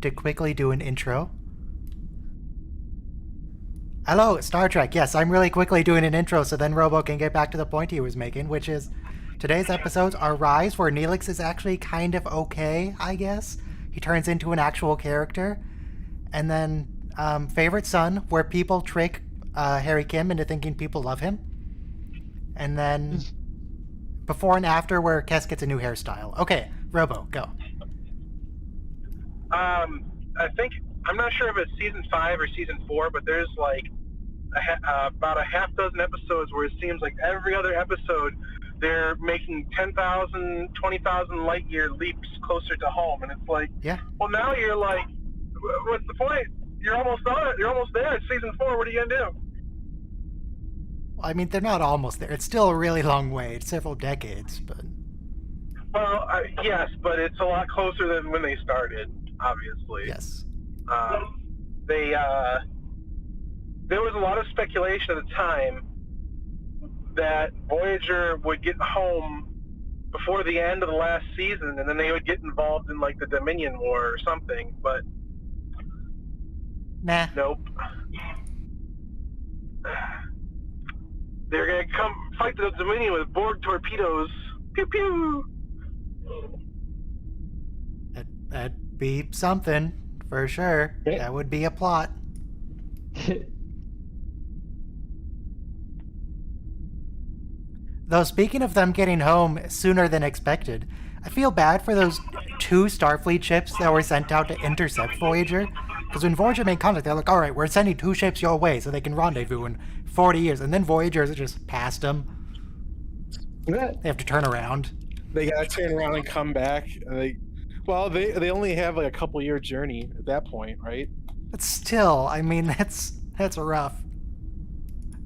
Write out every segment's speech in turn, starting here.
to quickly do an intro. Hello, Star Trek. Yes, I'm really quickly doing an intro so then Robo can get back to the point he was making, which is today's episodes are Rise, where Neelix is actually kind of okay, I guess. He turns into an actual character. And then Favorite Son, where people trick Harry Kim into thinking people love him. And then Before and After, where Kes gets a new hairstyle. Okay, Robo, go. I think I'm not sure if it's season 5 or season 4, but there's like about a half dozen episodes where it seems like every other episode they're making 10,000, 20,000 light year leaps closer to home, and it's like, Yeah. well, now you're like, what's the point? You're almost on it. You're almost there. It's season 4. What are you gonna do? I mean, they're not almost there. It's still a really long way. It's several decades, but... Well, yes, but it's a lot closer than when they started, obviously. Yes. There was a lot of speculation at the time that Voyager would get home before the end of the last season, and then they would get involved in like the Dominion War or something, but Nah. nope. They're gonna come fight the Dominion with Borg torpedoes. Pew pew. That'd be something, for sure. Yeah. That would be a plot. Though, speaking of them getting home sooner than expected, I feel bad for those 2 Starfleet ships that were sent out to intercept Voyager. Because when Voyager made contact, they're like, alright, we're sending 2 ships your way so they can rendezvous in 40 years. And then Voyager just passed them. They have to turn around. They gotta turn around and come back. They only have like a couple year journey at that point, right? But still, I mean, that's rough.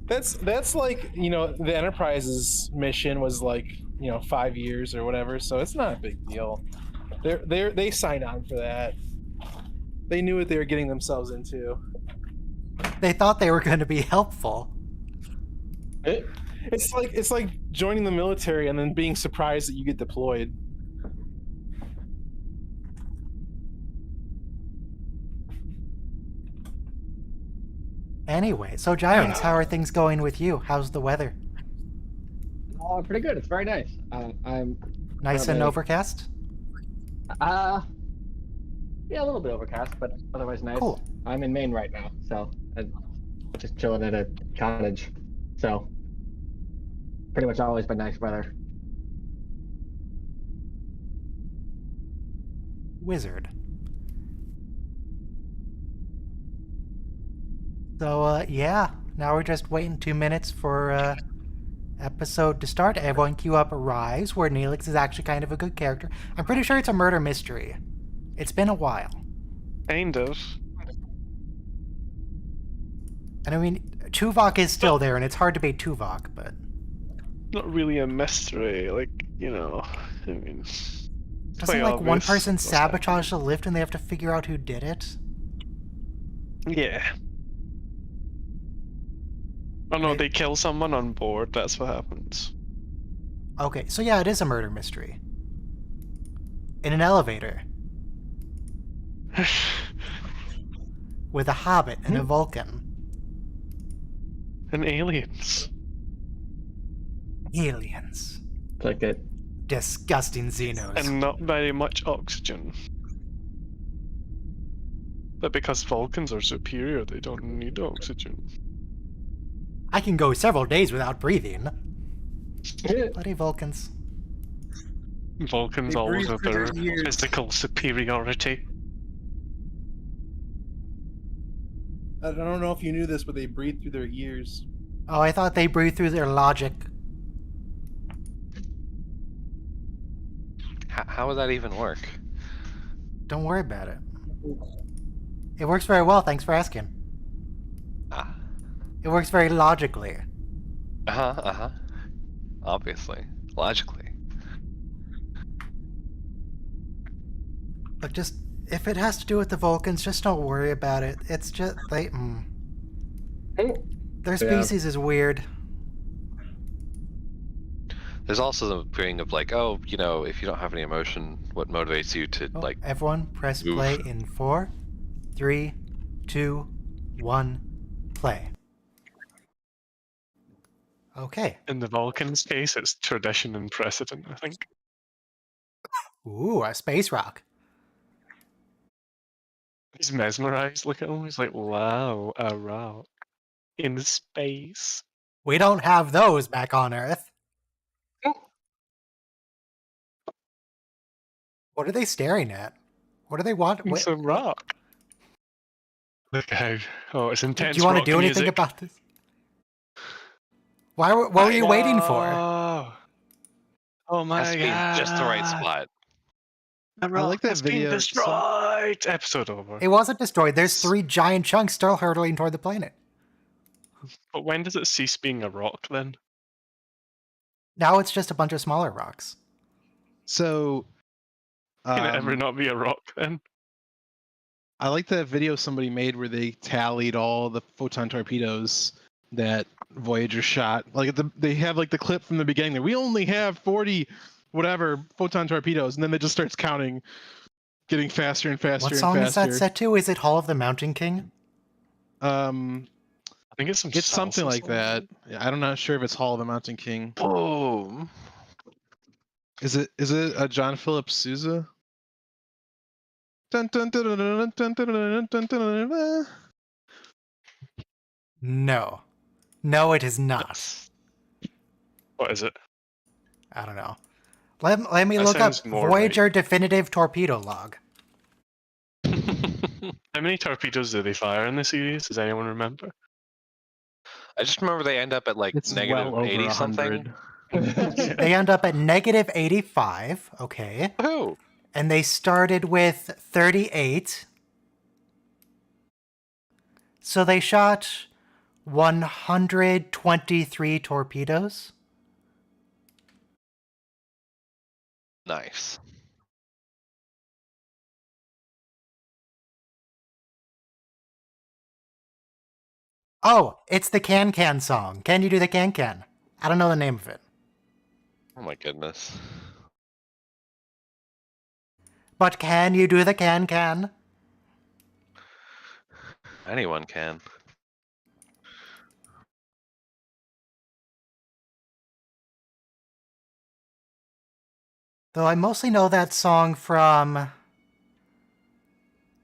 That's like, the Enterprise's mission was like, 5 years or whatever, so it's not a big deal. They signed on for that. They knew what they were getting themselves into. They thought they were going to be helpful. It's like joining the military and then being surprised that you get deployed. Anyway, so Gyrons, how are things going with you? How's the weather? Oh, pretty good. It's very nice. I'm Nice and overcast? yeah, a little bit overcast, but otherwise nice. Cool. I'm in Maine right now, so I'm just chilling at a cottage. So pretty much always been nice weather. Wizard. So, yeah, now we're just waiting 2 minutes for episode to start. Everyone queue up Rise, where Neelix is actually kind of a good character. I'm pretty sure it's a murder mystery. It's been a while. Kind of. And I mean, Tuvok is still there, and it's hard to beat Tuvok, but... Not really a mystery, I mean... Doesn't, like, one person sabotage the lift and they have to figure out who did it? Yeah. Oh no, they kill someone on board, that's what happens. Okay, so yeah, it is a murder mystery. In an elevator. With a hobbit and a Vulcan. And aliens. Aliens. Like it. Disgusting Xenos. And not very much oxygen. But because Vulcans are superior, they don't need oxygen. I can go several days without breathing. Bloody Vulcans. Vulcans They always breathe have through their their ears. physical superiority. I don't know if you knew this, but they breathe through their ears. Oh, I thought they breathe through their logic. How would that even work? Don't worry about it. It works very well, thanks for asking. Ah. It works very logically. Obviously. Logically. But just, if it has to do with the Vulcans, just don't worry about it. It's just, their species is weird. There's also the feeling of like, oh, you know, if you don't have any emotion, what motivates you to Oh, like everyone, press move? play in 4, 3, 2, 1, play. Okay. In the Vulcan's case, it's tradition and precedent, I think. Ooh, a space rock. He's mesmerized. Look at him. He's like, wow, a rock in space. We don't have those back on Earth. What are they staring at? What do they want? It's a rock. Look how. Oh, it's Do intense. you want to rock do anything music. about this? What were you waiting for? Oh my Has to be in god! just the right spot. The I rock like that has been video. destroyed. Episode over. It wasn't destroyed. There's 3 giant chunks still hurtling toward the planet. But when does it cease being a rock then? Now it's just a bunch of smaller rocks. So, Can it ever um, not be a rock then? I like that video somebody made where they tallied all the photon torpedoes that Voyager shot. Like they have like the clip from the beginning that we only have 40 whatever photon torpedoes, and then it just starts counting, getting faster and faster What and song is that faster. set to? Is it Hall of the Mountain King? I think it's some. It's something salsa like song. that. I'm not sure if it's Hall of the Mountain King. Boom. Is it a John Philip Sousa? Dun, dun, dun, dun, dun, dun, dun, dun, dun, dun, dun. No. No, it is not. What is it? I don't know. Let me That look up sounds more Voyager Definitive Torpedo Log. How many torpedoes do they fire in the series? Does anyone remember? I just remember they end up at like It's negative well over 80 something. 100. They end up at negative 85, okay. Woohoo! And they started with 38. So they shot 123 torpedoes. Nice. Oh, it's the Can Can song. Can you do the Can Can? I don't know the name of it. Oh my goodness. But can you do the Can Can? Anyone can. Though I mostly know that song from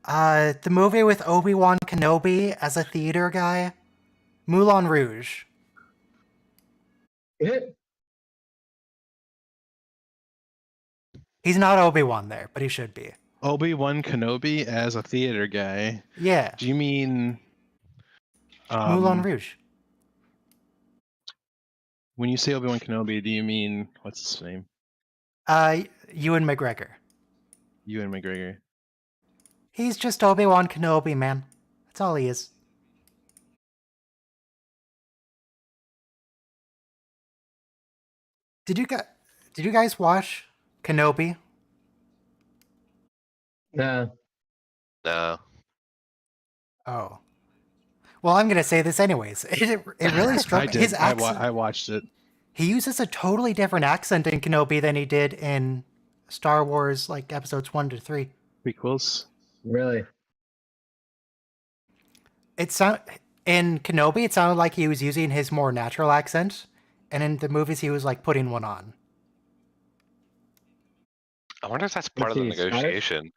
the movie with Obi-Wan Kenobi as a theater guy. Moulin Rouge. He's not Obi-Wan there, but he should be. Obi-Wan Kenobi as a theater guy. Yeah. Do you mean Moulin Rouge. when you say Obi-Wan Kenobi, do you mean what's his name? Ewan McGregor. Ewan McGregor. He's just Obi-Wan Kenobi, man. That's all he is. Did you guys watch Kenobi? No. No. Oh. Well, I'm gonna say this anyways. It really struck I me. did. His accent. I watched it. He uses a totally different accent in Kenobi than he did in Star Wars, like episodes 1 to 3. Prequels. Really? In Kenobi, it sounded like he was using his more natural accent, and in the movies, he was like putting one on. I wonder if that's part of the he Scottish? negotiation.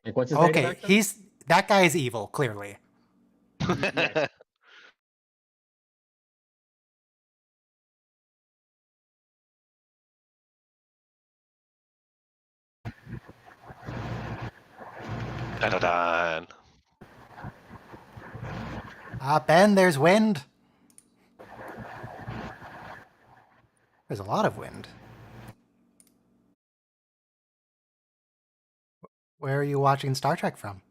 Like, what's his name? Okay, that guy is evil, clearly. Yes. Da-da-da. Ben, there's wind. There's a lot of wind. Where are you watching Star Trek from?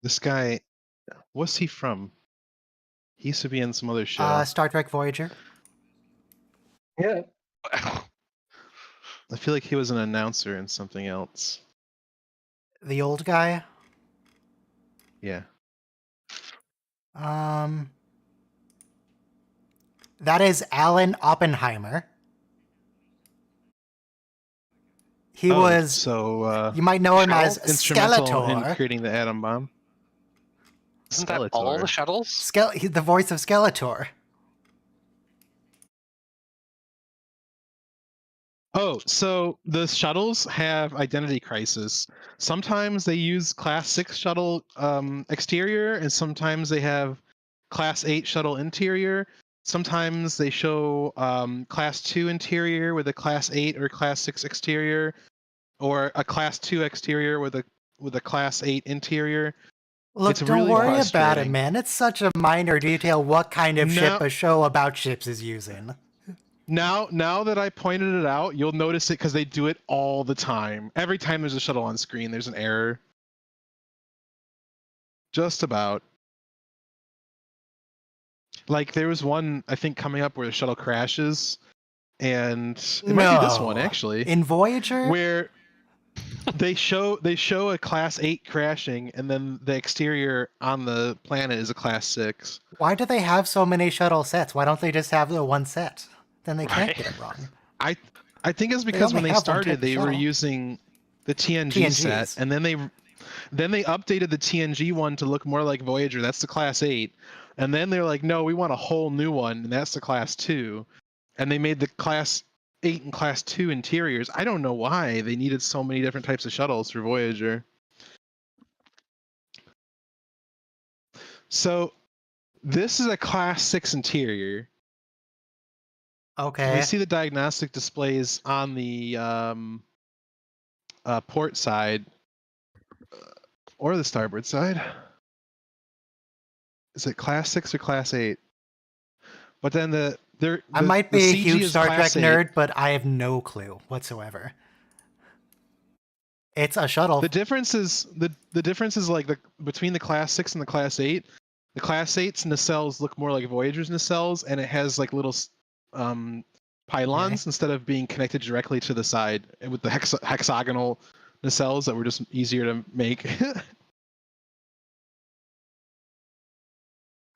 This guy, what's he from? He used to be in some other show. Star Trek Voyager. Yeah. I feel like he was an announcer in something else. The old guy. Yeah. That is Alan Oppenheimer. He was. So You might know him as instrumental in Skeletor. creating the atom bomb. Isn't that all the Skeletor. shuttles? He's the voice of Skeletor. Oh, so the shuttles have identity crisis. Sometimes they use Class 6 shuttle exterior, and sometimes they have Class 8 shuttle interior. Sometimes they show Class 2 interior with a Class 8 or Class 6 exterior, or a Class 2 exterior with a Class 8 interior. Look, It's don't really worry about it, frustrating. man. It's such a minor detail what kind of ship Now- a show about ships is using. Now that I pointed it out, you'll notice it because they do it all the time. Every time there's a shuttle on screen, there's an error. Just about. Like there was one I think coming up where the shuttle crashes, and it might be this one No. actually, In Voyager? where they show a Class 8 crashing, and then the exterior on the planet is a Class 6. Why do they have so many shuttle sets? Why don't they just have the one set? Then they can't Right. get it wrong. I think it's because when only they have one type started, of they were shuttle. using the TNG set, TNGs. and then they updated the TNG one to look more like Voyager. That's the Class 8. And then they're like, no, we want a whole new one, and that's the Class 2. And they made the Class 8 and Class 2 interiors. I don't know why they needed so many different types of shuttles for Voyager. So this is a Class 6 interior. Okay. We see the diagnostic displays on the port side or the starboard side. Is it Class 6 or Class 8? But then I might be a CG huge is Star Trek Class 8. nerd, but I have no clue whatsoever. It's a shuttle. The difference is the difference is like between the Class 6 and the Class 8. The Class 8's nacelles look more like Voyager's nacelles, and it has like little pylons instead of being connected directly to the side with the hexagonal nacelles that were just easier to make.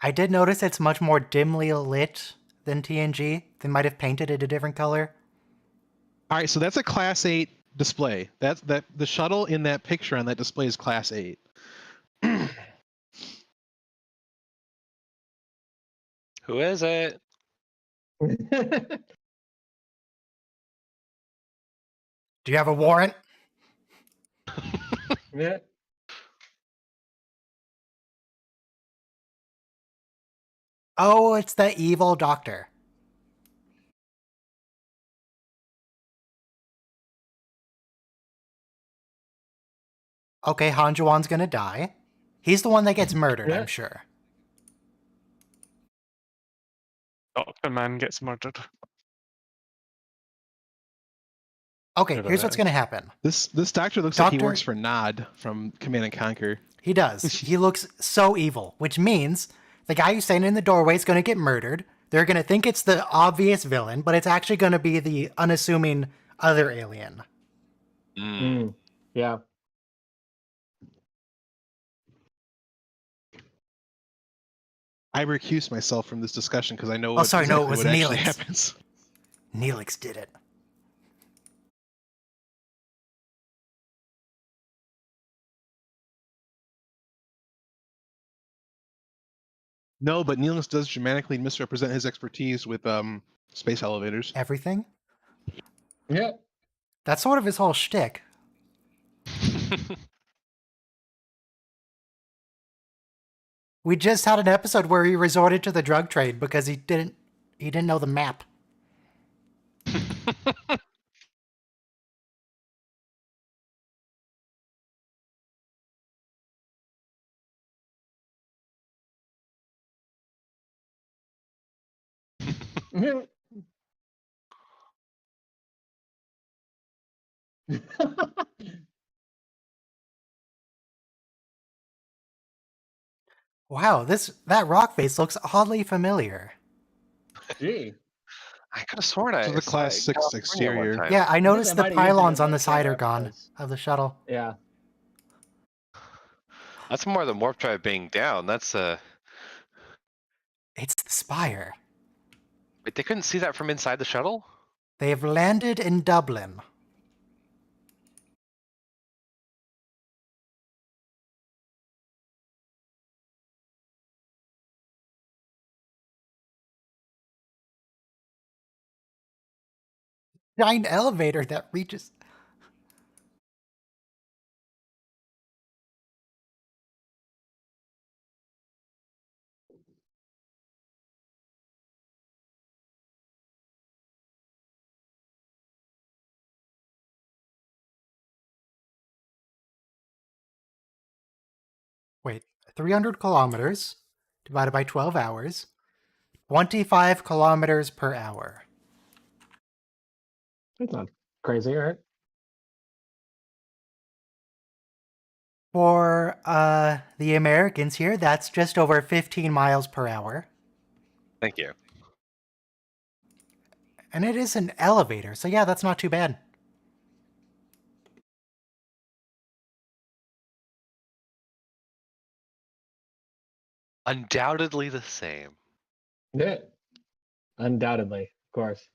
I did notice it's much more dimly lit than TNG. They might have painted it a different color. All right, so that's a Class 8 display. That the shuttle in that picture on that display is Class 8. Who is it? Do you have a warrant? Yeah. Oh, it's the evil doctor. Okay, Han Juan's gonna die. He's the one that gets murdered, Yeah. I'm sure. Doctor Man gets murdered. Okay, Whoever here's that what's is. gonna happen. This doctor looks like he Doctor- works for Nod from Command and Conquer. He does. He looks so evil, which means the guy who's standing in the doorway is gonna get murdered. They're gonna think it's the obvious villain, but it's actually gonna be the unassuming other alien. Yeah. I recuse myself from this discussion because I know Oh, sorry, no, it exactly was what actually Neelix. happens. Neelix did it. No, but Neelix does dramatically misrepresent his expertise with space elevators. Everything? Yeah. That's sort of his whole shtick. We just had an episode where he resorted to the drug trade because he didn't know the map. Wow, that rock face looks oddly familiar. Gee. I could have sworn I So the saw Class it in 6 California one exterior. time. Yeah, I noticed the might have used it in pylons on one the of side the are gone episodes. of the shuttle. Yeah. That's more than warp drive being down. That's It's the Spire. wait, they couldn't see that from inside the shuttle? They have landed in Dublin. Giant elevator that reaches. Wait, 300 kilometers divided by 12 hours, 25 kilometers per hour. It's not crazy, right? For the Americans here, that's just over 15 miles per hour. Thank you. And it is an elevator, so yeah, that's not too bad. Undoubtedly the same. Yeah. Undoubtedly, of course.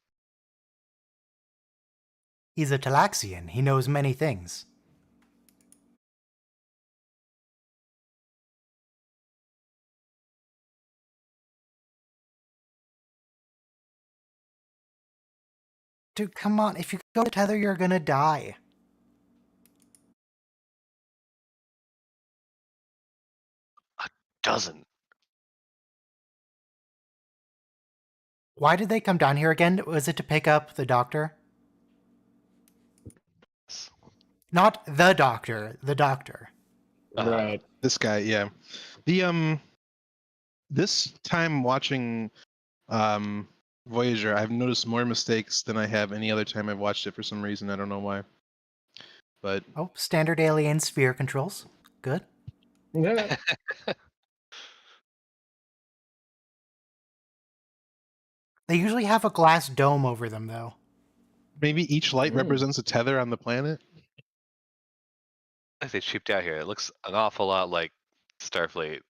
He's a Talaxian. He knows many things. Dude, come on. If you go to tether, you're gonna die. Doesn't. Why did they come down here again? Was it to pick up the doctor? Not the doctor, the doctor. Right. This guy, yeah. The this time watching Voyager, I've noticed more mistakes than I have any other time I've watched it for some reason. I don't know why. But Oh, standard alien sphere controls. Good. Yeah. They usually have a glass dome over them, though. maybe each light represents a tether on the planet. I think they cheaped out here. It looks an awful lot like Starfleet. Is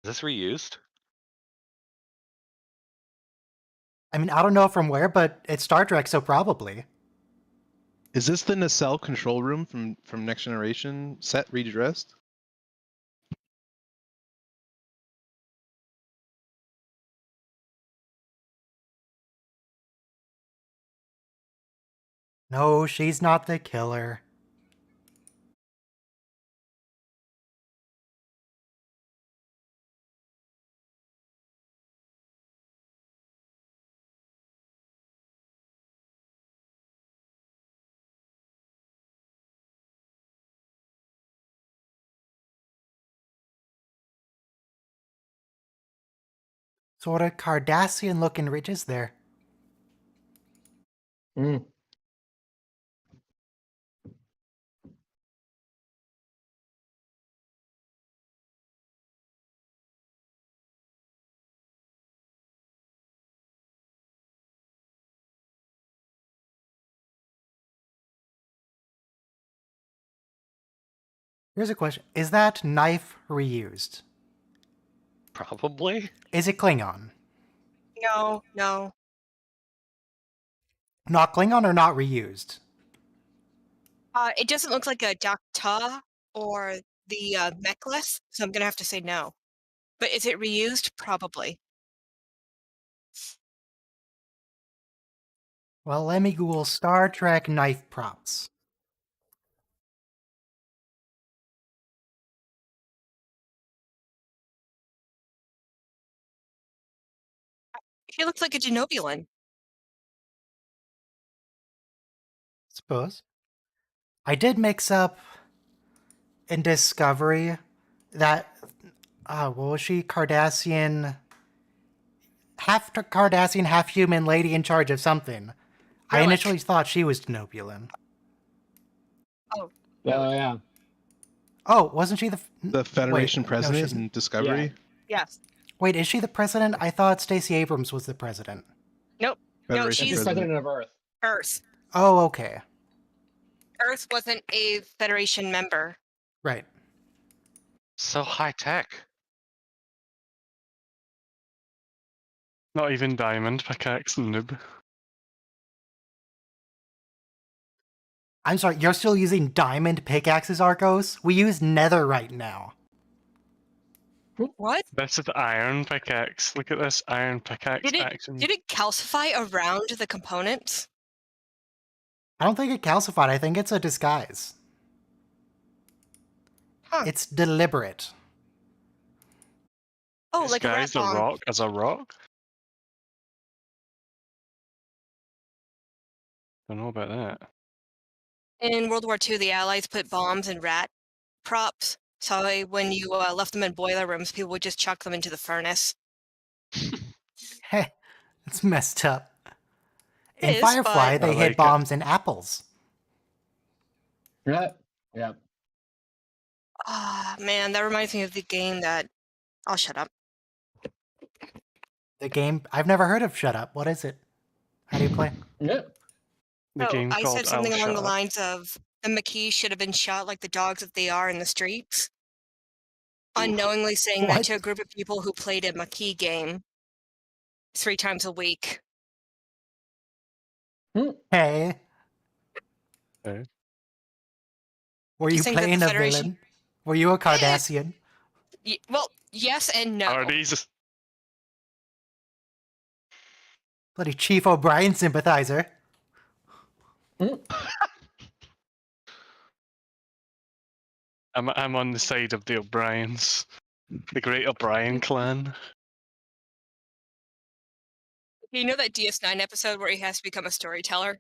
this reused? I mean, I don't know from where, but it's Star Trek, so probably. Is this the nacelle control room from Next Generation set redressed? No, she's not the killer. Sort of Cardassian looking ridges there. Mm. Here's a question. Is that knife reused? Probably. Is it Klingon? No, no. Not Klingon or not reused? It doesn't look like a Doctor or the necklace, so I'm gonna have to say no. But is it reused? Probably. Well, let me Google Star Trek knife props. He looks like a Genobulan. Suppose. I did mix up in Discovery that, what was she? Cardassian, half Cardassian, half human lady in charge of something. I Relic. initially thought she was Denobulan. Oh yeah. Oh, wasn't she The Federation no, president she's- in Discovery? Yes. Wait, is she the president? I thought Stacey Abrams was the president. Nope. No, Federation she's President of Earth. Earth. Oh, okay. Earth wasn't a Federation member. Right. So high tech. Not even diamond pickaxe, noob. I'm sorry, you're still using diamond pickaxes, Arcos? We use netherite now. What? This is iron pickaxe. Look at this iron pickaxe Did action. it calcify around the components? I don't think it calcified. I think it's a disguise. Huh. It's deliberate. Oh, like a rat Disguised a bomb. rock as a rock? Don't know about that. In World War II, the Allies put bombs in rat props. So when you left them in boiler rooms, people would just chuck them into the furnace. Heh, it's messed up. In It is, Firefly, but- they I hid like it. bombs in apples. Yep. Yep. Ah, man, that reminds me of the game that... I'll shut up. The game, I've never heard of Shut Up. What is it? How do you play? Yep. The game I called said something I'll along the Shut Up. lines of the McKees should have been shot like the dogs that they are in the streets. Unknowingly saying that What? to a group of people who played a McKee game 3 times a week. Hey. Okay. Were you Just think that the playing a Federation- villain? Were you a Cardassian? Well, yes and no. Are these Bloody Chief O'Brien sympathizer. I'm on the side of the O'Briens. The great O'Brien clan. You know that DS9 episode where he has to become a storyteller?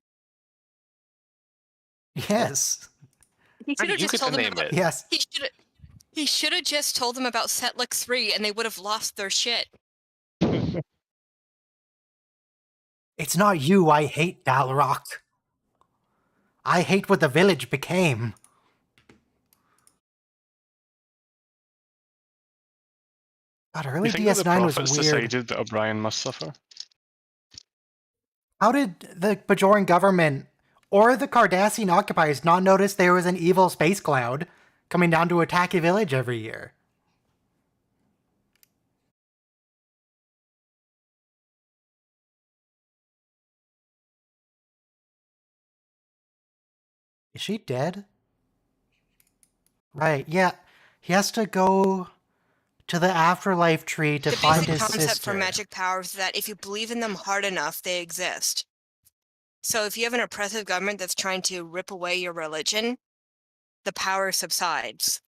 Yes. He should have You just get to told them name about, it. Yes. He should have just told them about Setlick 3 and they would have lost their shit. It's not you I hate, Dalrock. I hate what the village became. God, You early think that the DS9 was prophets weird. decided that O'Brien must suffer? How did the Bajoran government or the Cardassian occupiers not notice there was an evil space cloud coming down to attack a village every year? Is she dead? Right, yeah. He has to go to the afterlife tree to The find basic his concept sister. for magic powers is that if you believe in them hard enough, they exist. So if you have an oppressive government that's trying to rip away your religion, the power subsides.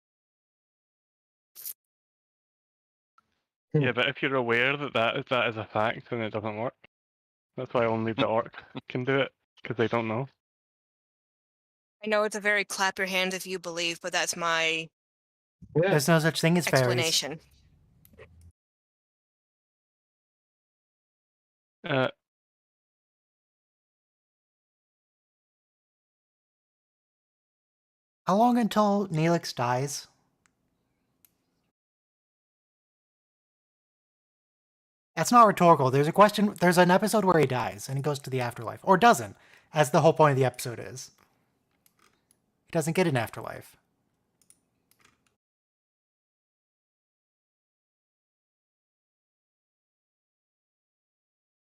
Yeah, but if you're aware that is a fact, then it doesn't work. That's why only the orc can do it, because they don't know. I know it's a very clap your hands if you believe, but that's my There's no such thing as fairies. explanation. How long until Neelix dies? That's not rhetorical. There's a question. There's an episode where he dies and he goes to the afterlife, or doesn't, as the whole point of the episode is. He doesn't get an afterlife.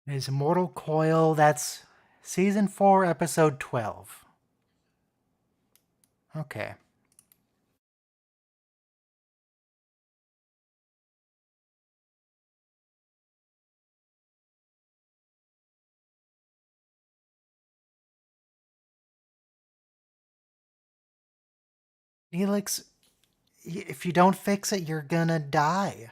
His Immortal Coil. That's season 4, episode 12. Okay. Neelix, if you don't fix it, you're gonna die.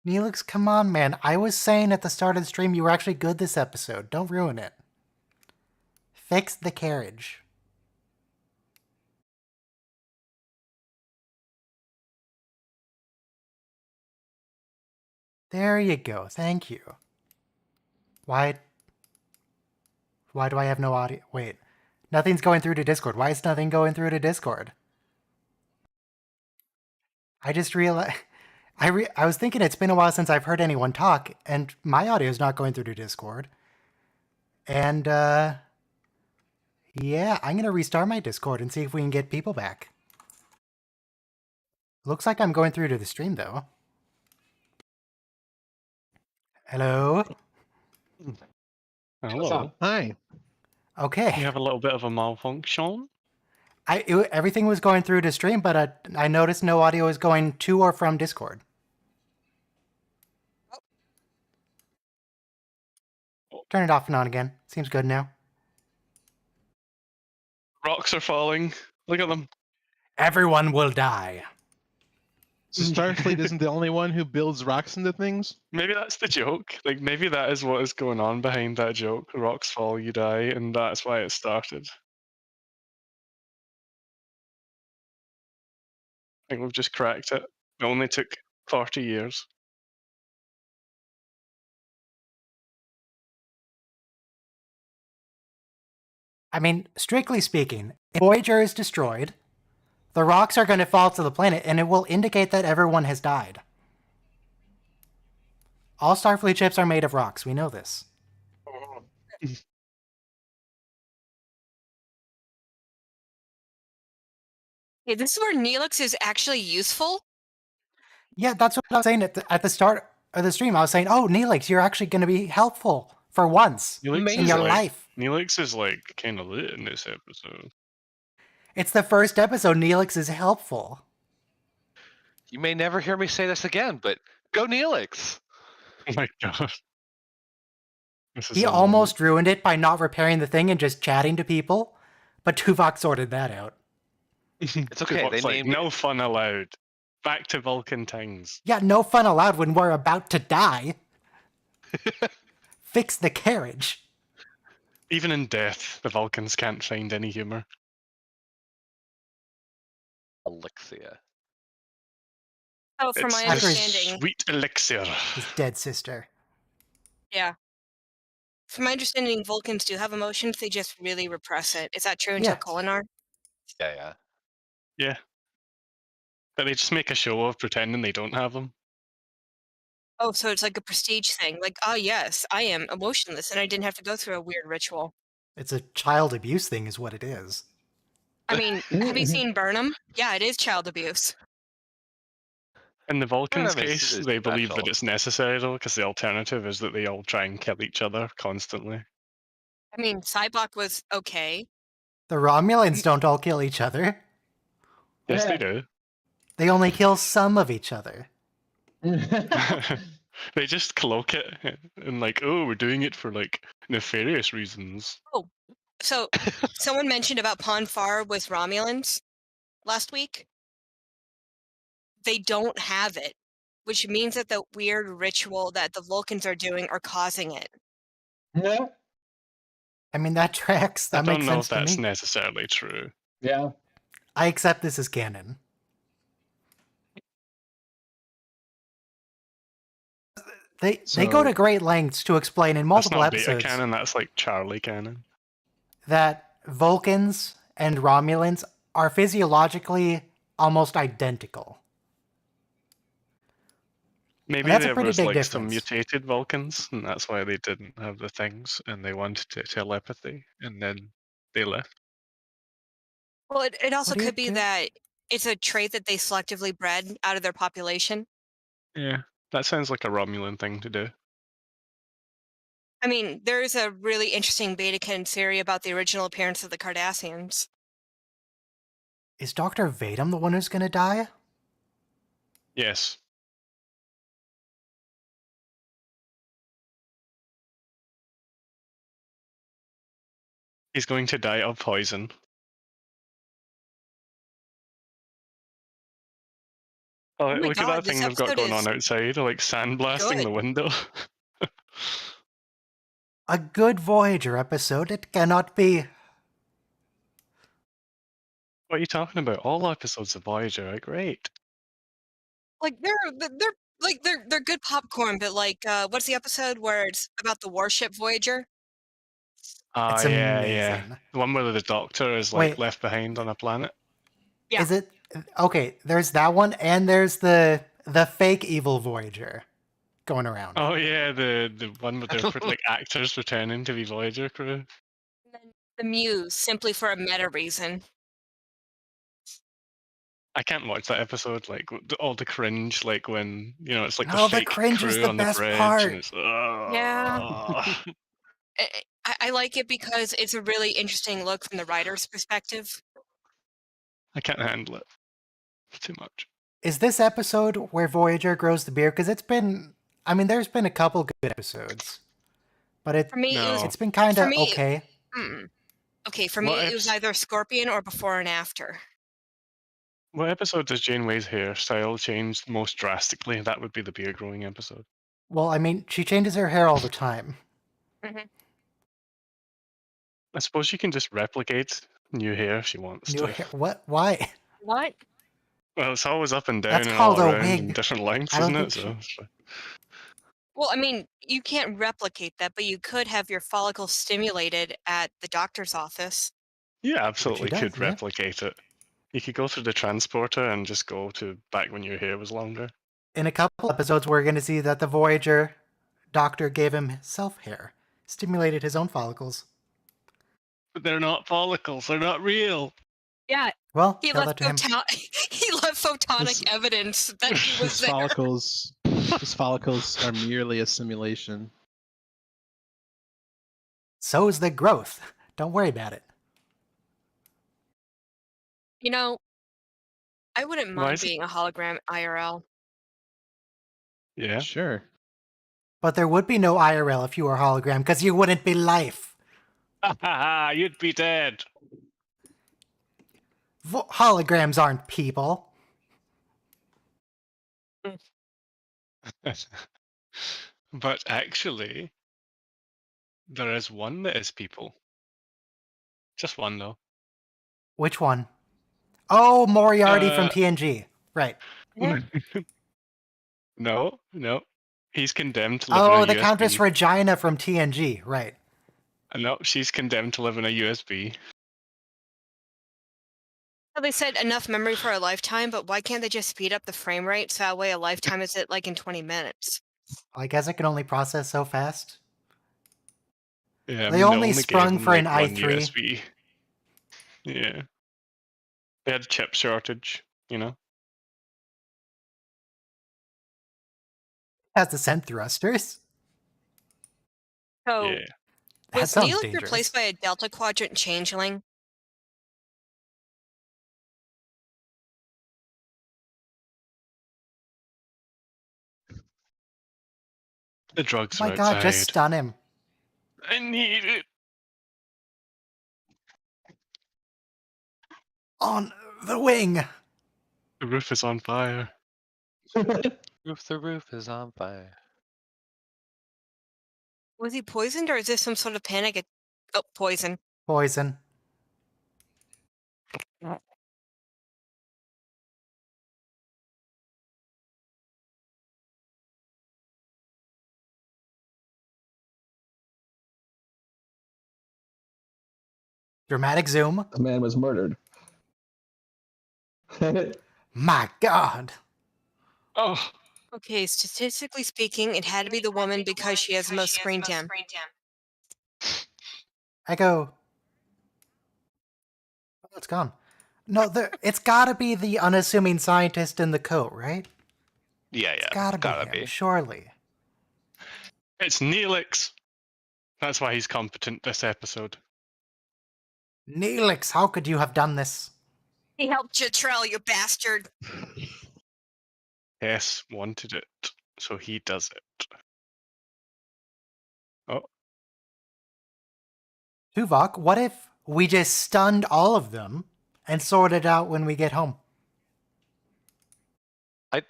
Neelix, come on, man. I was saying at the start of the stream you were actually good this episode. Don't ruin it. Fix the carriage. There you go. Thank you. Why do I have no audio? Wait. Nothing's going through to Discord. Why is nothing going through to Discord? I just realized... I was thinking it's been a while since I've heard anyone talk, and my audio is not going through to Discord. And, yeah, I'm going to restart my Discord and see if we can get people back. Looks like I'm going through to the stream, though. Hello? Hello. Hi. Okay. You have a little bit of a malfunction. Everything was going through to stream, but I noticed no audio is going to or from Discord. Turn it off and on again. Seems good now. Rocks are falling. Look at them. Everyone will die. So Starfleet isn't the only one who builds rocks into things? Maybe that's the joke. Like, maybe that is what is going on behind that joke. Rocks fall, you die, and that's why it started. I think we've just cracked it. It only took 40 years. I mean, strictly speaking, if Voyager is destroyed, the rocks are going to fall to the planet, and it will indicate that everyone has died. All Starfleet ships are made of rocks. We know this. Yeah, this is where Neelix is actually useful. Yeah, that's what I was saying at the start of the stream. I was saying, oh, Neelix, you're actually going to be helpful for once in your life. Neelix is like kind of lit in this episode. It's the first episode. Neelix is helpful. You may never hear me say this again, but go Neelix! Oh my god. He almost ruined it by not repairing the thing and just chatting to people, but Tuvok sorted that out. It's okay, they like, named no fun allowed. Back to Vulcan things. Yeah, no fun allowed when we're about to die. Fix the carriage. Even in death, the Vulcans can't find any humor. Alexia. Oh, from my It's the understanding, sweet elixir. His dead sister. yeah. From my understanding, Vulcans do have emotions. They just really repress it. Is that true until Yes. Kolinar? Yeah. Yeah. But they just make a show of pretending they don't have them. Oh, so it's like a prestige thing. Like, oh yes, I am emotionless, and I didn't have to go through a weird ritual. It's a child abuse thing is what it is. I mean, have you seen Burnham? Yeah, it is child abuse. In the Vulcans' Burnham is- case, is they believe that natural. it's necessary though, because the alternative is that they all try and kill each other constantly. I mean, Cybok was okay. The Romulans don't all kill each other. Yes, they do. They only kill some of each other. They just cloak it and like, oh, we're doing it for like nefarious reasons. So, someone mentioned about Ponfar with Romulans last week. They don't have it, which means that the weird ritual that the Vulcans are doing are causing it. Yeah. I mean, that tracks. That I don't makes know sense if to that's me. necessarily true. Yeah. I accept this as canon. They go to great lengths to explain in That's multiple not beta episodes canon, that's like Charlie canon. that Vulcans and Romulans are physiologically almost identical. Maybe that's a there pretty was big like some difference. mutated Vulcans, and that's why they didn't have the things, and they wanted telepathy, and then they left. Well, it also What do you could be do? that it's a trait that they selectively bred out of their population. Yeah, that sounds like a Romulan thing to do. I mean, there is a really interesting beta-canon theory about the original appearance of the Cardassians. Is Dr. Vadum the one who's going to die? Yes. He's going to die of poison. Oh, my look at God, that this thing they've got episode going is on outside, like sandblasting the good. window. A good Voyager episode, it cannot be. What are you talking about? All episodes of Voyager are great. Like they're Like they're good popcorn, but like what's the episode where it's about the warship Voyager? Oh It's yeah, yeah. amazing. The one where the Doctor is like Wait. left behind on a planet. Yeah. Is it okay? There's that one, and there's the fake evil Voyager going around. Oh yeah, the one with the like actors returning to be Voyager crew. And then the Muse, simply for a meta reason. I can't watch that episode. Like all the cringe, like when it's like No, the the fake cringe crew is the on best the bridge, part. and it's Yeah. I like it because it's a really interesting look from the writer's perspective. I can't handle it. It's too much. Is this episode where Voyager grows the beard? Because there's been a couple good episodes, but For me, it was No. it's been kind for of me, okay. okay. For me, What it was either Scorpion or Before and After. What episode does Janeway's hairstyle change most drastically? That would be the beard growing episode. Well, I mean, she changes her hair all the time. I suppose she can just replicate new hair if she wants New to. hair. What? Why? What? Well, it's always up and down That's and called all a around in wig. different lengths, I don't isn't it? think So, she- Well, I mean, you can't replicate that, but you could have your follicles stimulated at the doctor's office. yeah, absolutely does, could yeah. replicate it. You could go through the transporter and just go to back when your hair was longer. In a couple episodes, we're going to see that the Voyager doctor gave himself hair, stimulated his own follicles. But they're not follicles. They're not real. Yeah, Well, he tell that left to him. he left photonic This- evidence that he was His there. follicles are merely a simulation. So is the growth. Don't worry about it. You know, I wouldn't Why mind is it- being a hologram IRL. Yeah. Sure. But there would be no IRL if you were a hologram, because you wouldn't be life. You'd be dead. Holograms aren't people. But actually, there is one that is people. Just one, though. Which one? Oh, Moriarty from Uh, TNG. Right. No. He's condemned to live in Oh, a the USB. Countess Regina from TNG. Right. No, she's condemned to live in a USB. So they said enough memory for a lifetime, but why can't they just speed up the frame rate so that way a lifetime is it like in 20 minutes? I guess it can only process so fast. Yeah, I They mean, only gave sprung him, for an like, one i3. USB. Yeah. They had chip shortage, Has the scent thrusters. So Yeah. That was sounds Neelix dangerous. replaced by a Delta Quadrant changeling? The drugs Oh my are god, outside. just stun him. I need it. On the wing. The roof is on fire. The roof is on fire. Was he poisoned or is this some sort of panic? Oh, poison. Poison. Dramatic zoom. A man was murdered. My god. Oh, Okay, statistically speaking, it had to be the woman because she has the most screen time. Echo. Oh, it's gone. No, it's gotta be the unassuming scientist in the coat, right? Yeah, It's yeah. gotta be him, surely. it's Neelix. That's why he's competent this episode. Neelix, how could you have done this? He helped Jatrell, you bastard. Hess wanted it, so he does it. Oh, Tuvok, what if we just stunned all of them and sorted out when we get home?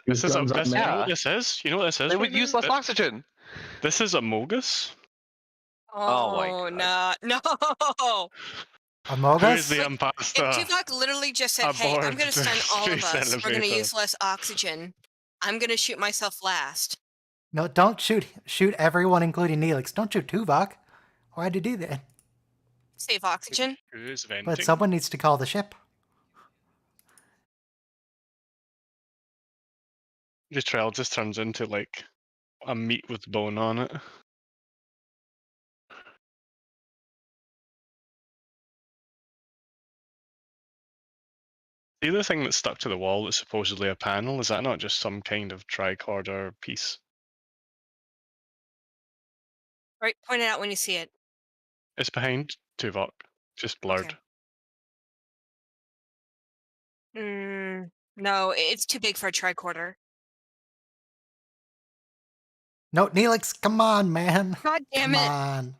this is guns up, this, you know man. what this is? You know what this is? They right would now? use less This- oxygen. This is Amogus. Oh my Oh, God. no. Among Who us? is the If ambassador? Tuvok literally just said, hey, I'm aboard going to the stun all of space us. We're going to elevator. use less oxygen. I'm gonna shoot myself last. No, don't shoot everyone, including Neelix. Don't shoot Tuvok. Why'd you do that? Save oxygen. Who's venting? But someone needs to call the ship. The trail just turns into like a meat with bone on it. See the thing that's stuck to the wall that's supposedly a panel? Is that not just some kind of tricorder piece? Right, point it out when you see it. It's behind Tuvok, just blurred. Okay. No, it's too big for a tricorder. No, Neelix, come on, man. God damn Come it. on.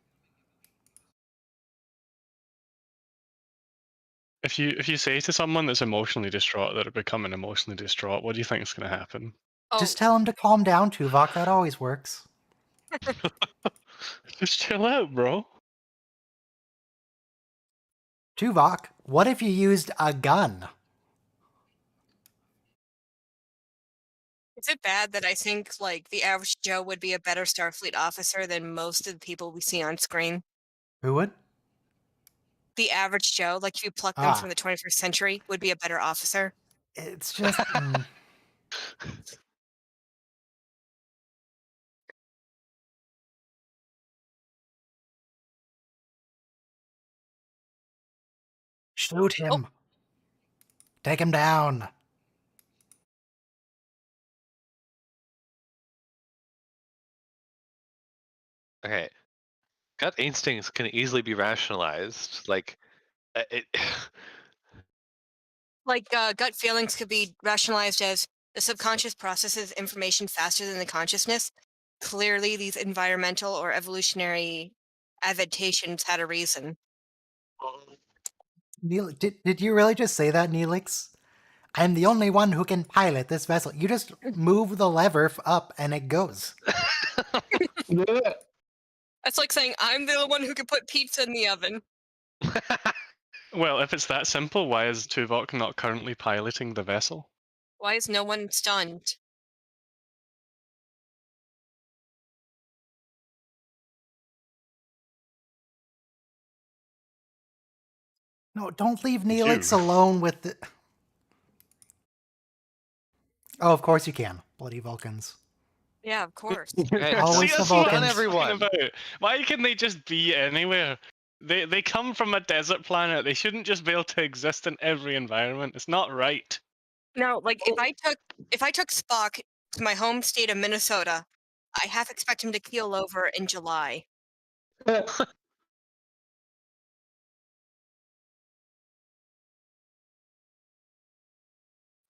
If you say to someone that's emotionally distraught that they're becoming emotionally distraught, what do you think is going to happen? Oh, Just tell him to calm down, Tuvok. That always works. Just chill out, bro. Tuvok, what if you used a gun? is it bad that I think like the average Joe would be a better Starfleet officer than most of the people we see on screen? Who would? The average Joe, like if you pluck them Ah. from the 21st century, would be a better officer. It's just. Shoot him. Take him down. Okay. Gut instincts can easily be rationalized. Like, it. Like gut feelings could be rationalized as the subconscious processes information faster than the consciousness. Clearly, these environmental or evolutionary adaptations had a reason. Neil, did you really just say that, Neelix? I'm the only one who can pilot this vessel. You just move the lever up and it goes. That's like saying I'm the one who can put pizza in the oven. Well, if it's that simple, why is Tuvok not currently piloting the vessel? Why is no one stunned? No, don't leave You Neelix do. alone with the... Oh, of course you can. Bloody Vulcans. Yeah, of course. Always See, the that's what Vulcans. everyone. About. Why can they just be anywhere? They come from a desert planet. They shouldn't just be able to exist in every environment. It's not right. No, like if I took Spock to my home state of Minnesota, I half expect him to keel over in July.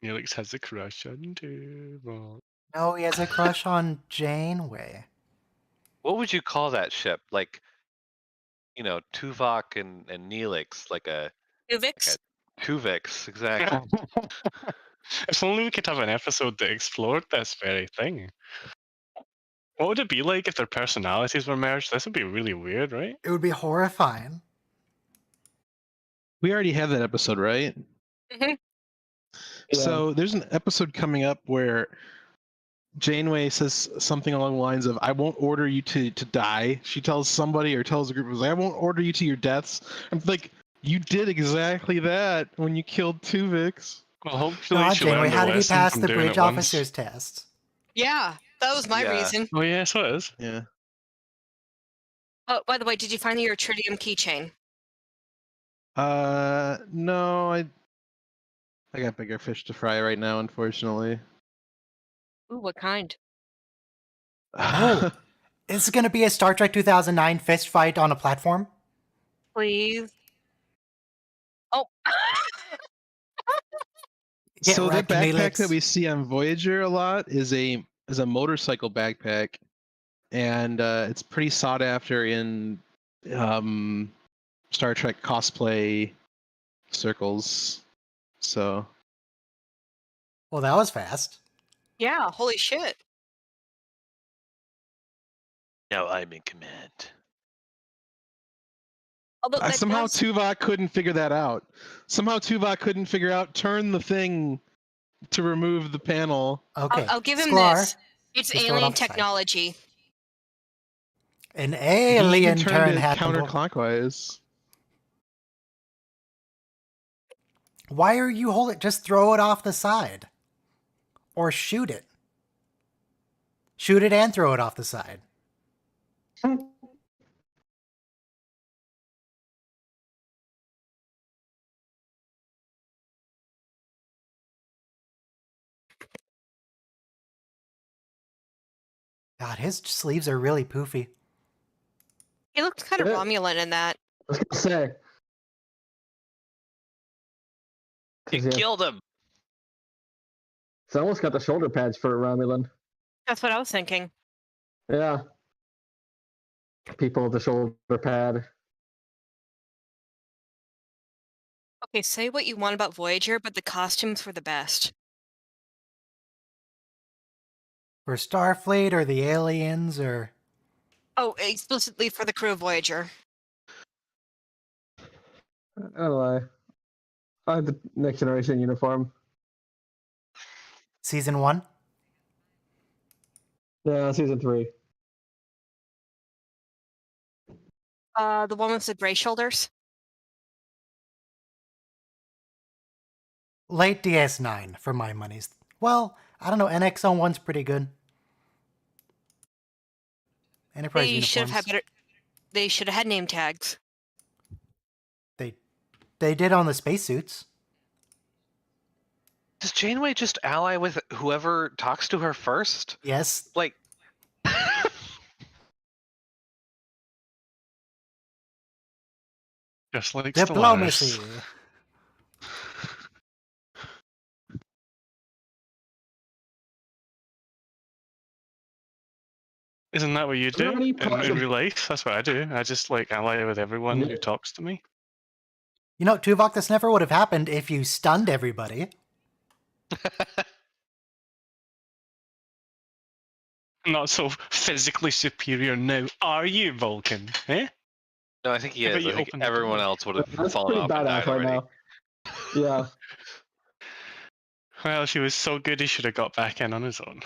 Neelix has a crush on Tuvok. No, he has a crush on Janeway. What would you call that ship? Like, Tuvok and Neelix, like a Uvix? Tuvix, exactly. If only we could have an episode that explored this very thing. What would it be like if their personalities were merged? This would be really weird, right? It would be horrifying. We already have that episode, right? Mhm. So there's an episode coming up where Janeway says something along the lines of, I won't order you to die. She tells somebody or tells a group, I won't order you to your deaths. I'm like, you did exactly that when you killed Tuvix. Well, hopefully No, she Janeway, learned a how did he lesson pass from the doing bridge it once. officer's test? Yeah, that was my Yeah. reason. Oh yeah, so it is. Yeah. Oh, by the way, did you find your tritium keychain? No, I got bigger fish to fry right now, unfortunately. Ooh, what kind? Oh. Is it going to be a Star Trek 2009 fist fight on a platform? Please. Oh. Get So the wrecked, backpack Neelix. that we see on Voyager a lot is a motorcycle backpack, and it's pretty sought after in Star Trek cosplay circles. So Well, that was fast. Yeah, holy shit. Now I'm in command. Although that somehow does- Tuvok couldn't figure that out. Somehow Tuvok couldn't figure out turn the thing to remove the panel. Okay. I'll give him Sklar, this. It's just throw it alien off the side. technology. An He alien even turned turn it happened. counterclockwise. Why are you holding? Just throw it off the side. Or shoot it. Shoot it and throw it off the side. God, his sleeves are really poofy. He looks kind of Yeah. Romulan in that. I was gonna say. You 'Cause, yeah, killed him. it's almost got the shoulder pads for a Romulan. That's what I was thinking. Yeah. People with the shoulder pad. Okay, say what you want about Voyager, but the costumes were the best. For Starfleet or the aliens or... Oh, explicitly for the crew of Voyager. I don't lie. I have the Next Generation uniform. Season 1? Yeah, season 3. The one with the gray shoulders. Late DS9 for my monies. Well, I don't know, NX-01's pretty good. Enterprise They should have uniforms. had better. They should have had name tags. They did on the spacesuits. Does Janeway just ally with whoever talks to her first? Yes. Like, Just like Diplomacy. Stellaris. Isn't that what you do Any in real life? That's what I do. I just like ally with everyone who talks to me. You know, Tuvok, this never would have happened if you stunned everybody. Not so physically superior now, are you, Vulcan? Eh? no, I think he Yeah, but is. you I think opened the everyone door. else would have That's fallen pretty off and died badass right already. now. Yeah. Well, she was so good he should have got back in on his own.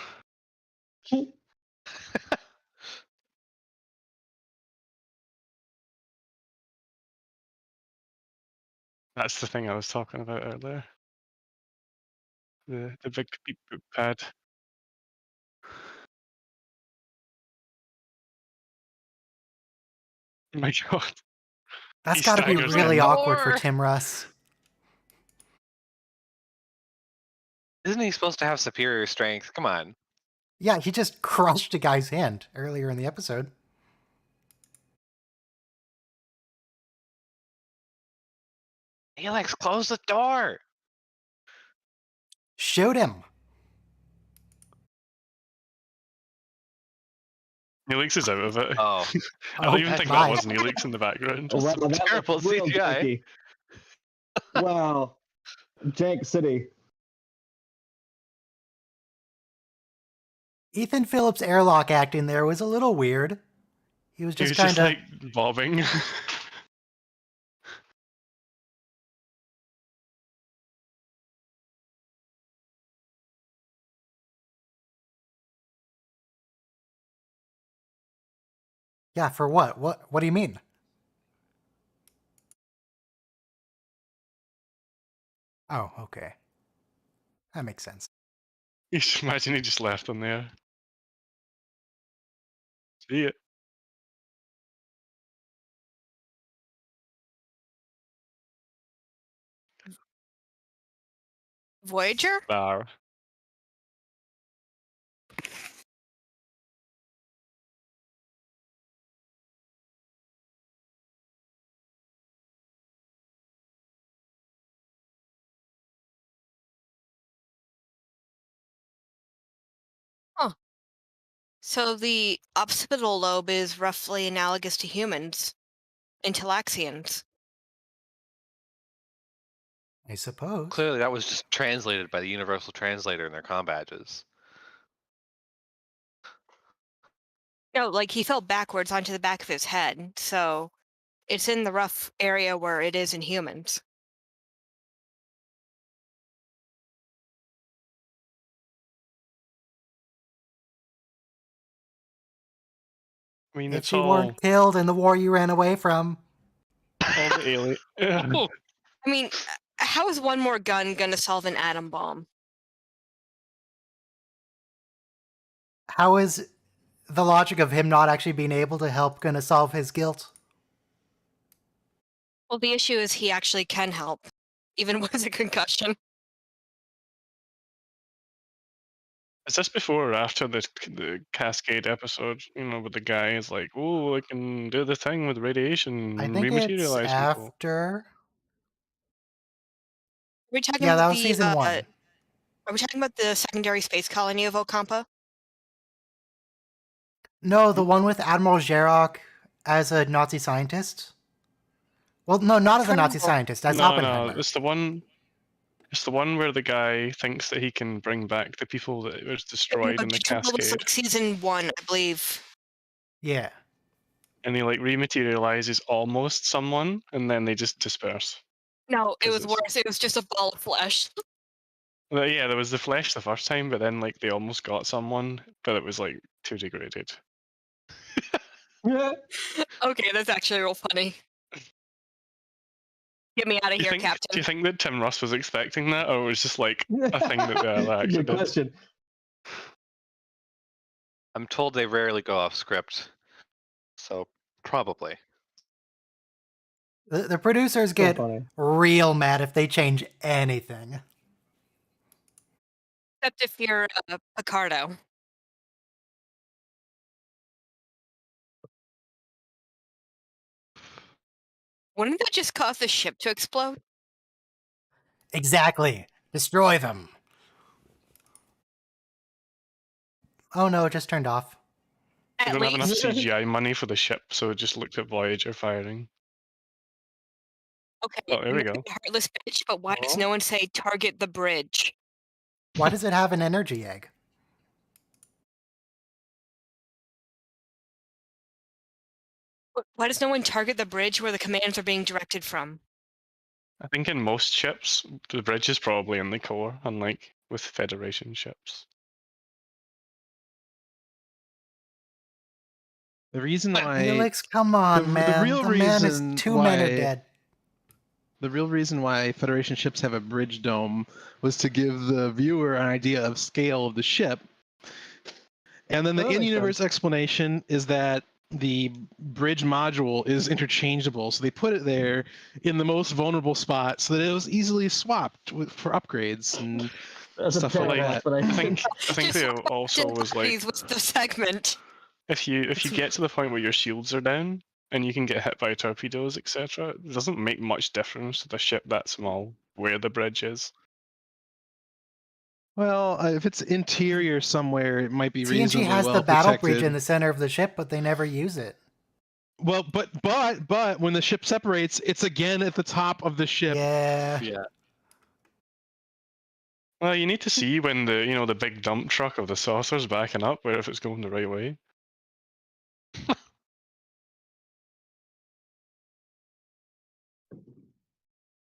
That's the thing I was talking about earlier. The big beep boop pad. Oh my god. That's He got to be staggers really in. awkward for Or- Tim Russ. Isn't he supposed to have superior strength? Come on. Yeah, he just crushed a guy's hand earlier in the episode. Helix, close the door. Shoot him. Neelix is out of it. Oh, I don't even Oh, think bye. that was Neelix in the background. Wow, that was terrible real CGI. janky. Wow. Jank City. Ethan Phillips' airlock acting there was a little weird. He was He was just kind just of... like bobbing. Yeah, for what? What do you mean? Oh, okay. That makes sense. You just imagine he just left them there. See it. Voyager? Bar. So the occipital lobe is roughly analogous to humans, Intellixians. I suppose. Clearly, that was just translated by the Universal Translator in their comm badges. No, like he fell backwards onto the back of his head, so it's in the rough area where it is in humans. I mean, If it's she all weren't killed in the war you ran away from. the alien. Oh, I mean, how is one more gun gonna solve an atom bomb? How is the logic of him not actually being able to help gonna solve his guilt? Well, the issue is he actually can help, even with a concussion. Is this before or after the Cascade episode? You know, with the guy is like, "Oh, I can do the thing with radiation, I and think it's rematerialize people." after. Are we talking Yeah, that about was season 1. Are we talking about the secondary space colony of Ocampa? No, the one with Admiral Jarok as a Nazi scientist. Well, no, not as a Nazi scientist, as No, Oppenheimer. it's the one. It's the one where the guy thinks that he can bring back the people that was destroyed in the That was Cascade, like season 1, I believe. Yeah. and he like rematerializes almost someone, and then they just disperse. No, it 'Cause was it's- worse. It was just a ball of flesh. Well, yeah, there was the flesh the first time, but then like they almost got someone, but it was like too degraded. Okay, that's actually real funny. Get me out of Do you here, think? Do Captain. you think that Tim Russ was expecting that, or it was just like a thing that they actually Good did? question. I'm told they rarely go off script, so probably. The producers So get funny. real mad if they change anything. Except if you're Picardo. Wouldn't that just cause the ship to explode? Exactly. Destroy them. Oh no, it just turned off. We At don't have enough least. CGI money for the ship, so we just looked at Voyager firing. Okay, Oh, there I'm we not go. a heartless bitch, but why does Oh. no one say target the bridge? Why does it have an energy egg? Why does no one target the bridge where the commands are being directed from? I think in most ships, the bridge is probably in the core, unlike with Federation ships. The reason why Felix, come on, man. real The man is reason 2 men are why- dead. the real reason why Federation ships have a bridge dome was to give the viewer an idea of scale of the ship. And then the That makes in-universe explanation is that the bridge module is interchangeable, so they put it there in the most vulnerable spot so that it was easily swapped for upgrades and That's stuff a like terrible that. explanation. I think Just they also was like, parties with the segment. if you get to the point where your shields are down and you can get hit by torpedoes, etc., it doesn't make much difference to the ship that small where the bridge is. Well, if it's interior somewhere, it might be TNG reasonably has well the battle protected. bridge in the center of the ship, but they never use it. Well, but when the ship separates, it's again at the top of the ship. Yeah. Yeah. Well, you need to see when the big dump truck of the saucer's backing up, where if it's going the right way.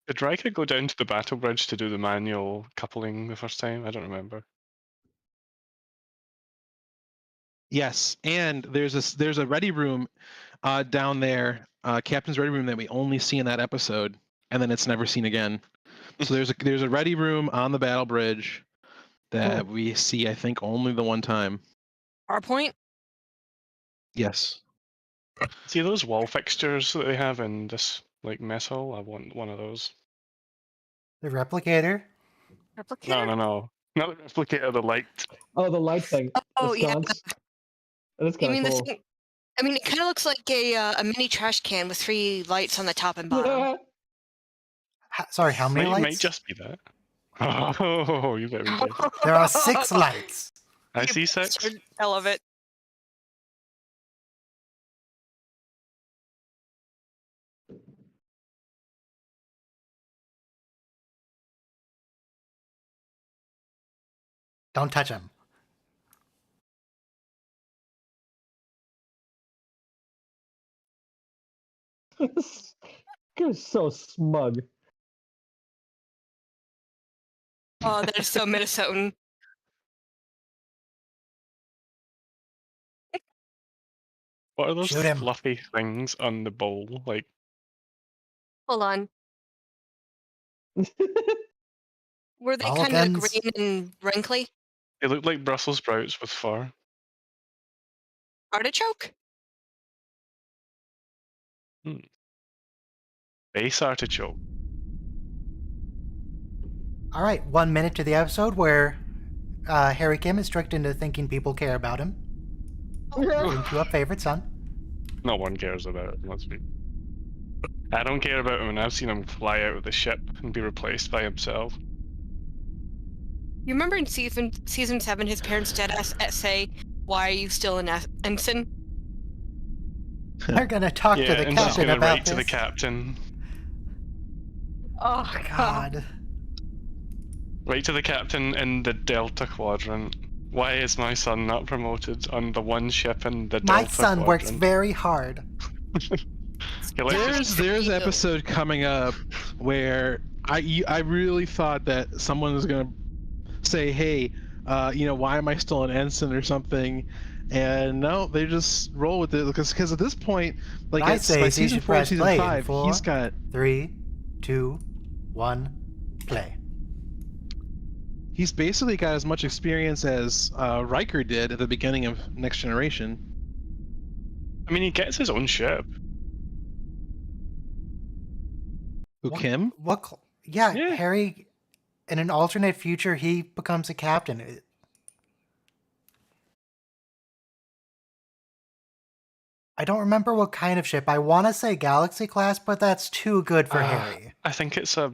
Did Riker go down to the battle bridge to do the manual coupling the first time? I don't remember. Yes, and there's a ready room down there, captain's ready room that we only see in that episode, and then it's never seen again. So there's a ready room on the battle bridge that we see, I think, only the one time. PowerPoint? Yes. See those wall fixtures that they have in this like mess hall? I want one of those. The replicator. Replicator? No. Not the replicator, the light. Oh, the light thing. Oh, the yeah. sconce. That's You kind mean of the cool. thing? I mean, it kind of looks like a mini trash can with 3 lights on the top and bottom. Sorry, how many Might lights? just be that. Oh, you better be careful. There are 6 lights. I You see 6. bastard. I love it. Don't touch him. You're so smug. Oh, that is so Minnesotan. What are those Shoot him. fluffy things on the bowl? Like, Hold on. Were they kind of Mulligans. green and wrinkly? they look like Brussels sprouts with fur. Artichoke? Base artichoke. All right, 1 minute to the episode where Harry Kim is tricked into thinking people care about him. Being to a favorite son. No one cares about him, let's be. I don't care about him, and I've seen him fly out of the ship and be replaced by himself. You remember in season 7, his parents dead ass say, "Why are you still an ensign?" They're gonna talk to the and he's captain gonna about write this. to the captain. Oh God. Write to the captain in the Delta Quadrant. Why is my son not promoted on the one ship in the My Delta son works Quadrant? very hard. Yeah, let's just- There's an episode coming up where I really thought that someone was gonna say, hey, why am I still an ensign or something? And no, they just roll with it because at this point, like I it's say by is you season should 4, press season play in 5, 4, he's got 3, 2, 1, play. he's basically got as much experience as Riker did at the beginning of Next Generation. I mean, he gets his own ship. Who, Kim? Yeah, Yeah. Harry, in an alternate future, he becomes a captain. I don't remember what kind of ship. I want to say Galaxy class, but that's too good for Harry. I think it's a.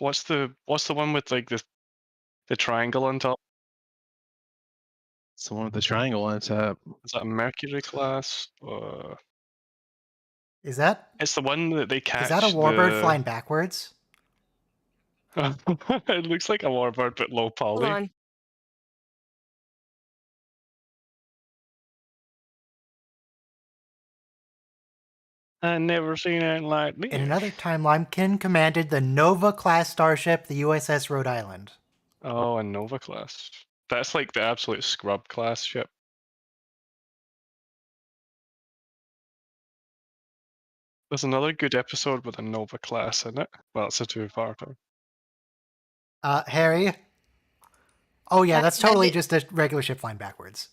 What's the one with like the triangle on top? It's the one with the triangle on top. Is that a Mercury class? Is that It's the one that they catch. is that a warbird flying backwards? It looks like a warbird, but low Hold poly. on. I never seen anything like this. In another timeline, Kim commanded the Nova class starship, the USS Rhode Island. Oh, a Nova class. That's like the absolute scrub class ship. There's another good episode with a Nova class in it. Well, it's a two-parter. Harry. Oh yeah, that's That totally bit- just a regular ship flying backwards.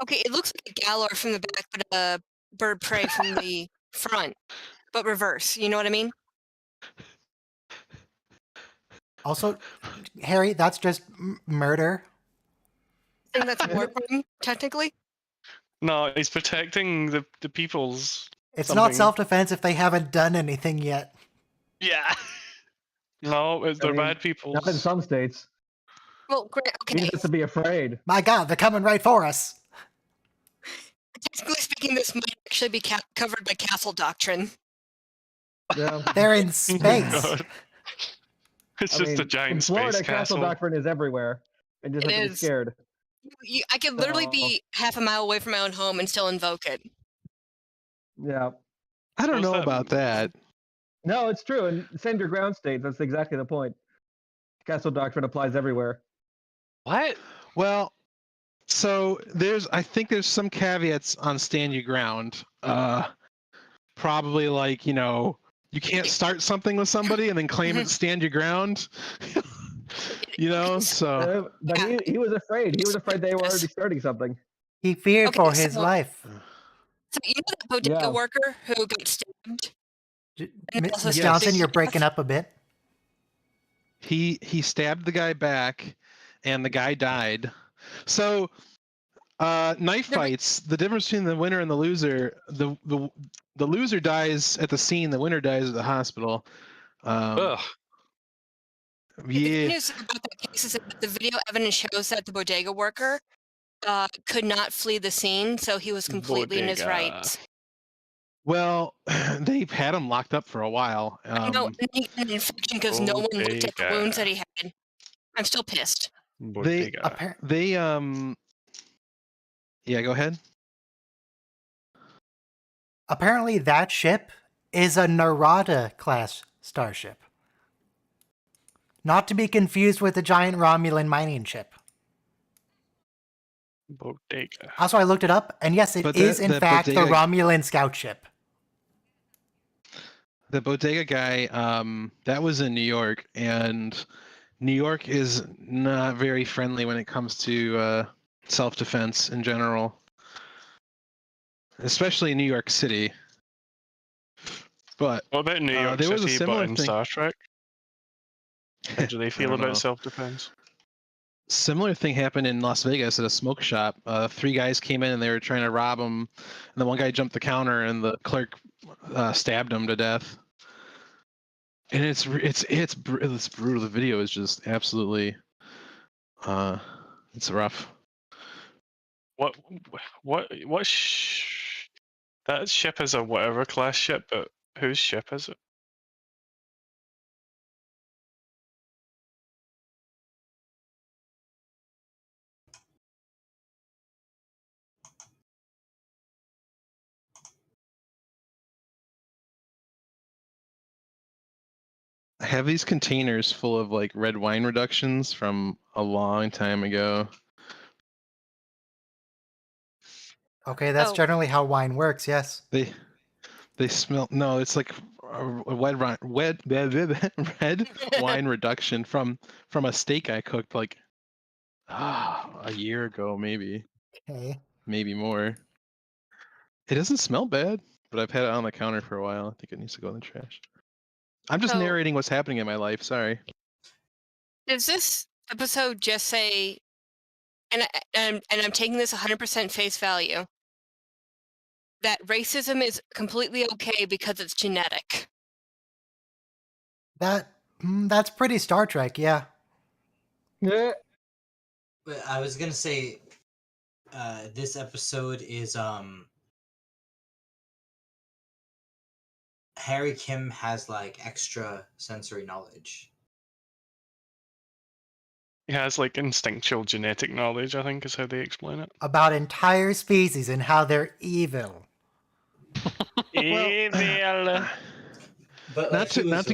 Okay, it looks like a Galor from the back, but a bird prey from the front, but reverse. You know what I mean? Also, Harry, that's just murder. I think that's a war crime, technically. No, he's protecting the people's. It's something. not self-defense if they haven't done anything yet. Yeah. No, they're mean, bad people. Not in some states. Well, great. You Okay. just have to be afraid. My God, they're coming right for us. Technically speaking, this might actually be covered by castle doctrine. Yeah. They're in Oh space. God. It's I just mean, a giant in space Florida, castle. castle doctrine is everywhere. And just It have to be is. scared. I could literally So- be half a mile away from my own home and still invoke it. Yeah. I don't How's know that? about that. No, it's true. And send your ground states. That's exactly the point. Castle doctrine applies everywhere. What? Well, so I think there's some caveats on stand your ground. Probably like, you can't start something with somebody and then claim it stand your ground. So But he was afraid. He was afraid they were already starting something. He feared Okay, for his so- life. So you know that bodega Yeah. worker who got stabbed? And Miss also Yes. Johnson, you're stabbed- breaking up a bit. he stabbed the guy back and the guy died. So knife There we- fights, the difference between the winner and the loser, the loser dies at the scene, the winner dies at the hospital. Ugh. The good Yeah. news about that case is that the video evidence shows that the bodega worker could not flee the scene, so he was completely in his Bodega. rights. Well, they've had him locked up for a while. No, and he got an infection because no one looked at the Bodega. wounds that he had. I'm still pissed. Bodega. They yeah, go ahead. Apparently, that ship is a Narada class starship. Not to be confused with the giant Romulan mining ship. Bodega. Also, I looked it up, and yes, it But is that- in that fact the bodega- Romulan scout ship. The bodega guy, that was in New York, and New York is not very friendly when it comes to self-defense in general, especially New York City. But What about New York there was a City, but similar in thing. Star Trek? How do they I feel don't know. about self-defense? Similar thing happened in Las Vegas at a smoke shop. 3 guys came in and they were trying to rob them, and the one guy jumped the counter and the clerk stabbed him to death. And it's brutal. The video is just absolutely, it's rough. What that ship is a whatever class ship, but whose ship is it? I have these containers full of like red wine reductions from a long time ago. Okay, that's Oh. generally how wine works, yes. They smell. No, it's like a red wine reduction from a steak I cooked like a year ago, maybe more. It doesn't smell bad, but I've had it on the counter for a while. I think it needs to go in the trash. I'm just So- narrating what's happening in my life. Sorry. Does this episode just say, and I'm taking this 100% face value, that racism is completely okay because it's genetic? That's pretty Star Trek, yeah. Yeah. But I was gonna say, this episode is Harry Kim has like extra sensory knowledge. He has like instinctual genetic knowledge, I think is how they explain it. About entire species and how they're evil. Evil. But Not to right.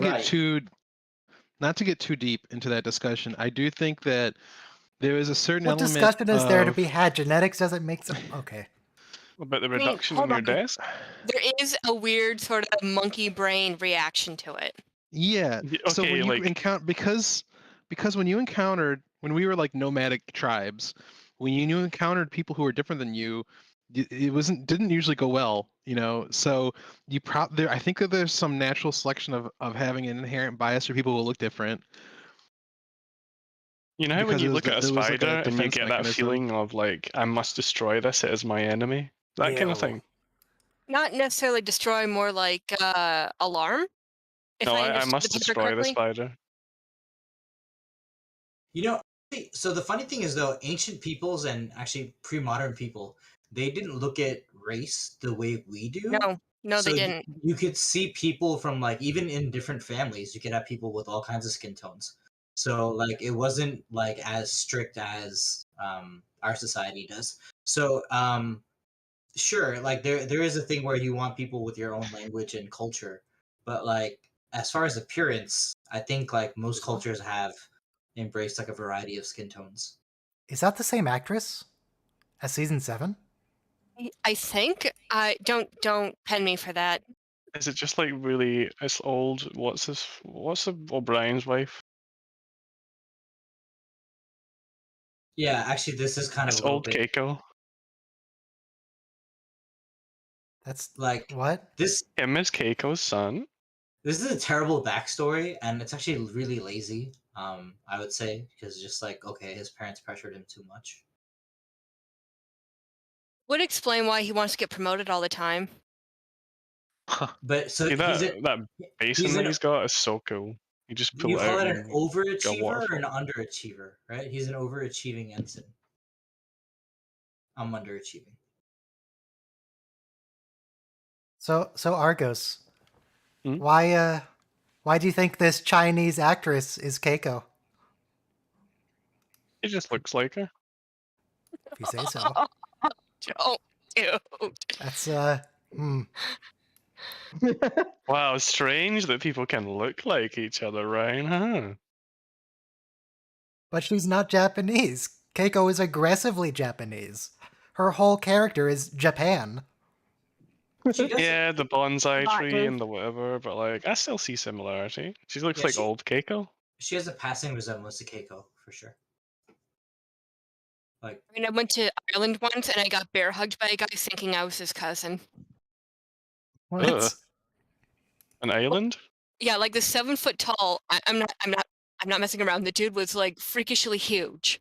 get too deep into that discussion. I do think that there is a certain What element discussion is there to of- be had? Genetics doesn't make sense. Okay. About the mean, reduction hold on your on. desk? There is a weird sort of monkey brain reaction to it. Yeah. So Okay, when you like encounter because when you encountered when we were like nomadic tribes, when you encountered people who were different than you, it didn't usually go well, you know. So I think that there's some natural selection of having an inherent bias for people who look different. you know how when because you it was look the- at a it was like a spider and you defense get that mechanism. feeling of like, I must destroy this, it is my enemy. That kind of Yeah. thing. Not necessarily destroy, more like alarm. If No, I understood must the paper destroy the correctly. spider. You know, so the funny thing is though, ancient peoples and actually pre-modern people, they didn't look at race the way we do. No, So they didn't. You could see people from like even in different families, you could have people with all kinds of skin tones. So like it wasn't like as strict as our society does. So sure, like there is a thing where you want people with your own language and culture, but like as far as appearance, I think like most cultures have embraced like a variety of skin tones. Is that the same actress as season 7? I think. Don't pen me for that. Is it just like really? It's old. What's O'Brien's wife? Yeah, actually, this is kind It's of a little old bit Keiko. That's like what? this. Him is Keiko's son. This is a terrible backstory, and it's actually really lazy. I would say because just like okay, his parents pressured him too much. Would explain why he wants to get promoted all the time. But so See that he's basin that an- he's got is so cool. You just pull you it call out it an and overachiever or waterfall. an underachiever, right? He's an overachieving ensign. I'm underachieving. So Argos. Hmm? Why do you think this Chinese actress is Keiko? It just looks like her. If you say so. Don't, dude. That's Wow, strange that people can look like each other, right? Huh? But she's not Japanese. Keiko is aggressively Japanese. Her whole character is Japan. She doesn't. Yeah, the bonsai Not tree good. and the whatever, but like I still see similarity. She looks Yeah, like old Keiko. She has a passing resemblance to Keiko for sure. Like, I mean, I went to Ireland once and I got bear hugged by a guy thinking I was his cousin. What? Ugh. An island? Yeah, like the 7 foot tall. I'm not messing around. The dude was like freakishly huge.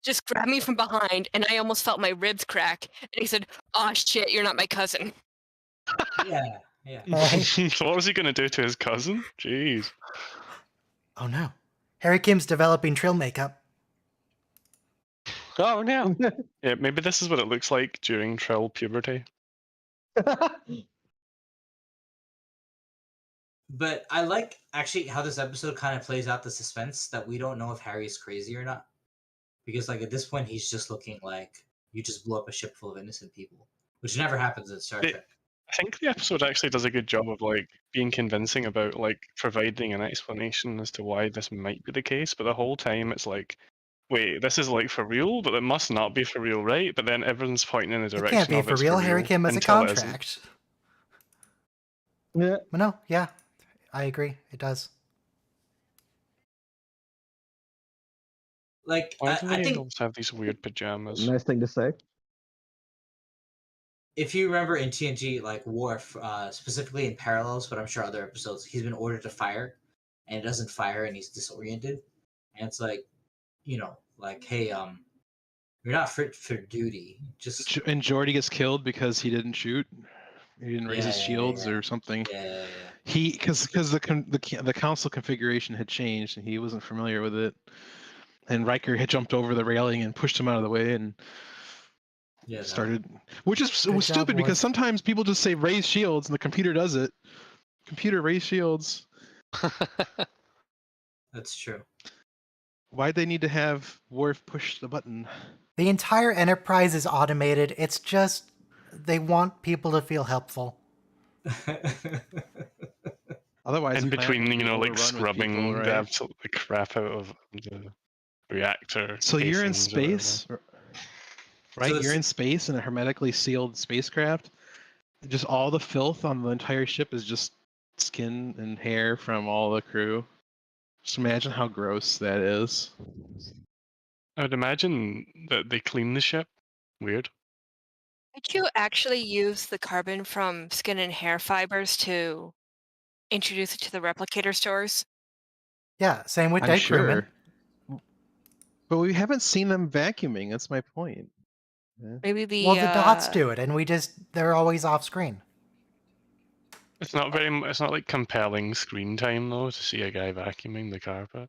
Just grabbed me from behind, and I almost felt my ribs crack. And he said, "Oh shit, you're not my cousin." yeah, yeah. So what was he gonna do to his cousin? Jeez. Oh no. Harry Kim's developing Trill makeup. Oh no. Yeah, maybe this is what it looks like during Trill puberty. But I like actually how this episode kind of plays out the suspense that we don't know if Harry's crazy or not. Because like at this point he's just looking like you just blew up a ship full of innocent people. Which never happens in Star Trek. I think the episode actually does a good job of like being convincing about like providing an explanation as to why this might be the case, but the whole time it's like, wait, this is like for real, but it must not be for real, right? But then everyone's pointing in the It direction can't be of for it's real. Harry Kim has a until it isn't. contract. Yeah. But no, yeah, I agree. It does. Like Why do I they think always have these weird pajamas? Nice thing to say. if you remember in TNG, like Worf, specifically in Parallels, but I'm sure other episodes, he's been ordered to fire, and it doesn't fire, and he's disoriented, and it's like, like, hey, you're not fit for duty. Just And Geordi gets killed because he didn't shoot. He didn't raise his shields or something. yeah. He because the council configuration had changed and he wasn't familiar with it. And Riker had jumped over the railing and pushed him out of the way and Yeah, started, which is Good was job, stupid because Worf. sometimes people just say raise shields and the computer does it. Computer raise shields. That's true. Why'd they need to have Worf push the button? The entire Enterprise is automated. It's just they want people to feel helpful. Otherwise, In the planet between, would be like overrun with scrubbing people, the right? absolute crap out of the reactor. So you're in casings or whatever. space, right? So You're it's- in space in a hermetically sealed spacecraft. Just all the filth on the entire ship is just skin and hair from all the crew. Just imagine how gross that is. I would imagine that they clean the ship. Weird. Did you actually use the carbon from skin and hair fibers to introduce it to the replicator stores? Yeah, same with I'm Dead Crewman. sure. But we haven't seen them vacuuming. That's my point. Maybe the Well, the dots do it, and they're always off screen. It's not it's not like compelling screen time though to see a guy vacuuming the carpet.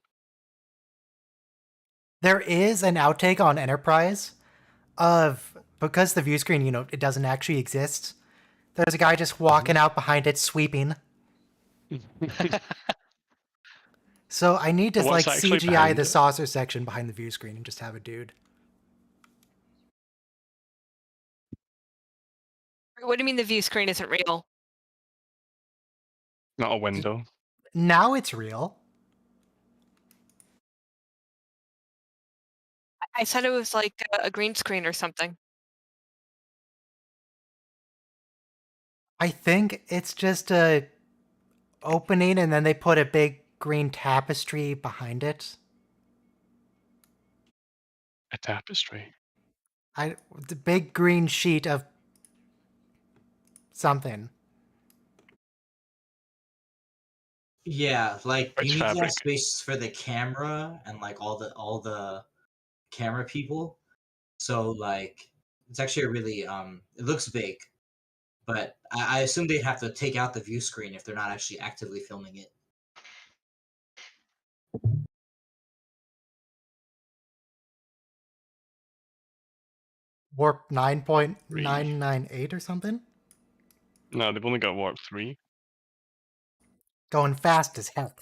There is an outtake on Enterprise of, because the view screen, it doesn't actually exist. There's a guy just walking out behind it, sweeping. So I need to What's like actually CGI behind the it? saucer section behind the view screen and just have a dude. What do you mean the view screen isn't real? Not a window. Now it's real. I said it was like a green screen or something. I think it's just a opening and then they put a big green tapestry behind it. A tapestry. The big green sheet of something. Yeah, like Which you need to fabric? have space for the camera and like all the camera people. So like it's actually a really it looks big, but I assume they'd have to take out the view screen if they're not actually actively filming it. Warp 9.998 or something? No, they've only got warp 3. Going fast as heck.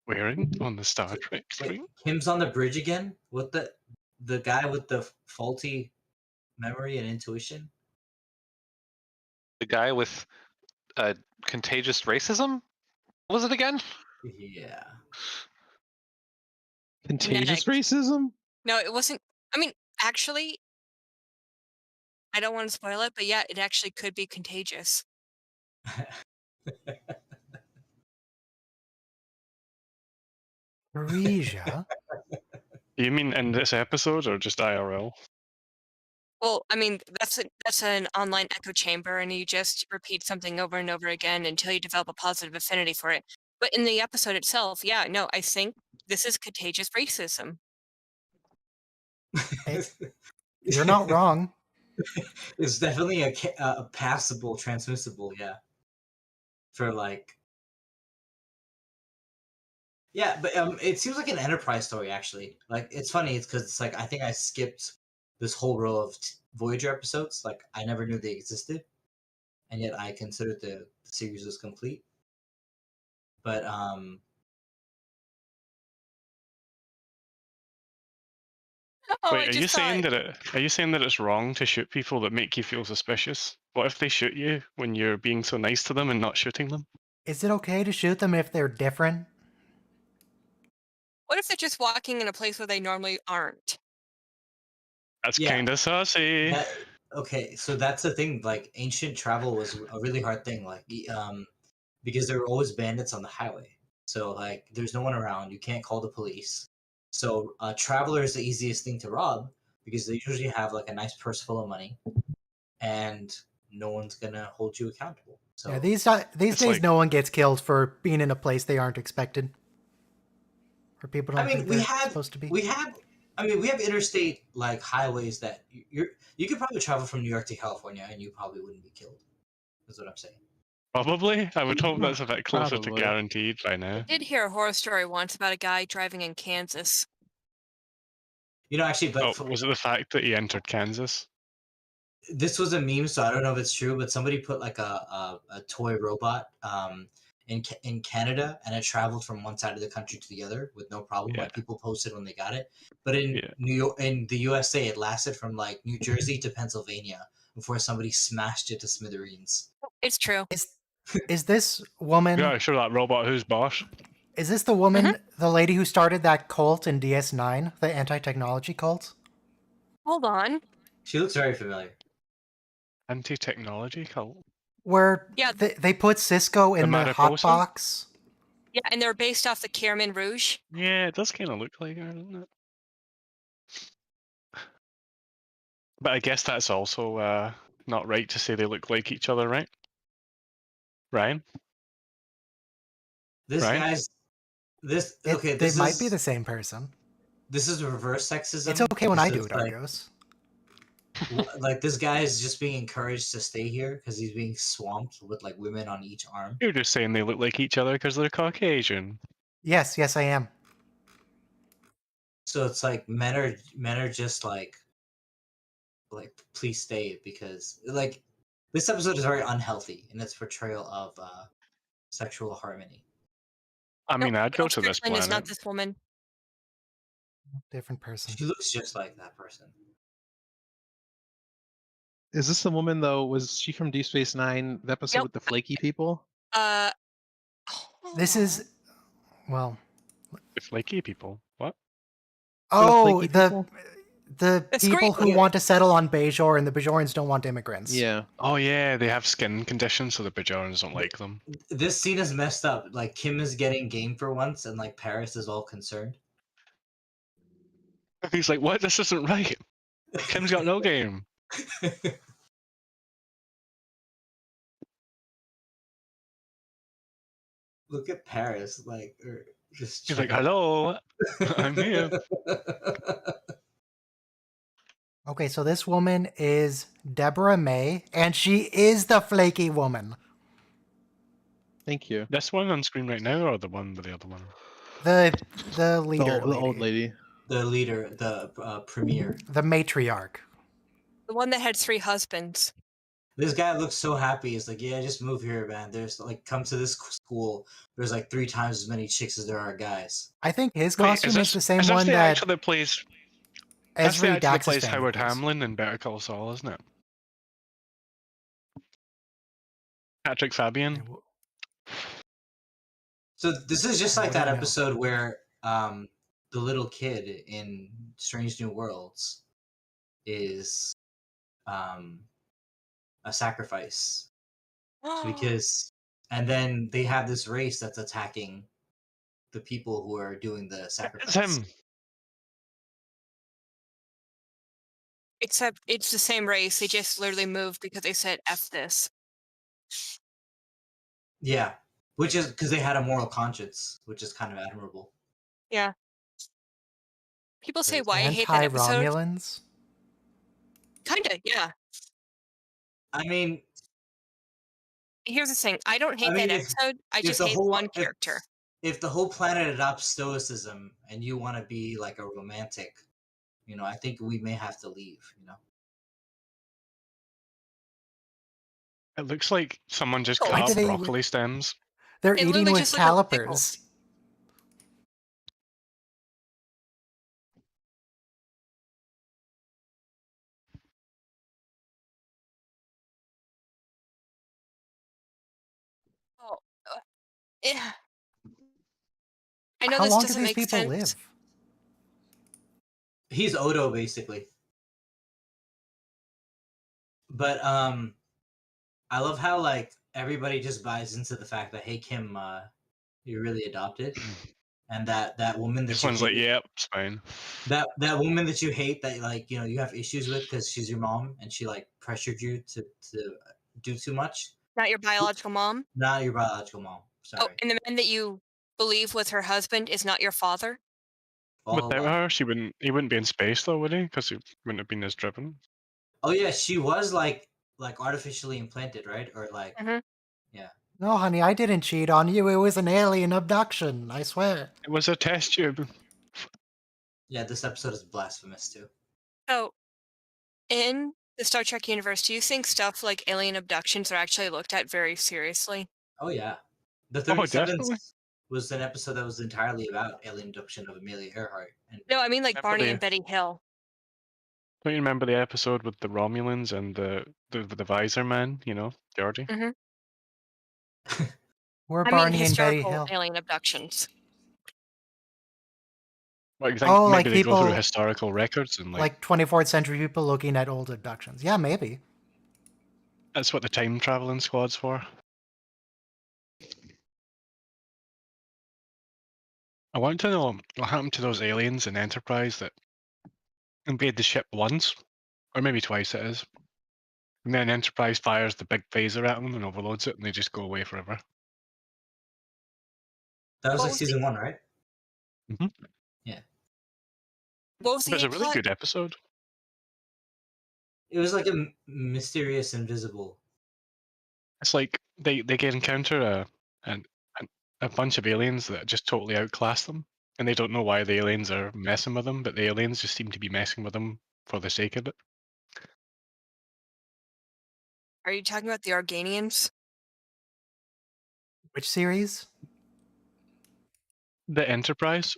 Wearing on the Star Trek Wait, screen. Kim's on the bridge again with the guy with the faulty memory and intuition. The guy with contagious racism? What was it again? Yeah. Contagious Genetic. racism? No, it wasn't. I mean, actually, I don't want to spoil it, but yeah, it actually could be contagious. Parisia? You mean in this episode or just IRL? Well, I mean, that's an online echo chamber, and you just repeat something over and over again until you develop a positive affinity for it. But in the episode itself, yeah, no, I think this is contagious racism. You're not wrong. It's definitely a passable, transmissible, yeah. For like, yeah, but it seems like an Enterprise story actually. Like, it's funny, it's because it's like I think I skipped this whole row of Voyager episodes. Like, I never knew they existed, and yet I considered the series was complete. But Oh, Wait, I just thought. are you saying that it's wrong to shoot people that make you feel suspicious? What if they shoot you when you're being so nice to them and not shooting them? Is it okay to shoot them if they're different? What if they're just walking in a place where they normally aren't? That's Yeah. kind of saucy. Okay, so that's the thing. Like, ancient travel was a really hard thing. Like, because there were always bandits on the highway. So like, there's no one around. You can't call the police. So traveler is the easiest thing to rob because they usually have like a nice purse full of money, and no one's gonna hold you accountable. So Yeah, these days like- no one gets killed for being in a place they aren't expected. Or people don't I mean, think we they're have supposed to be. we have interstate like highways that you could probably travel from New York to California and you probably wouldn't be killed. That's what I'm saying. Probably. I would hope that's a bit closer to Probably. guaranteed by I now. did hear a horror story once about a guy driving in Kansas. You know, actually, but Oh, was it the fact that he entered Kansas? this was a meme, so I don't know if it's true, but somebody put like a toy robot in Canada, and it traveled from one side of the country to the other with no problem. Yeah. Like, people posted when they got it, but in Yeah. New York, in the USA, it lasted from like New Jersey to Pennsylvania before somebody smashed it to smithereens. It's true. Is this woman? Yeah, sure, that robot who's boss. Is this the woman, the lady who started that cult in DS9, the anti-technology cult? Hold on. She looks very familiar. Anti-technology cult. Where Yeah. they put Cisco in the Mariposa? hotbox? Yeah, and they're based off the Khmer Rouge. Yeah, it does kind of look like her, doesn't it? But I guess that's also not right to say they look like each other, right? Ryan? This Right. guy's this They okay. This might is, be the same person. This is reverse sexism. It's okay when I do because, it, Argos. like this guy is just being encouraged to stay here because he's being swamped with like women on each arm. You're just saying they look like each other because they're Caucasian. Yes, I am. So it's like men are just like please stay, because like this episode is very unhealthy in its portrayal of sexual harmony. I mean, I'd go Bill to this Strickland is not planet. this woman. Different person. She looks just like that person. Is this the woman though? Was she from Deep Space Nine? The episode Yep. with the flaky people? This is, well, The flaky people. What? oh, flaky the people? the It's people great. who want to settle on Bajor and the Bajorans don't want immigrants. Yeah. Oh yeah, they have skin conditions, so the Bajorans don't like them. This scene is messed up. Like, Kim is getting game for once, and like Paris is all concerned. He's like, what? This isn't right. Kim's got no game. Look at Paris, like, just. He's like, hello, I'm here. Okay, so this woman is Deborah May, and she is the flaky woman. Thank you. This one on screen right now, or the one with the other one? The The leader, old lady. The leader, the premier. the matriarch. The one that had 3 husbands. This guy looks so happy. He's like, yeah, just move here, man. There's like, come to this school. There's like 3 times as many chicks as there are guys. I think his Wait, costume is the same is this one the that actor that plays? That's the Esri actor that Dax's plays family Howard wears. Hamlin in Better Call Saul, isn't it? Patrick Fabian. So this is just I like that wouldn't know. episode where the little kid in Strange New Worlds is a sacrifice because, and then they have this race that's attacking the people who are doing the It's sacrifice. him. Except it's the same race. They just literally moved because they said F this. Yeah, which is because they had a moral conscience, which is kind of admirable. Yeah. People say Because why I hate that episode. Anti-Romulans. Kinda, yeah. I mean, Here's the thing. I don't hate that episode. I if just the hate whole one character. if the whole planet adopts stoicism and you want to be like a romantic, you know, I think we may have to leave. You know. It looks like someone just Oh, cut Why do up they- broccoli stems. They're It eating literally with just looked like a pickle. calipers. Oh, yeah. I know How this long do doesn't these make people sense. live? He's Odo basically. But I love how like everybody just buys into the fact that hey Kim, you're really adopted, and that woman that This you one's like, hate, yep, it's fine. that woman that you hate that like you know you have issues with because she's your mom and she like pressured you to do too much. Not your biological mom. Not your biological mom. Oh, Sorry. and the man that you believe was her husband is not your father. All Without along. her, he wouldn't be in space though, would he? Because he wouldn't have been as driven. Oh yeah, she was like artificially implanted, right? Or like Mhm. yeah. No, honey, I didn't cheat on you. It was an alien abduction. I swear. It was a test tube. Yeah, this episode is blasphemous too. So, in the Star Trek universe, do you think stuff like alien abductions are actually looked at very seriously? Oh yeah. The Oh, 37th definitely. was an episode that was entirely about alien abduction of Amelia Earhart. And No, I mean like Remember Barney the- and Betty Hill. Don't you remember the episode with the Romulans and the visor man? You know, Geordi. We're I mean Barney and Betty historical Hill. alien abductions. Like, you think Oh, maybe like they go through people- historical records and Like 24th century people looking at old abductions. Yeah, maybe. that's what the time traveling squad's for. I want to know what happened to those aliens in Enterprise that invade the ship once, or maybe twice it is. And then Enterprise fires the big phaser at them and overloads it, and they just go away forever. that was What like was season 1, right? Mhm. Yeah. What was But the it's a really plot? good episode. It was like a mysterious invisible. It's like they encounter a bunch of aliens that just totally outclass them, and they don't know why the aliens are messing with them, but the aliens just seem to be messing with them for the sake of it. Are you talking about the Organians? Which series? The Enterprise.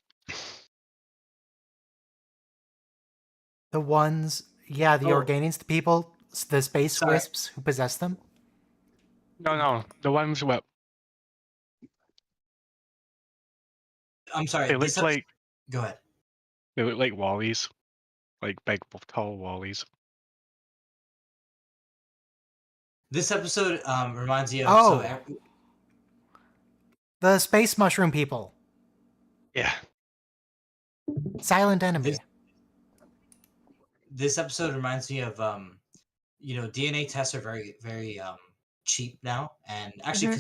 The ones, yeah, the Oh. Organians, the people, the space Sorry. wisps who possess them. No, the ones what I'm sorry. they look like. Go ahead. They look like Wallies, like big, tall Wallies. This episode reminds me of Oh. The space mushroom people. Yeah. Silent enemy. This episode reminds me of you know, DNA tests are very very cheap now, and actually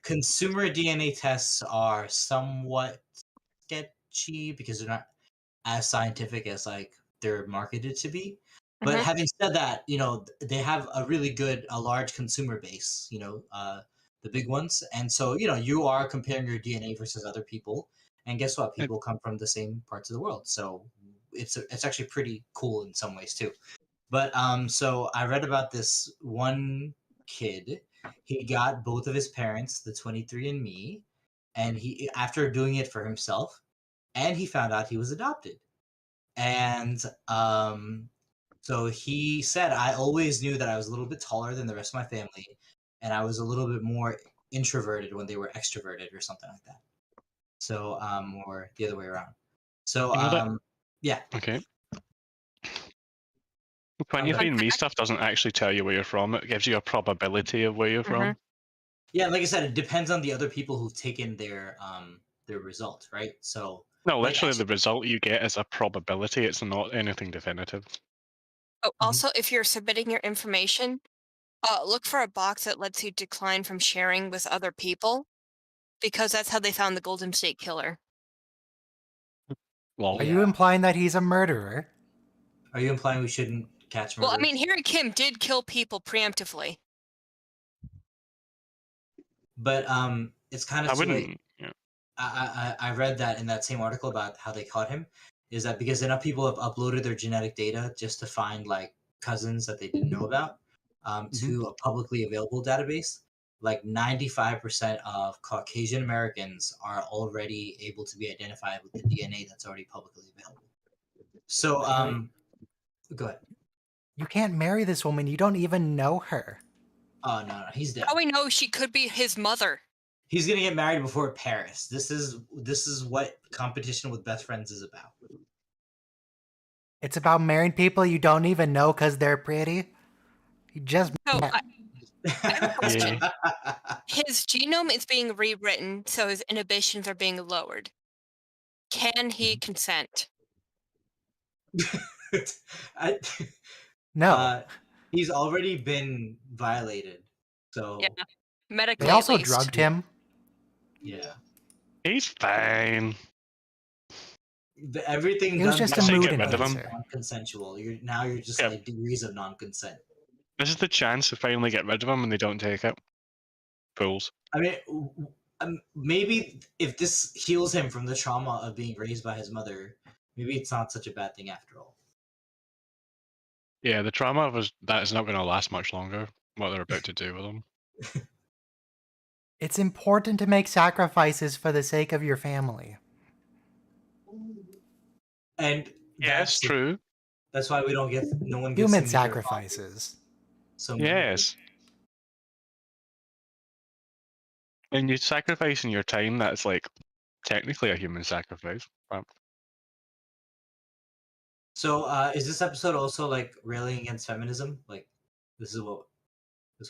consumer DNA tests are somewhat sketchy because they're not as scientific as like they're marketed to be. But having said that, you know, they have a large consumer base, you know, the big ones. And so, you know, you are comparing your DNA versus other people. And guess what? People come from the same parts of the world. So it's actually pretty cool in some ways too. But so I read about this one kid. He got both of his parents the 23andMe, and he after doing it for himself, and he found out he was adopted. And so he said, I always knew that I was a little bit taller than the rest of my family, and I was a little bit more introverted when they were extroverted or something like that. So or the other way around. So You know that- yeah. Okay. Fun 23andMe stuff doesn't actually tell you where you're from. It gives you a probability of where you're from. Yeah, like I said, it depends on the other people who've taken their result, right? So No, like literally, the result you get is a probability. It's not anything definitive. Oh, also, if you're submitting your information, look for a box that lets you decline from sharing with other people, because that's how they found the Golden State Killer. Lol. Are you implying that he's a murderer? Are you implying we shouldn't catch Well, murderers? I mean, Harry Kim did kill people preemptively. But it's kind I of too late. wouldn't. Yeah. I read that in that same article about how they caught him, is that because enough people have uploaded their genetic data just to find like cousins that they didn't know about to a publicly available database. Like 95% of Caucasian Americans are already able to be identified with the DNA that's already publicly available. So go ahead. You can't marry this woman. You don't even know her. Oh no, he's dead. How we know she could be his mother? He's gonna get married before Paris. This is what competition with best friends is about. It's about marrying people you don't even know because they're pretty. You just No, met. I have a question. Yeah. His genome is being rewritten, so his inhibitions are being lowered. Can he consent? I, No. he's already been violated. So Yeah, medically They also at least. drugged him. yeah, He's fine. everything It was done just I a say mood get rid of him. enhancer. non-consensual. You're just Yeah. like degrees of non-consent. This is the chance to finally get rid of him, and they don't take it. Fools. I mean, maybe if this heals him from the trauma of being raised by his mother, maybe it's not such a bad thing after all. Yeah, the trauma was that is not going to last much longer. What they're about to do with him. It's important to make sacrifices for the sake of your family. And Yes, true. that's why we don't get no one gets Human to meet their sacrifices. So Yes. And you're sacrificing your time. That's like technically a human sacrifice. Right? So is this episode also like railing against feminism? Like this is what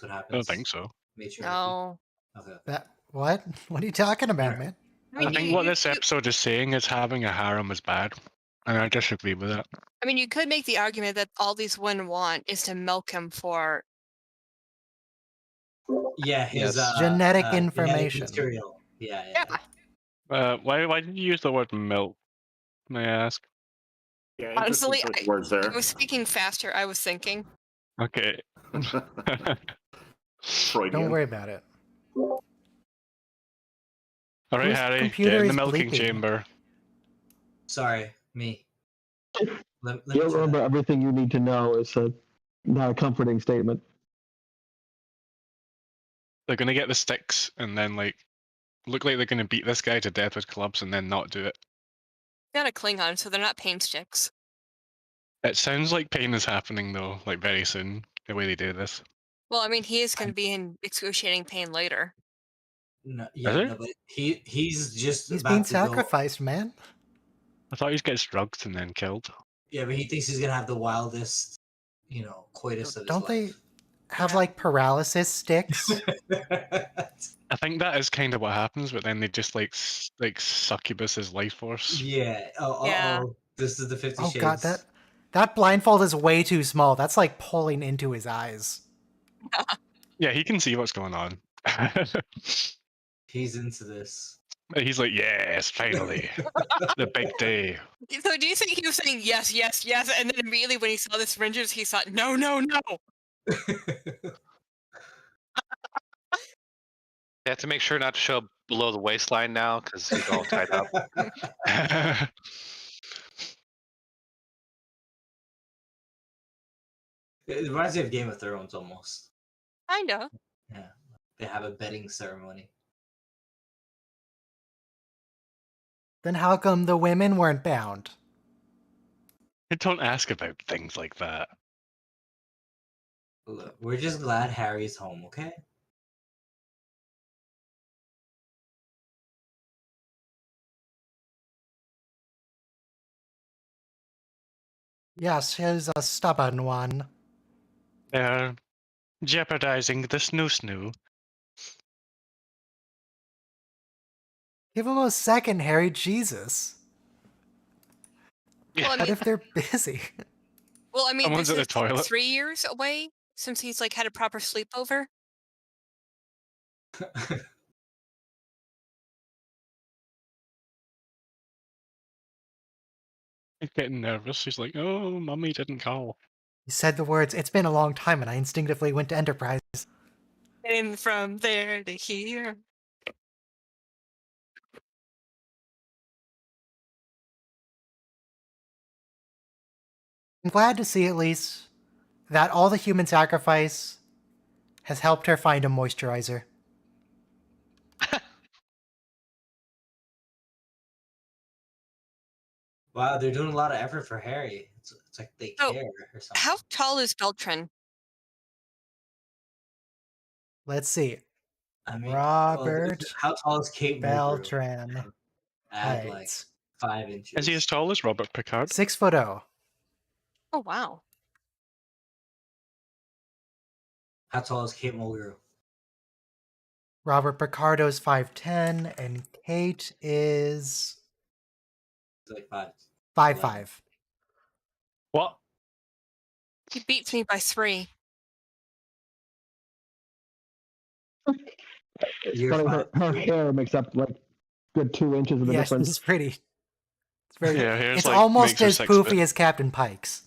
happens? I don't think so. Matriarchy? No. Okay. That what? What are you talking about, man? I mean, I think what this episode is saying is having a harem is bad, and I disagree with that. I mean, you could make the argument that all these women want is to milk him for. Yeah, his Genetic genetic information. material. Yeah. Why did you use the word milk? May I ask? Yeah, Honestly, interesting choice of words there. I was speaking faster. I was thinking. Okay. Freudian. Don't worry about it. All right, Whose Harry, computer get in the is milking bleeping? chamber. Sorry, me. Let me You'll try remember that. everything you need to know. It's not a comforting statement. They're gonna get the sticks and then like look like they're gonna beat this guy to death with clubs and then not do it. Got a Klingon, so they're not pain sticks. It sounds like pain is happening though, like very soon, the way they do this. Well, I mean, he is going to be in excruciating pain later. No, Is yeah, he? no, but he's just He's about being to go. sacrificed, man. I thought he gets drugged and then killed. Yeah, but he thinks he's gonna have the wildest, coitus of his Don't they life. have like paralysis sticks? I think that is kind of what happens, but then they just like succubus his life force. Yeah. Yeah. This is the 50 Oh Shades. god, that blindfold is way too small. That's like pulling into his eyes. Yeah, he can see what's going on. He's into this. He's like, yes, finally, the big day. So do you think he was saying yes, yes, yes, and then immediately when he saw the syringes, he thought, no, no, no. They have to make sure not to show below the waistline now because he's all tied up. It reminds me of Game of Thrones almost. Kind of. Yeah. They have a betting ceremony. Then how come the women weren't bound? Don't ask about things like that. Look, we're just glad Harry's home, okay? Yes, he's a stubborn one. They're jeopardizing the snoo. Give him a second, Harry. Jesus. Well, I What mean, if they're busy? well, I mean, Someone's this at the is toilet. 3 years away since he's like had a proper sleepover. He's getting nervous. He's like, oh, mummy didn't call. He said the words, "It's been a long time," and I instinctively went to Enterprise. And from there to here. I'm glad to see at least that all the human sacrifice has helped her find a moisturizer. Wow, they're doing a lot of effort for Harry. It's like they So, care or something. How tall is Beltran? Let's see. I mean, Robert how tall is Kate Mulgrew? Beltran. Add like Height. 5 inches. Is he as tall as Robert Picard? 6'0". Oh wow. How tall is Kate Mulgrew? Robert Picardo's 5'10", and Kate is It's like 5. 5'5". What? He beats me by 3. It's You're funny, fine. her hair makes up like good 2 inches of the Yes, difference. it's pretty. It's very. Yeah, hair's It's like, almost makes her as 6 poofy foot. as Captain Pike's.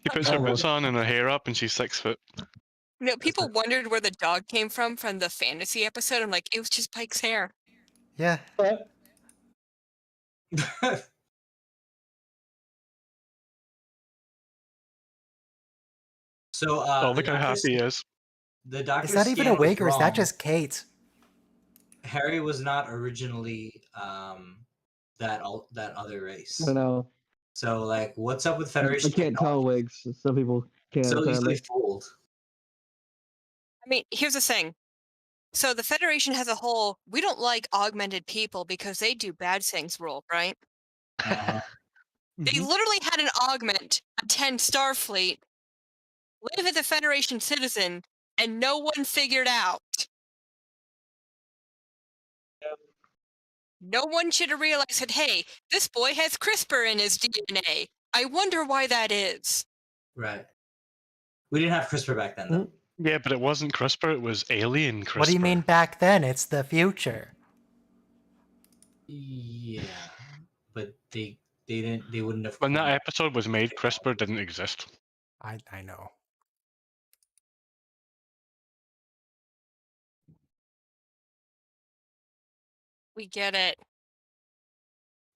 She puts her Almost. boots on and her hair up, and she's 6 foot. You know, people wondered where the dog came from the fantasy episode. I'm like, it was just Pike's hair. Yeah. So Oh, look how happy he is. The doctor. Is that even a wig, or is that just Kate? Harry was not originally that other race. I don't know. So like, what's up with I Federation? can't tell wigs. Some people can't. So apparently. easily fooled. I mean, here's the thing. So the Federation has a whole, we don't like augmented people because they do bad things rule, right? Uh-huh. They literally had an augment attend Starfleet, live as a Federation citizen, and no one figured out. No one should have realized that, hey, this boy has CRISPR in his DNA. I wonder why that is. Right. We didn't have CRISPR back then, though. Yeah, but it wasn't CRISPR, it was alien CRISPR. What do you mean back then? It's the future. Yeah, but they wouldn't have. When that episode was made, CRISPR didn't exist. I know. We get it.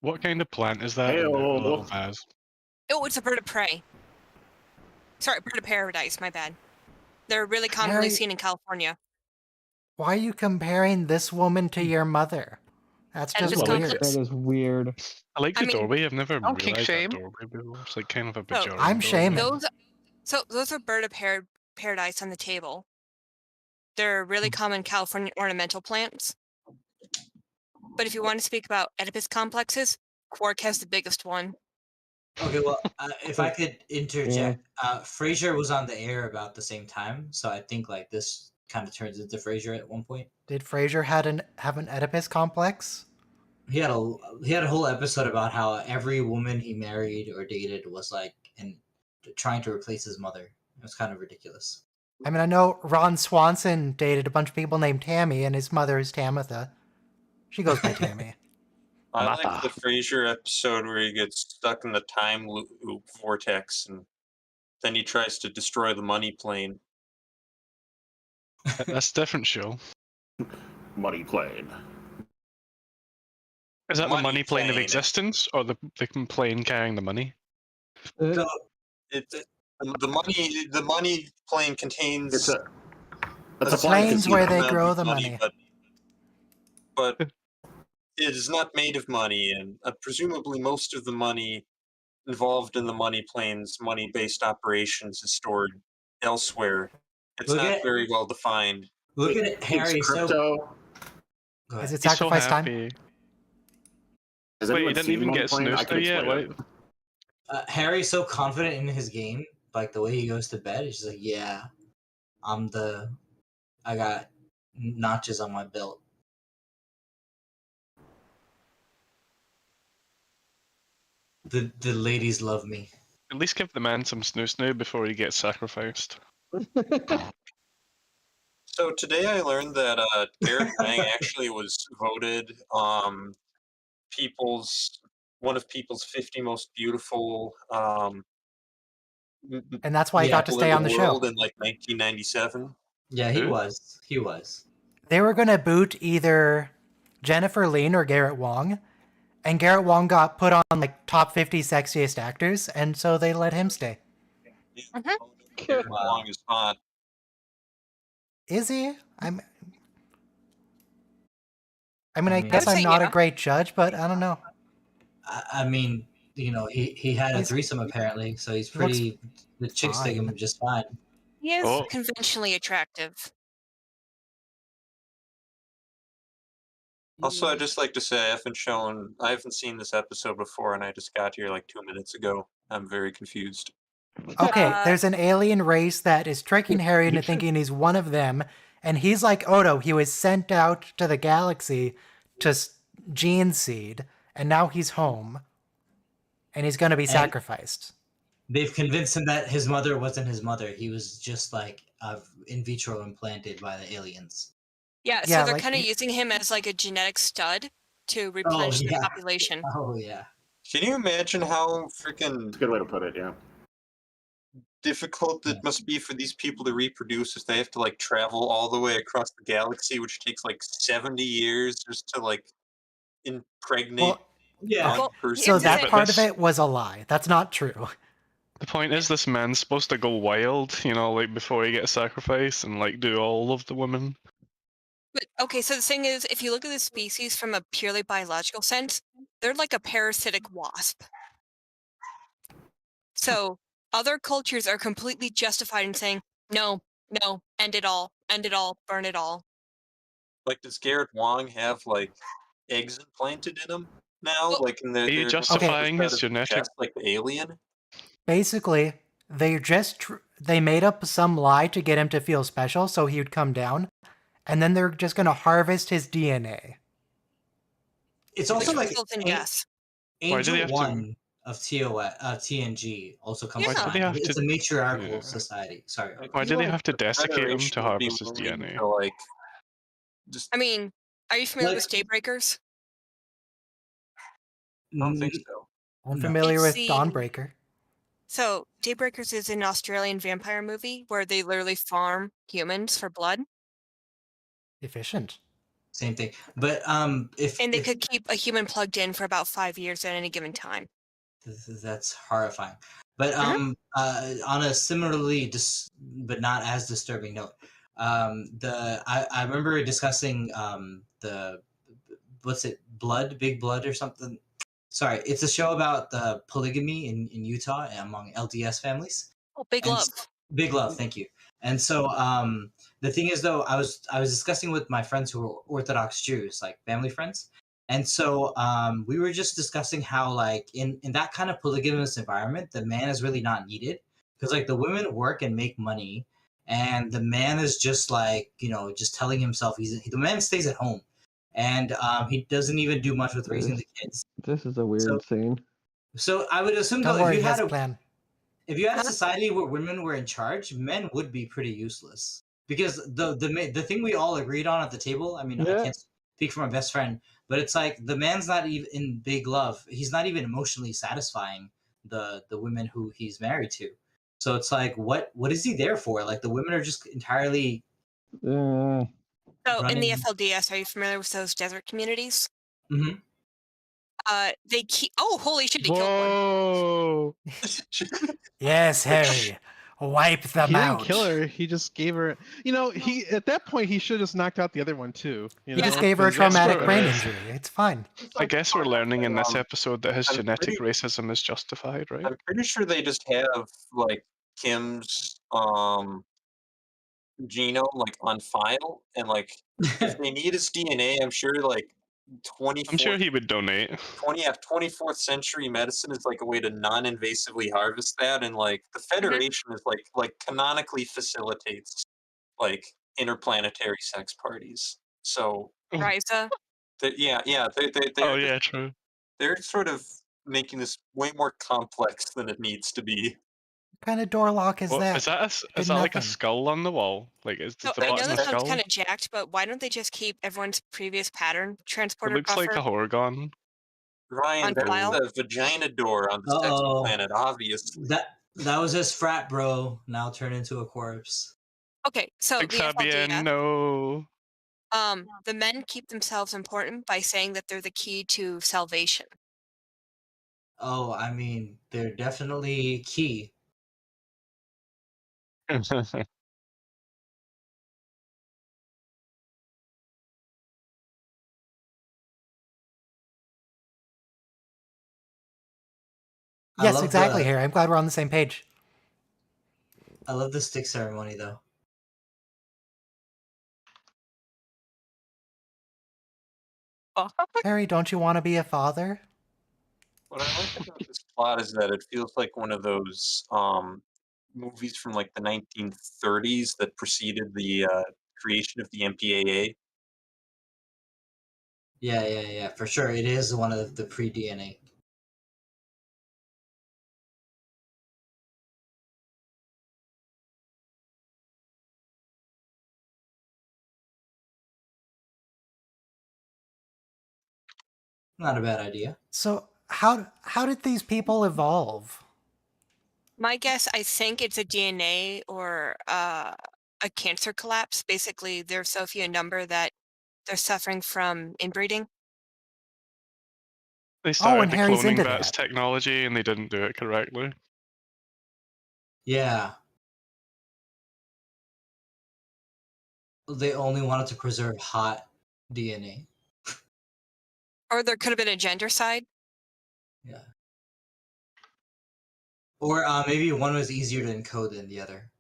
What kind of plant is that in a little vase? Oh, it's a bird of prey. Sorry, bird of paradise, my bad. They're really commonly seen in California. Why are you comparing this woman to your mother? That's just Oedipus weird. complex. That is weird. I like the I mean, doorway. I've never don't kink realized shame. that doorway before. It's like kind of a Oh, Bajoran I'm doorway. shaming. Those are bird of paradise on the table. They're really common California ornamental plants. But if you want to speak about Oedipus complexes, Quark has the biggest one. Okay, well, if I could interject, Frasier was on the air about the same time, so I think like this kind of turns into Frasier at one point. Did Frasier have an Oedipus complex? He had a whole episode about how every woman he married or dated was like trying to replace his mother. It was kind of ridiculous. I mean, I know Ron Swanson dated a bunch of people named Tammy, and his mother is Tamitha. She goes by Tammy. I like the Frasier episode where he gets stuck in the time loop vortex, and then he tries to destroy the money plane. That's a different show. Money plane. Is that the money plane of plane. existence, or the plane carrying the money? So The money plane contains. It's a planes where they amount grow of the money. But it is not made of money, and presumably most of the money involved in the money plane's money-based operations is stored elsewhere. It's not very well defined. Look at Harry. It's crypto. Is it He's so sacrifice time? happy. Has Wait, anyone you didn't seen even Money get Plane? I snoozed can there yet? explain Wait. it. Harry's so confident in his game, like the way he goes to bed. He's just like, yeah, I got notches on my belt. The ladies love me. At least give the man some snoo before he gets sacrificed. So today I learned that Garrett Wang actually was voted people's one of people's 50 most beautiful And that's why he got to people stay in on the show. world in like 1997. Yeah, he Who? was. He was. They were going to boot either Jennifer Lean or Garrett Wong, and Garrett Wong got put on like top 50 sexiest actors, and so they let him stay. Garrett Wow. Wang is hot. Is he? I I guess would I'm say not yeah. a great judge, but I don't know. I mean, you know, he had a He's- threesome apparently, so he's he looks pretty. The chicks dig him fine. just fine. He is Oh. conventionally attractive. Also, I'd just like to say I haven't seen this episode before, and I just got here like 2 minutes ago. I'm very confused. Okay, there's an alien race that is tricking Harry into thinking he's one of them, and he's like Odo. He was sent out to the galaxy to gene seed, and now he's home, and he's going to be sacrificed. They've convinced him that his mother wasn't his mother. He was just like in vitro implanted by the aliens. Yeah, Yeah, so they're like kind of he- using him as like a genetic stud to replenish yeah. the population. Oh yeah. Can you imagine how freaking That's a good way to put it, yeah. difficult it must be for these people to reproduce if they have to like travel all the way across the galaxy, which takes like 70 years just to like impregnate Well, Yeah. one Well, person? so here's the that thing. part of This- it was a lie. That's not true. The point is, this man's supposed to go wild, you know, like before he gets sacrificed and like do all of the women. But okay, so the thing is, if you look at the species from a purely biological sense, they're like a parasitic wasp. So other cultures are completely justified in saying, no, end it all, burn it all. Like, does Garrett Wong have like eggs implanted in him now? Well- Like, in the Are you they're just justifying out his of genetic- chest like the alien? Basically, they made up some lie to get him to feel special, so he would come down, and then they're just going to harvest his DNA. It's also Which like results in death. Why do they Angel have to- One of TNG also comes Yeah. to Why do they mind. have It's to- a matriarchal Yeah. society. Sorry. I Why feel do they like have to the desiccate him Federation to would be harvest his willing DNA? to, like, just I mean, are you familiar Like- with Daybreakers? I don't think so. I'm No. familiar It's with the- Dawnbreaker. So Daybreakers is an Australian vampire movie where they literally farm humans for blood, Efficient. Same thing. But if and they if- could keep a human plugged in for about 5 years at any given time. That's horrifying. But on a similarly but not as disturbing note, I remember discussing the what's it, Big Blood or something. Sorry, it's a show about the polygamy in Utah among LDS families. Oh, Big And Love. Big Love, thank you. And so the thing is though, I was discussing with my friends who are Orthodox Jews, like family friends. And so we were just discussing how like in that kind of polygamous environment, the man is really not needed because like the women work and make money and the man is just like, you know, just telling himself the man stays at home and he doesn't even do much with raising the kids. This is a weird scene. So I would assume Don't though, worry, if he you has had a plan. if you had a society where women were in charge, men would be pretty useless. Because the thing we all agreed on at the table, I mean, I Yeah. can't speak for my best friend, but it's like the man's not even in Big Love. He's not even emotionally satisfying the women who he's married to. So it's like, what is he there for? Like the women are just entirely. Yeah. So in the running- FLDS, are you familiar with those desert communities? Mhm. They keep. Oh, holy shit! He killed one. Whoa! Yes, Harry. Wipe them He out. didn't kill her. He just gave her. You know, he at that point he should have just knocked out the other one too. You He know? just gave her a 'Cause that's traumatic what- brain injury. It's fine. I guess we're learning in this Um, episode that his I'm genetic pretty- racism is justified, right? I'm pretty sure they just have like Kim's genome like on file, and like if they need his DNA, I'm sure like I'm sure 24th he would donate. 24th century medicine is like a way to non-invasively harvest that, and like the Federation is like canonically facilitates like interplanetary sex parties. So Riza. yeah, Oh yeah, true. they're sort of making this way more complex than it needs to be. What kind of door lock is What that? is that? Is Did that like a nothing. skull on the wall? Like, is So the I know button a this sounds skull? kind of jacked, but why don't they just keep everyone's previous pattern It transporter looks like buffer a horgon. Ryan, on that's file? the vagina door on the sex Uh-oh. planet, obviously. That was his frat bro, now turned into a corpse. Okay, so Like the Fabian, FLDS, no. the men keep themselves important by saying that they're the key to salvation. Oh, I mean, they're definitely key. I Yes, love exactly, the Harry. I'm glad we're on the same page. I love the stick ceremony though. Harry, don't you want to be a father? What I like about this plot is that it feels like one of those movies from like the 1930s that preceded the creation of the MPAA. Yeah, for sure. It is one of the pre-DNA. Not a bad idea. So how did these people evolve? My guess, I think it's a DNA or a cancer collapse. Basically, there's so few in number that they're suffering from inbreeding. They Oh, started and the Harry's cloning into vats that. technology and they didn't do it correctly. Yeah. They only wanted to preserve hot DNA. Or there could have been a gender side. Yeah. Or maybe one was easier to encode than the other.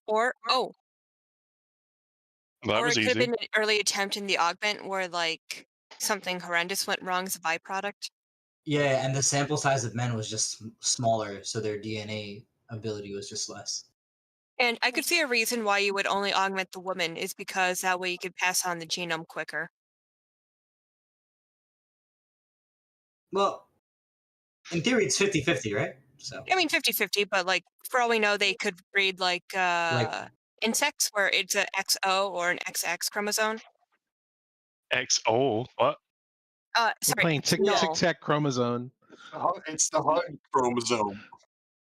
Or, That or was it could have easy. been an early attempt in the augment where, like, something horrendous went wrong as a byproduct. Yeah, and the sample size of men was just smaller, so their DNA ability was just less. And I could see a reason why you would only augment the woman is because that way you could pass on the genome quicker. Well, in theory, it's 50-50, right? So, I mean, 50-50, but, like, for all we know, they could breed, like, insects where it's a XO or an XX chromosome. XO? What? We're Sorry, playing X null. tic-tac chromosome. It's the hard chromosome.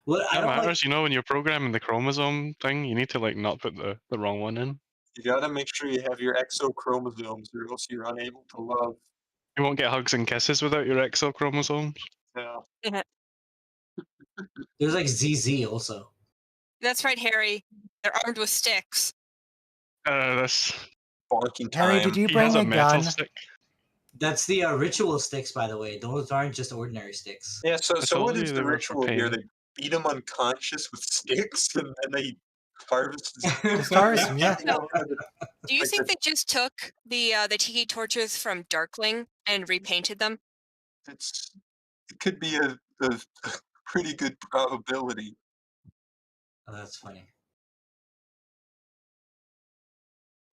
what I That don't like. matters, you know, when you're programming the chromosome thing, you need to like not put the wrong one in. You gotta make sure you have your exochromosomes, or else you're unable to love. You won't get hugs and kisses without your XO chromosomes. Yeah. There's like ZZ also. That's right, Harry. They're armed with sticks. This Barking Harry, time. did you he bring has a a metal gun? stick. That's the ritual sticks, by the way. Those aren't just ordinary sticks. Yeah, so I what told is you the they were for ritual here? pain. They beat him unconscious with sticks, and then they harvest his Just harvest him, yeah. Do you Like think the- they just took the tiki torches from Darkling and repainted them? it could be a pretty good probability. Oh, that's funny.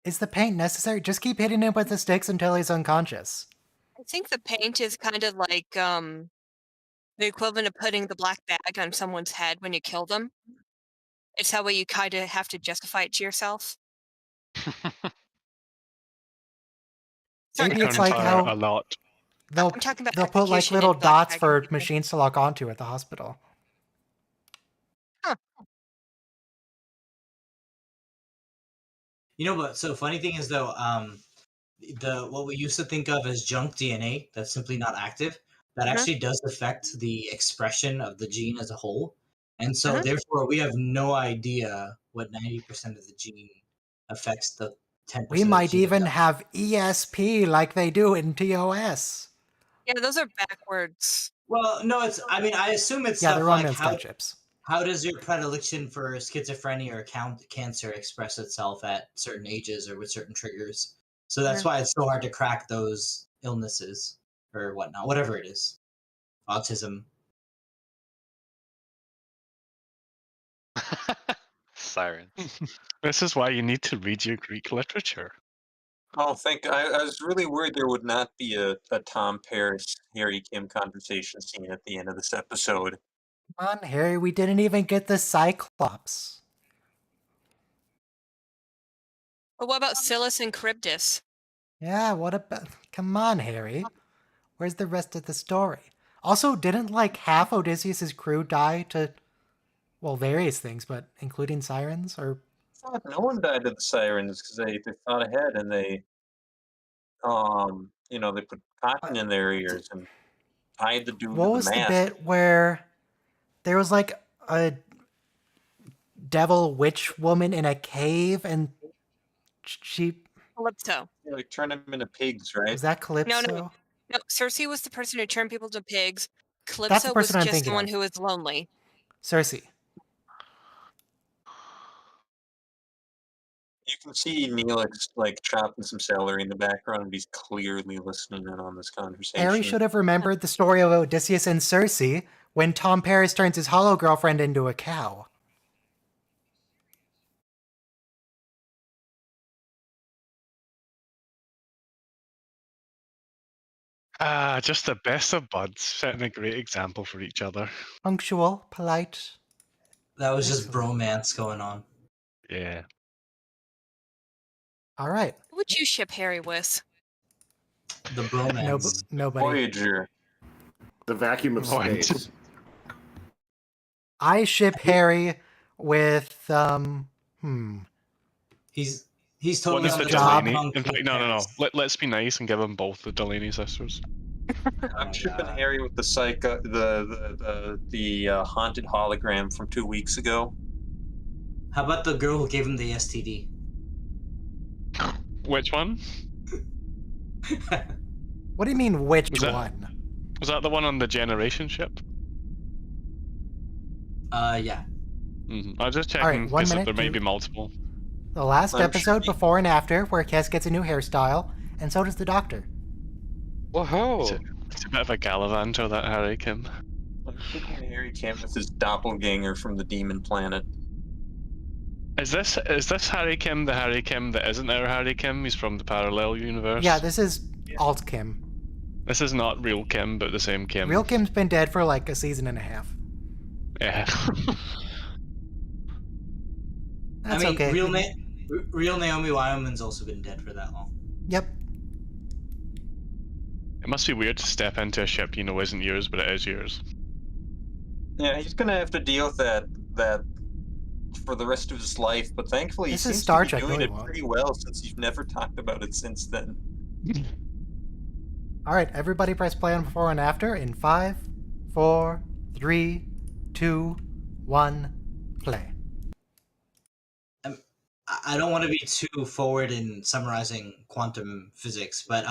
Is the paint necessary? Just keep hitting him with the sticks until he's unconscious. I think the paint is kind of like the equivalent of putting the black bag on someone's head when you kill them. It's that way you kind of have to justify it to yourself. Sorry, Maybe They it's turn like fire how a lot. they'll I'm talking about they'll put like execution little in black dots bag for and paper. machines to lock onto at the hospital. You know, but so funny thing is though, the what we used to think of as junk DNA that's simply not active, that actually does affect the expression of the gene as a whole, and so therefore we have no idea what 90% of the gene affects the 10%. We of the might gene even that have ESP like they do in TOS. Yeah, those are backwards. Well, no, it's. I mean, I assume it's Yeah, stuff they're like on instant chips. how does your predilection for schizophrenia or cancer express itself at certain ages or with certain triggers? So that's Yeah. why it's so hard to crack those illnesses or whatnot, whatever it is, autism. Sirens. This is why you need to read your Greek literature. Oh, I was really worried there would not be a Tom Paris Harry Kim conversation scene at the end of this episode. Come on, Harry, we didn't even get the Cyclops. But what about Scylla and Charybdis? Yeah, what about... Come on, Harry. Where's the rest of the story? Also, didn't like half Odysseus's crew die to, well, various things, but including sirens? Or I thought no one died to the sirens because they thought ahead and they they put cotton in their ears and tied the dude what to the was the mast. bit where there was like a devil witch woman in a cave and she... Calypso. Yeah, like turn them into pigs, right? Was that Calypso? No, Circe was the person who turned people to pigs. That's Calypso the was person I'm just thinking someone of. who was lonely. Circe. You can see Neelix like chopping some celery in the background, but he's clearly listening in on this conversation. Harry should have remembered the story of Odysseus and Circe when Tom Paris turns his hollow girlfriend into a cow. Just the best of buds, setting a great example for each other. Punctual, polite. That was just Excellent. bromance going on. Yeah. All right. Who would you ship Harry with? The bromance. Nobody. Voyager. The vacuum of Voyager. space. I ship Harry with He's What totally is on the the job. Delaney? punk In fact, with no. Paris. Let's be nice and give them both the Delaney sisters. I'm shipping God. Harry with the haunted hologram from 2 weeks ago. How about the girl who gave him the STD? Which one? What do you mean, which Was that- one? Was that the one on the Generation ship? Yeah. I was just All right, checking 1 because minute, there may two. be multiple. The last I'm episode, sure- before and after, where Kes gets a new hairstyle, and so does the Doctor. Whoa! It's a bit of a gallivanter, that Harry Kim. I'm shipping Harry Kim with his doppelganger from the Demon Planet. Is this Harry Kim the Harry Kim that isn't our Harry Kim? He's from the parallel universe. Yeah, this is Alt Kim. This is not real Kim, but the same Kim. Real Kim's been dead for like a season and a half. Yeah. That's I mean, okay. real Naomi Wyman's also been dead for that long. Yep. It must be weird to step into a ship you know isn't yours, but it is yours. Yeah, he's gonna have to deal with that for the rest of his life. But thankfully, This he is seems Star to be Trek, doing no, it he won't. pretty well since you've never talked about it since then. All right, everybody press play on before and after in 5, 4, 3, 2, 1, play. I don't want to be too forward in summarizing quantum physics, but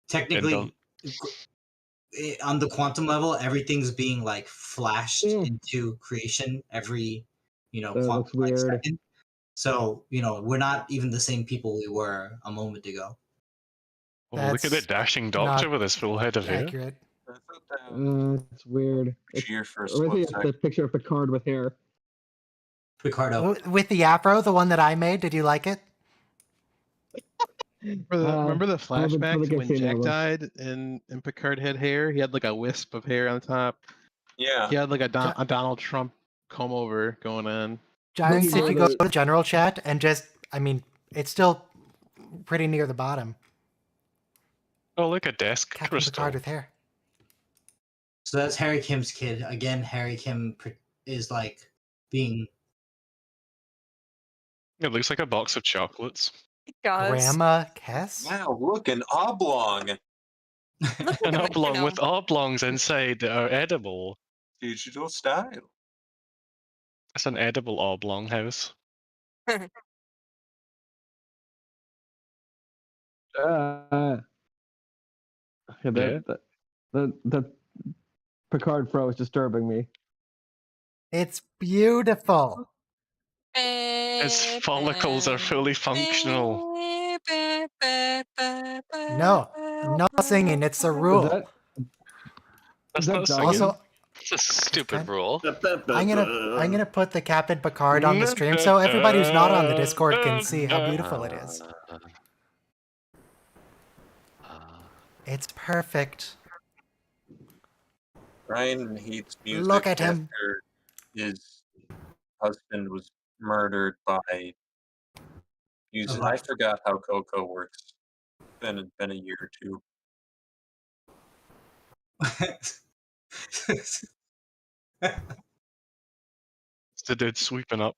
technically, on the quantum level, everything's being like flashed into creation every That quantum looks weird. second. So we're not even the same people we were a moment ago. Oh, look at That's the dashing Doctor not with his full head of hair. Accurate. I thought that It's weird. cheer for a Or is split it the second. picture of Picard with hair? Picardo. With the afro, the one that I made, did you like it? Remember the I haven't flashback seen when that Jack one. died and Picard had hair? He had like a wisp of hair on top. Yeah. He had like a Donald Trump comb over going on. Giants, if saw you go the- to general chat and just, I mean, it's still pretty near the bottom. Oh, look, a desk Captain crystal. Picard with hair. So that's Harry Kim's kid. Again, Harry Kim is like being It looks like a box of chocolates. It does. Grandma Kes? Wow, look, an oblong. Look An at it, oblong with oblongs inside that are edible. Digital style. It's an edible oblong house. The Picard fro is disturbing me. It's beautiful. His follicles are fully functional. No, no singing. It's a rule. That's that not dog? singing. Also, It's a stupid kind- rule. I'm gonna put the Captain Picard on the stream so everybody who's not on the Discord can see how beautiful it is. It's perfect. Ryan hates music Look at him. after his husband was murdered by music. I forgot how Coco works. It's been a year or two. It's the dude sweeping up.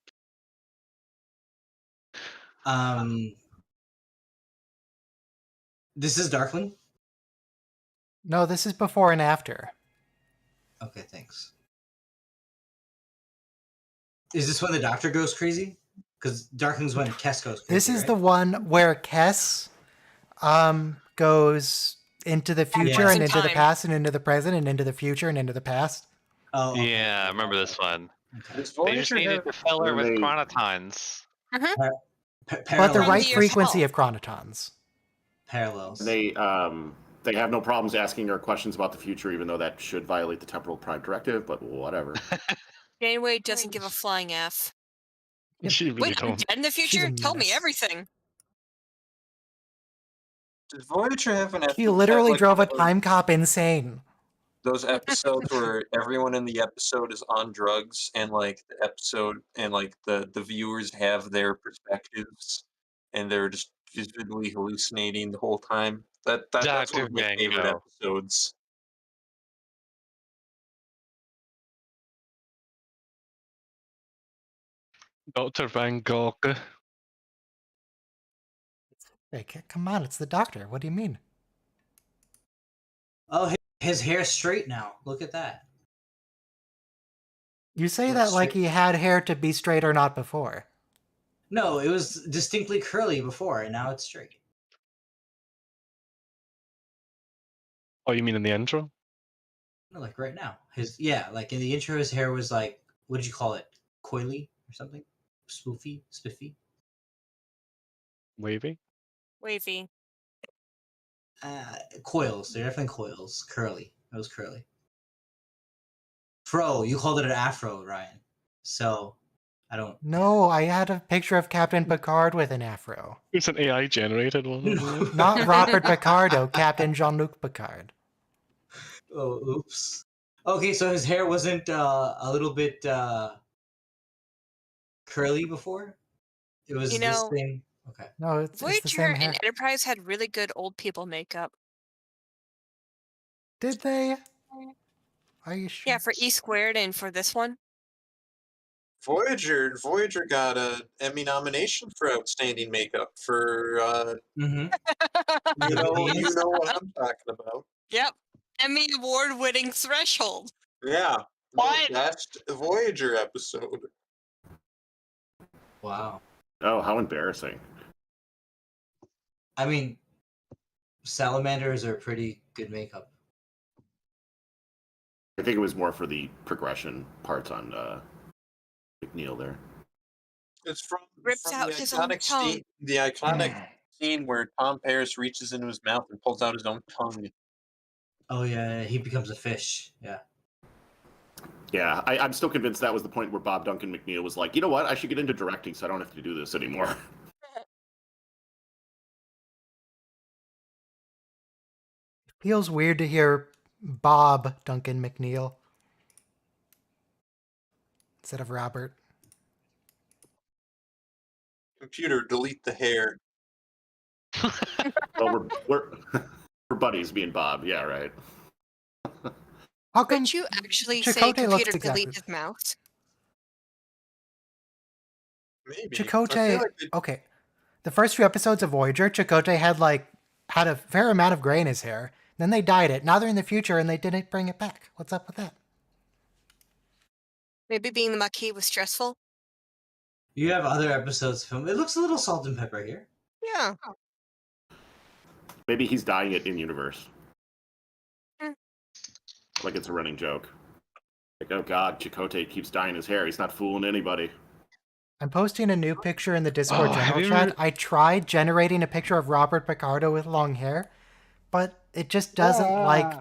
This is Darkling? No, this is before and after. Okay, thanks. Is this when the doctor goes crazy? Because Darkling's when Kess goes crazy. This is right? the one where Kess goes into the future and into the time. past and into the present and into the future and into the past. Oh, okay. Yeah, I remember this one. Does They just Voyager needed have to fill her with They- chronotons. But the Parallels. right From the frequency Earth. of chronotons. Parallels. They have no problems asking her questions about the future, even though that should violate the temporal prime directive. But whatever. Janeway doesn't give a flying F. She really Wait, I'm don't. dead in the She's future? a Tell me menace. everything. Does Voyager have an He literally have, like, drove a one of time cop insane. those episodes where everyone in the episode is on drugs and like the episode and like the viewers have their perspectives and they're just vividly hallucinating the whole time? That's one Dr. of my favorite Mango. episodes. Dr. Van Gogh. Hey, come on, it's the doctor. What do you mean? Oh, his hair's straight now. Look at that. You say Looks that like straight. he had hair to be straight or not before. No, it was distinctly curly before, and now it's straight. Oh, you mean in the intro? No, like right now. Like in the intro, his hair was like, what did you call it? Coily or something? Spiffy? Wavy? Wavy. Coils. They're definitely coils. Curly. It was curly. Fro. You called it an afro, Ryan. So, I don't. No, I had a picture of Captain Picard with an afro. It's an AI generated one. isn't it? Not Robert Picardo, Captain Jean-Luc Picard. Oh, oops. Okay, so his hair wasn't a little bit curly before? It was You this know, thing. Okay. No, it's the Voyager same hair. and Enterprise had really good old people makeup. Did they? Are you sure? Yeah, for E squared and for this one. Voyager got a Emmy nomination for outstanding makeup for Mm-hmm. you know what I'm talking about. Yep. Emmy award winning threshold. Yeah. What? Best Voyager episode. Wow. Oh, how embarrassing. I mean, salamanders are pretty good makeup. I think it was more for the progression parts on McNeil there. It's from Rips out the his own iconic tongue. scene, the iconic scene where Tom Paris reaches into his mouth and pulls out his own tongue. Oh yeah, he becomes a fish. Yeah. Yeah, I'm still convinced that was the point where Bob Duncan McNeil was like, you know what, I should get into directing so I don't have to do this anymore. Feels weird to hear Bob Duncan McNeil instead of Robert. Computer, delete the hair. Well, we're buddies, me and Bob. Yeah, right. How come Could you actually Chakotay say looks computer exactly- delete his mouse? Maybe. Chakotay? I feel like they- Okay, the first few episodes of Voyager, Chakotay had a fair amount of gray in his hair. Then they dyed it. Now they're in the future and they didn't bring it back. What's up with that? Maybe being the Maquis was stressful? You have other episodes filmed. It looks a little salt and pepper here. Yeah. Maybe he's dyeing it in universe. Hmm. Like it's a running joke. Like, oh god, Chakotay keeps dyeing his hair. He's not fooling anybody. I'm posting a new picture in the Discord Oh, have general you chat. ever- I tried generating a picture of Robert Picardo with long hair, but it just doesn't like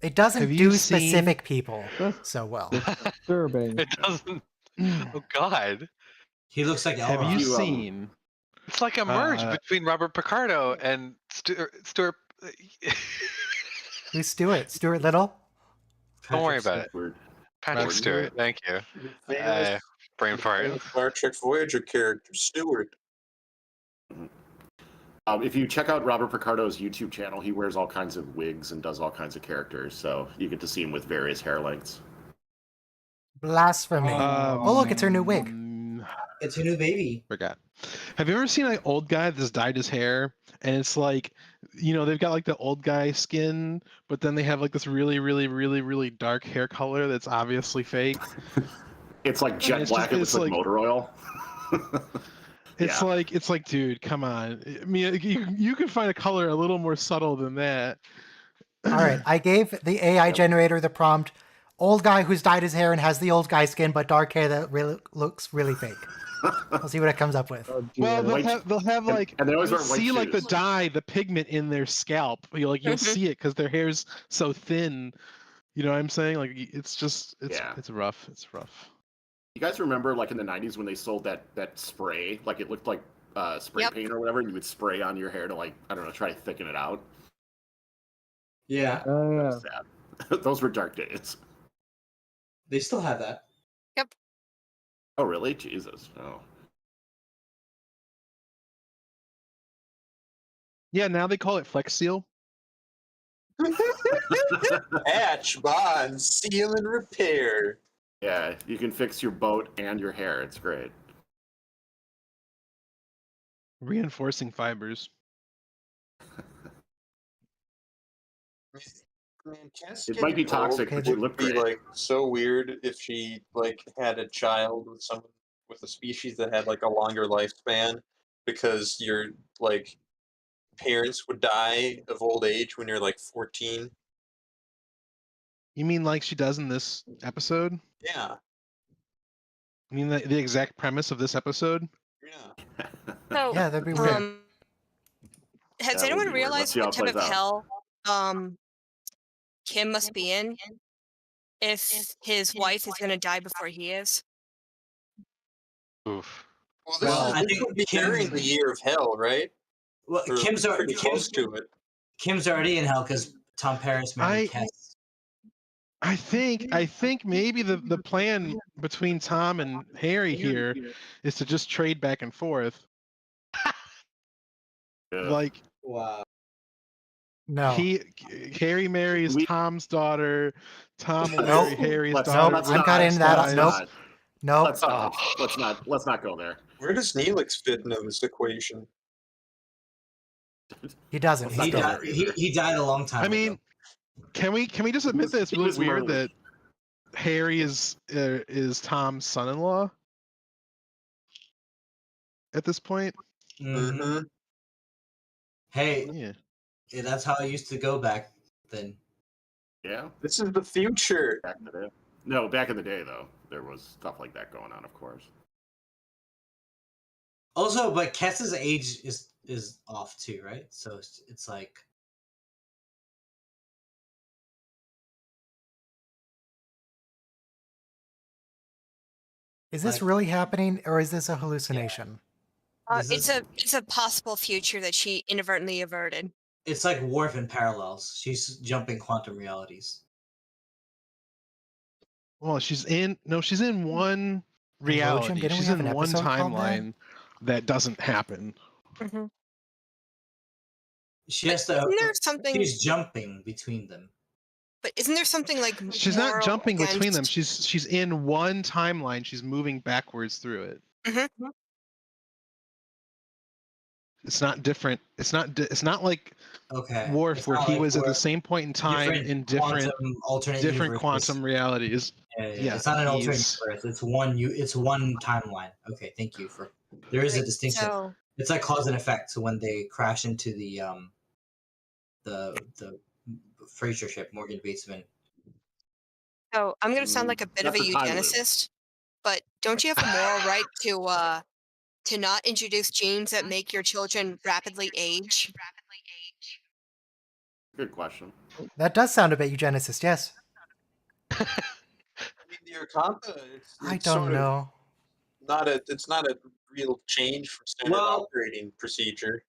it doesn't Have you do seen specific people That's so well. disturbing. It doesn't. Oh God. He looks like Have you Elrond. seen? It's like a merge Uh, between Robert Picardo and Stuart. Who's Stuart? Stuart Little? Don't worry Patrick about it. Weird. Patrick Rod Stewart. Thank you. Famous Brain fart. Star Trek Voyager character, Stewart. If you check out Robert Picardo's YouTube channel, he wears all kinds of wigs and does all kinds of characters, so you get to see him with various hair lengths. Blasphemy. Oh, look, it's her new wig. It's her new baby. Forgot. Have you ever seen an old guy that's dyed his hair, and it's like, they've got like the old guy skin, but then they have like this really, really, really, really dark hair color that's obviously fake. It's like jet it's black just- with it's like- motor oil. It's like, dude, come on. I mean, you can find a color a little more subtle than that. All right, I gave the AI generator the prompt: old guy who's dyed his hair and has the old guy skin but dark hair that really looks really fake. We'll see what it comes up with. Oh, Well, dear. they'll have like, and they always you'll wear white see like the shoes. dye, the pigment in their scalp. You'll see it because their hair's so thin. You know what I'm saying? Like it's rough. It's rough. You guys remember, like in the '90s, when they sold that spray? Like it looked like spray Yep. paint or whatever, and you would spray on your hair to, like, I don't know, try to thicken it out. Yeah, Oh, yeah. Sad. Those were dark days. they still have that. Oh, really? Jesus. Oh. Yeah, now they call it Flex Seal. Hatch, bond, seal, and repair. Yeah, you can fix your boat and your hair. It's great. Reinforcing fibers. Man, Cass It might be getting old toxic, but you would look be great. like so weird if she like had a child with someone with a species that had like a longer lifespan, because your like parents would die of old age when you're like 14. You mean like she does in this episode? Yeah, You mean the exact premise of this episode? yeah. So, Yeah, that'd be weird. has That would anyone be weird. Let's realized see how what it type of plays out. hell Kim must be in if his wife is going to die before he is? Oof. Well, this Well, is I this think would be Kim- during the year of hell, right? Well, Or Kim's pretty close to it. Kim's already in hell because Tom Paris married I- Cass. I think maybe the plan between Tom and Harry here is to just trade back and forth. Yeah. Like Wow. No. Harry marries We- Tom's daughter. Tom will Nope. marry Harry's Let's daughter. let's I'm not- cutting let's that not- out. Nope. let's Nope. let's not go there. Where does Neelix fit into this equation? He doesn't. Let's He's not go dead. there He, either. he died a long time I mean, ago. can we just admit that it's He really was weird murdered. that Harry is Tom's son-in-law at this point? Mhm. Mm-hmm. Hey, Yeah. yeah, that's how it used to go back then. Yeah, This is the future. back in the day. No, back in the day though, there was stuff like that going on, of course. Also, but Cass's age is off too, right? So it's like Is this Like- really happening, or is this a hallucination? This It's a possible future that she inadvertently averted. it's like Worf in Parallels. She's jumping quantum realities. Well, she's in one Jim, reality. didn't we She's have in an one episode called that? timeline that doesn't happen. Mm-hmm. She has to. Isn't there something? She's jumping between them. But isn't there something like She's not moral jumping between them. against- She's in one timeline. She's moving backwards through it. Mhm. It's not different. It's not like Okay. Worf It's where not he like was at the Worf. same point in time in different alternate different universes. quantum realities. Yeah, yeah. Yeah, It's not an alternate he's- universe. It's one timeline. Okay, thank you for. There is a Right, distinction. So, It's like cause and effect. So when they crash into the Fraser ship, Morgan Batesman. so I'm going to sound like a bit of a That's a time loop. eugenicist, but don't you have a moral right to not introduce genes that make your children rapidly age? Good question. That does sound a bit eugenicist, yes. I mean, the Arcanta, I it's don't sort of know. it's not a real change from standard operating procedure.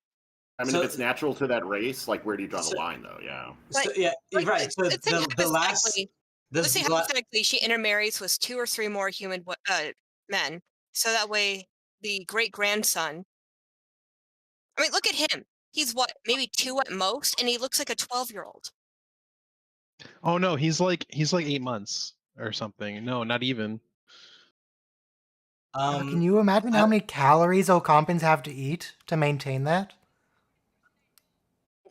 I mean, So- if it's natural to that race, like where do you draw the line, though? Yeah. So, yeah, right. So let's say the last. hypothetically- The Let's say la- hypothetically she intermarries with 2 or 3 more human men, so that way the great grandson. I mean, look at him. He's what, maybe 2 at most, and he looks like a 12-year-old. Oh no, he's like 8 months or something. No, not even. Can you imagine how many calories Ocampans have to eat to maintain that?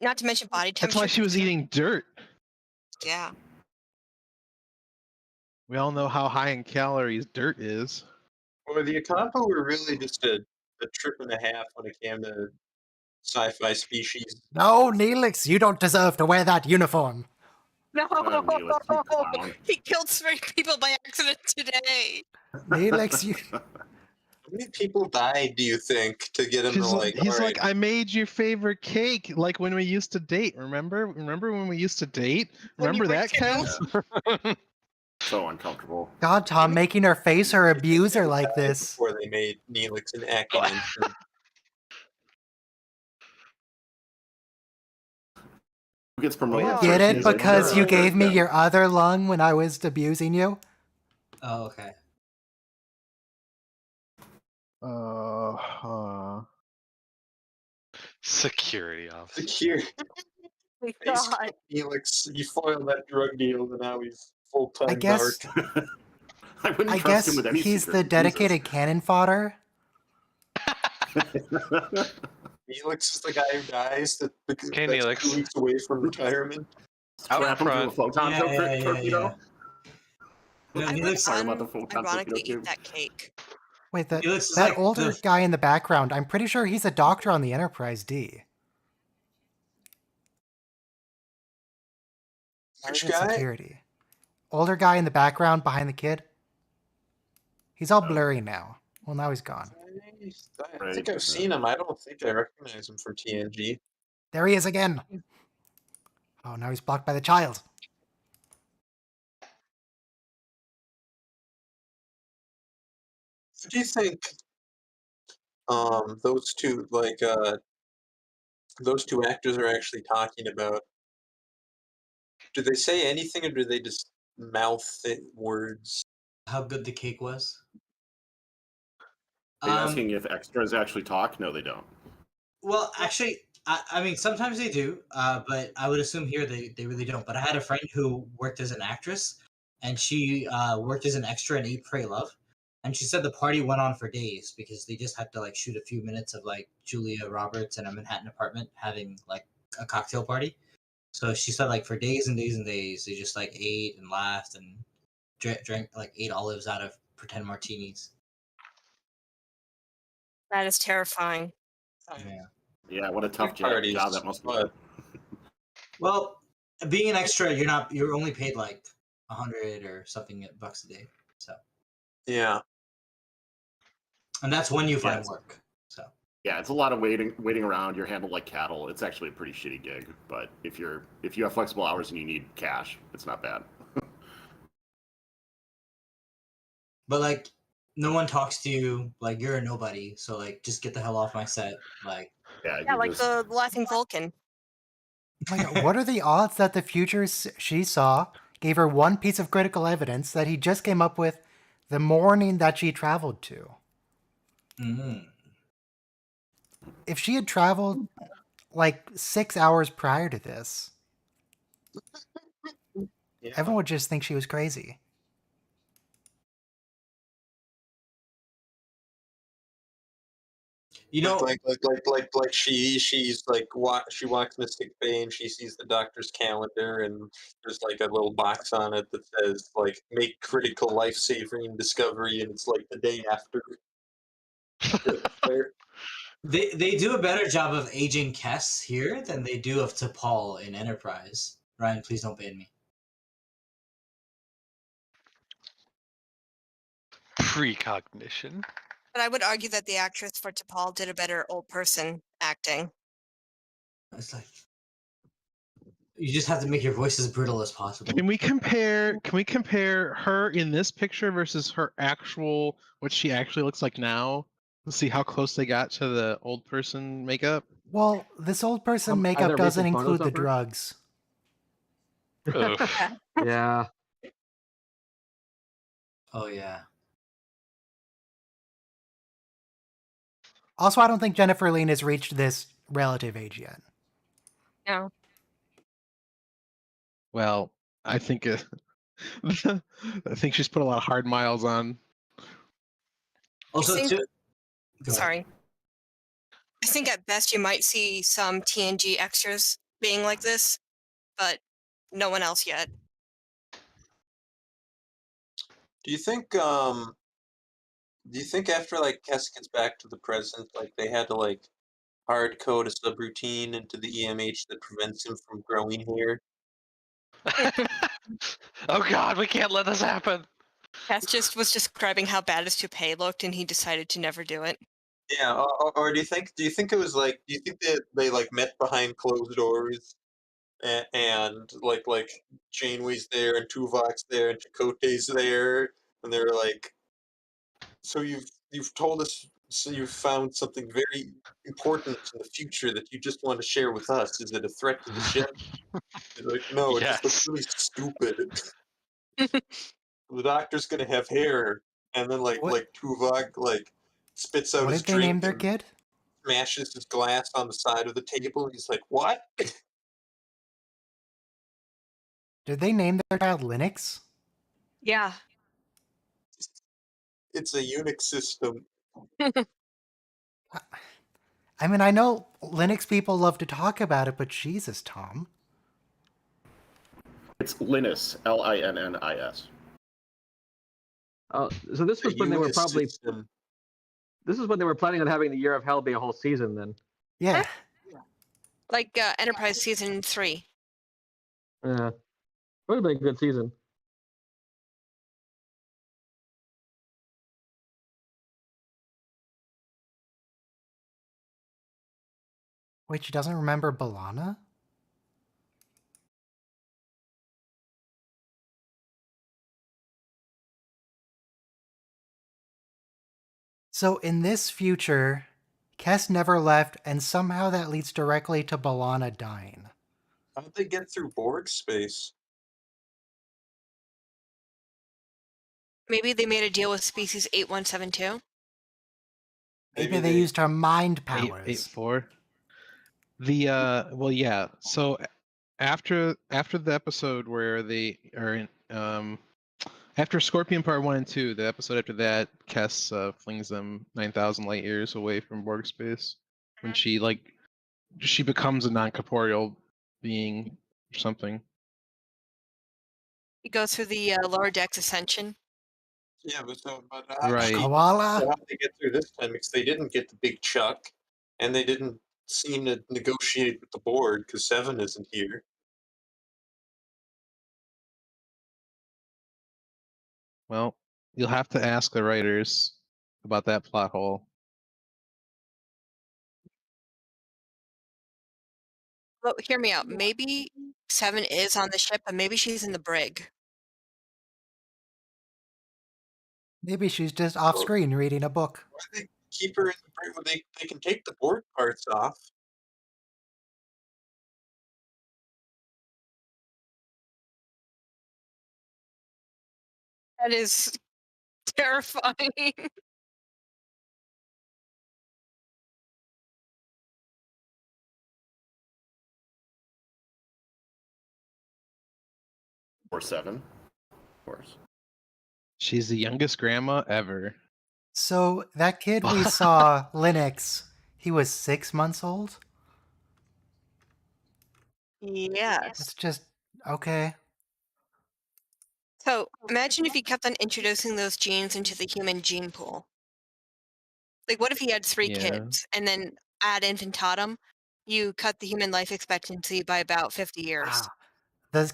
Not to mention body That's temperature. why she was eating dirt. Yeah. We all know how high in calories dirt is. Well, the Akampo were really just a trip and a half when it came to sci-fi species. No, Neelix, you don't deserve to wear that uniform. No, Neelix, you clown. he killed 3 people by accident today. Neelix, you. How many people died, do you think, to get him to He's all like, right, I made your favorite cake, like when we used to date. Remember when we used to date? When you Remember were that, Ken? So uncomfortable. God, Tom, making her face her abuser like died this. before they made Neelix an acting intern? Who gets promoted? yeah, Get first? it? He's like, Because you "Sure, gave me yeah." your other lung when I was abusing you? Oh, okay. Security officer. Secure. God. Neelix, you foiled that drug deal, and now he's full-time I guess. I wouldn't I trust guess him with any he's secret. the dedicated cannon fodder. Neelix is the guy who dies that's Neelix. 2 weeks away from retirement. Out Strap him to a front. photon torpedo. No, I he would looks. Talking about the photon ironically torpedo eat that cake. Wait, that, He looks that like older the- guy in the background, I'm pretty sure he's a doctor on the Enterprise D. Or Which is it guy? security? Older guy in the background behind the kid. He's all blurry now. Well, now he's gone. I think I've seen him. I don't think I recognize him from TNG. There he is again. Oh, now he's blocked by the child. What do you think? Those two, those two actors are actually talking about. Do they say anything, or do they just mouth words? How good the cake was. Are you asking if extras actually talk? No, they don't. Well, actually, I mean, sometimes they do, but I would assume here they really don't. But I had a friend who worked as an actress, and she worked as an extra in Eat, Pray, Love. And she said the party went on for days because they just had to like shoot a few minutes of like Julia Roberts in a Manhattan apartment having like a cocktail party. So she said like for days and days and days they just like ate and laughed and drank like 8 olives out of pretend martinis. That is terrifying. Yeah. Yeah, what a tough Parties, job that must be. but- Well, being an extra, you're only paid like 100 or something bucks a day. So Yeah. and that's when you find Yes. work. So Yeah, it's a lot of waiting around. You're handled like cattle. It's actually a pretty shitty gig. But if you have flexible hours and you need cash, it's not bad. but like no one talks to you, like you're a nobody, so like just get the hell off my set. Like Yeah, Yeah, you like just- the laughing Vulcan. Oh my God, what are the odds that the futures she saw gave her one piece of critical evidence that he just came up with the morning that she traveled to? If she had traveled like 6 hours prior to this, Yeah. everyone would just think she was crazy. you know, like she's like she walks in the sick bay and she sees the doctor's calendar and there's like a little box on it that says like make critical life-saving discovery, and it's like the day after. they do a better job of aging Kess here than they do of T'Pol in Enterprise. Ryan, please don't ban me. Precognition. But I would argue that the actress for T'Pol did a better old person acting. It's like You just have to make your voice as brittle as possible. Can we compare her in this picture versus her actual what she actually looks like now? Let's see how close they got to the old person makeup. Well, this old person Are makeup there doesn't recent photos include the of her? drugs. Oof. Yeah. Oh yeah. Also, I don't think Jennifer Lean has reached this relative age yet. No. Well, I think I think she's put a lot of hard miles on. Also, think- too. Go ahead. Sorry. I think at best you might see some TNG extras being like this, but no one else yet. Do you think after like Kes gets back to the present, like they had to like hard code a subroutine into the EMH that prevents him from growing hair? Oh God, we can't let this happen. Cass just was describing how bad his toupee looked, and he decided to never do it. Yeah, or do you think it was like do you think that they like met behind closed doors and like Janeway's there and Tuvok's there and Chakotay's there and they're like, so you've told us, so you've found something very important in the future that you just want to share with us. Is it a threat to the ship? He's like, no, it just looks Yes. really stupid. The doctor's gonna have hair, and then like What- Tuvok like spits out What his did they name drink their and kid? smashes his glass on the side of the table. He's like, what? Did they name their child Linux? Yeah. It's a Unix system. I mean, I know Linux people love to talk about it, but Jesus, Tom. It's Linus, Linnis. So this was A when they were Unix probably. system. This is when they were planning on having the Year of Hell be a whole season. Then. Yeah. Like Enterprise Season 3. Yeah. Would have been a good season. Wait, she doesn't remember Balana? So in this future, Kes never left, and somehow that leads directly to Balana dying. How'd they get through Borg space? Maybe they made a deal with Species 8172. Maybe they used her mind powers. 884. The well, yeah. So after the episode where they are in after Scorpion Part 1 and 2, the episode after that, Kes flings them 9,000 light years away from Borg space when she becomes a non-corporeal being or something. You go through the lower decks ascension. Yeah, but Right. Koala? So how'd they get through this time? Because they didn't get the big Chuck, and they didn't seem to negotiate with the board because Seven isn't here. Well, you'll have to ask the writers about that plot hole. Well, hear me out. Maybe Seven is on the ship, but maybe she's in the brig. Maybe she's just off screen reading a book. Why do they keep her in the brig? Well, they can take the board parts off. That is terrifying. Or 7, of course. She's the youngest grandma ever. So that kid we saw, Linux, he was 6 months old? Yes. It's just, okay. So imagine if he kept on introducing those genes into the human gene pool. Like, what if he had 3 Yeah. kids and then add infantatum? You cut the human life expectancy by about 50 years. Wow.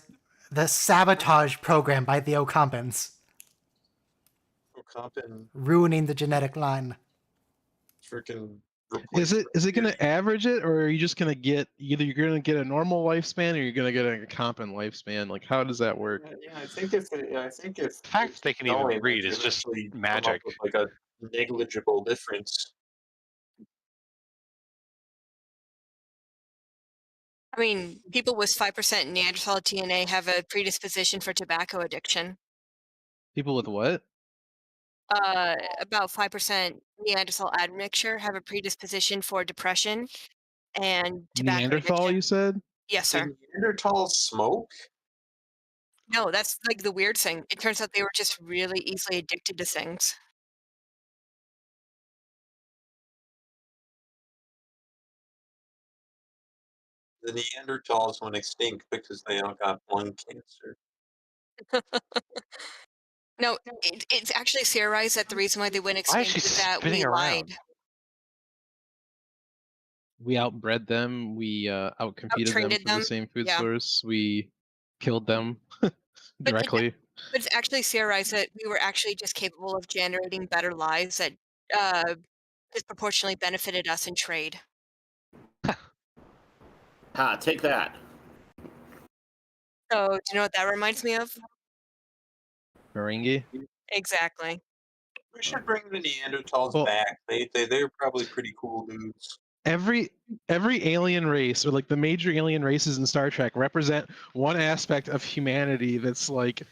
The sabotage program by the Ocampans, Ocampin ruining the genetic line. freaking Is it going to average it, or are you just going to get either you're going to get a normal lifespan or you're going to get a competent lifespan? Like, how does that work? Yeah, I think if The fact that they can even breed is just magic. Come up with like a negligible difference. I mean, people with 5% Neanderthal DNA have a predisposition for tobacco addiction. People with what? About 5% Neanderthal admixture have a predisposition for depression and tobacco Neanderthal, addiction. you said? Yes, sir. Did Neanderthals smoke? No, that's like the weird thing. It turns out they were just really easily addicted to things. The Neanderthals went extinct because they all got lung cancer. No, it's actually theorized that the reason why they went Why is extinct she is that we spinning around? lied. We outbred them. We outcompeted them Outtraded for them, the same food yeah. source. We killed them But directly. it's actually theorized that we were actually just capable of generating better lives that disproportionately benefited us in trade. Ha, take that. So, do you know what that reminds me of? Meringue. Exactly. We should bring the Neanderthals back. They're probably pretty cool dudes. Every alien race, or like the major alien races in Star Trek, represent one aspect of humanity that's like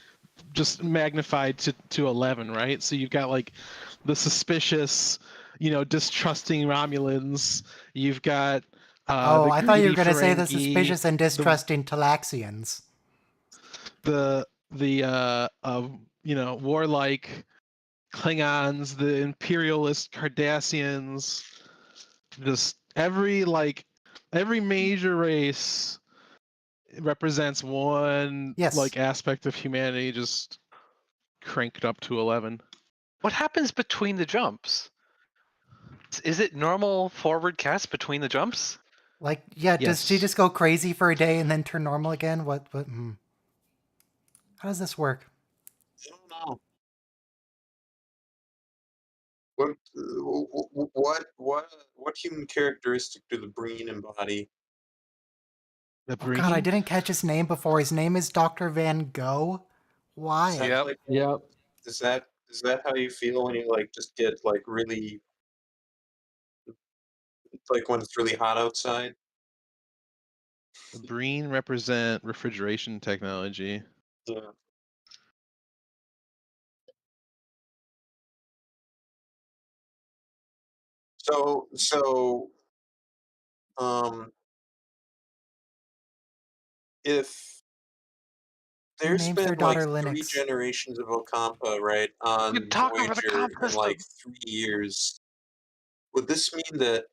just magnified to 11, right? So you've got like the suspicious, distrusting Romulans. You've got Oh, the I thought you were greedy going to say the Ferengi, suspicious and distrusting Talaxians. the warlike Klingons, the imperialist Cardassians. Just every major race represents one Yes. aspect of humanity just cranked up to 11. What happens between the jumps? Is it normal forward cast between the jumps? Like, yeah, does Yes. she just go crazy for a day and then turn normal again? What How does this work? I don't know. What human characteristic do the Breen embody? The Oh god, I didn't catch his name before. His name is Dr. Van Gogh. Why? Is that how you feel when you just get really when it's really hot outside? The Breen represent refrigeration technology. Yeah. So, if Who there's names their been daughter 3 Linux? generations of Ocampa, right, on talk over the Voyager comp in 3 years, would this mean that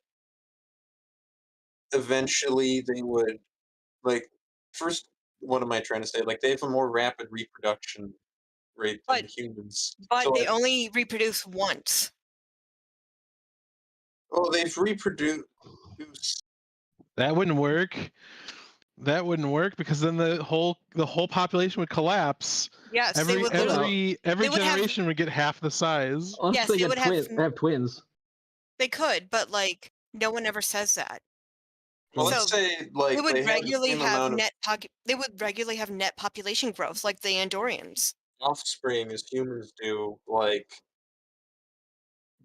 eventually they would first, what am I trying to say? They have a more rapid reproduction rate than humans. But So they only reproduce once. they've reproduced. That wouldn't work. That wouldn't work because then the whole population would collapse. Yes, every they would lose. every They would have- generation would get half the size. Yes, they would have twins. They could, but no one ever says that. Well, So, let's say they would they have the regularly same have amount of they would regularly have net population growth like the Andorians. offspring as humans do.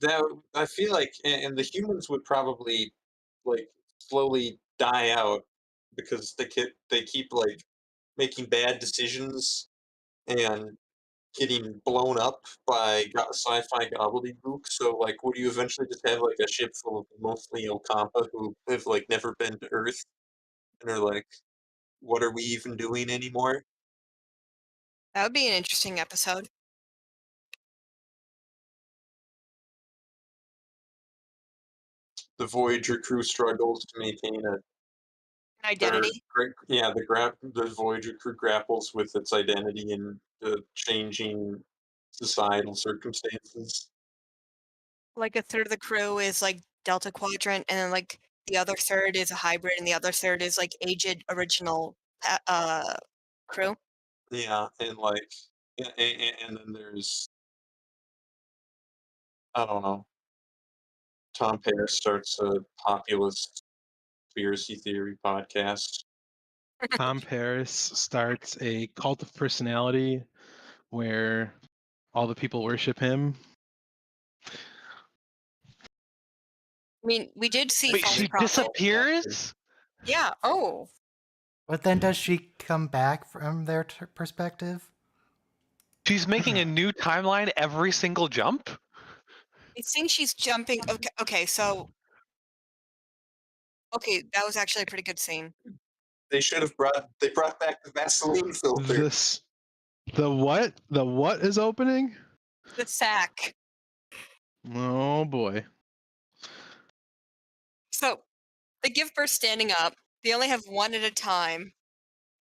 That I feel and the humans would probably slowly die out because they keep making bad decisions and getting blown up by sci-fi gobbledygook. So would you eventually just have a ship full of mostly Ocampa who have never been to Earth and are what are we even doing anymore? That would be an interesting episode. The Voyager crew struggles to maintain a Identity. the Voyager crew grapples with its identity in the changing societal circumstances. Like a third of the crew is Delta Quadrant, and then the other third is a hybrid, and the other third is aged original crew. Yeah, and and then there's I don't know. Tom Paris starts a populist conspiracy theory podcast. Tom Paris starts a cult of personality where all the people worship him. I mean, we did see Wait, False she Prophet. disappears? Yeah. Oh. But then does she come back from their perspective? She's making a new timeline every single jump? I think she's jumping. Okay. Okay. So. Okay, that was actually a pretty good scene. They should have brought back the Vaseline filter. The what? The what is opening? The sack. Oh boy. So they give birth standing up. They only have one at a time,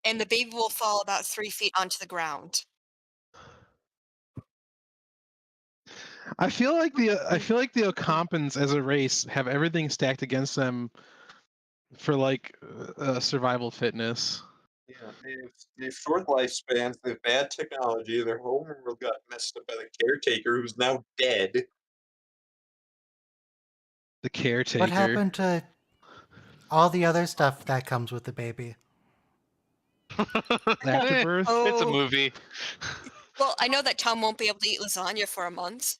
and the baby will fall about 3 feet onto the ground. I feel like the Ocampans as a race have everything stacked against them for like survival fitness. Yeah, they have short lifespans. They have bad technology. Their home world got messed up by the caretaker, who's now dead. The caretaker. What happened to all the other stuff that comes with the baby? Afterbirth? It's a movie. Well, I know that Tom won't be able to eat lasagna for a month.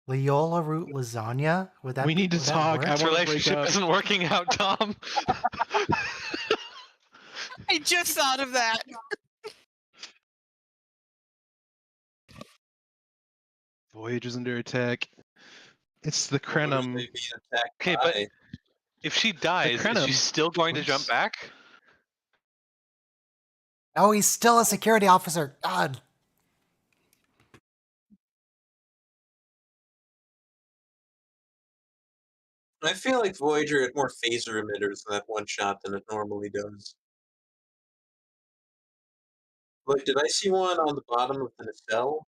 Leola root lasagna? Would that We need to would that talk. work? I This wanna break relationship up. isn't working out, Tom. I just thought of that. Voyager's under attack. It's the What are Krenim. they being attacked Okay, but by? if she dies, is Krenim. she still going to jump back? Oh, he's still a security officer. God. I feel like Voyager had more phaser emitters in that one shot than it normally does. Like, did I see one on the bottom of the nacelle?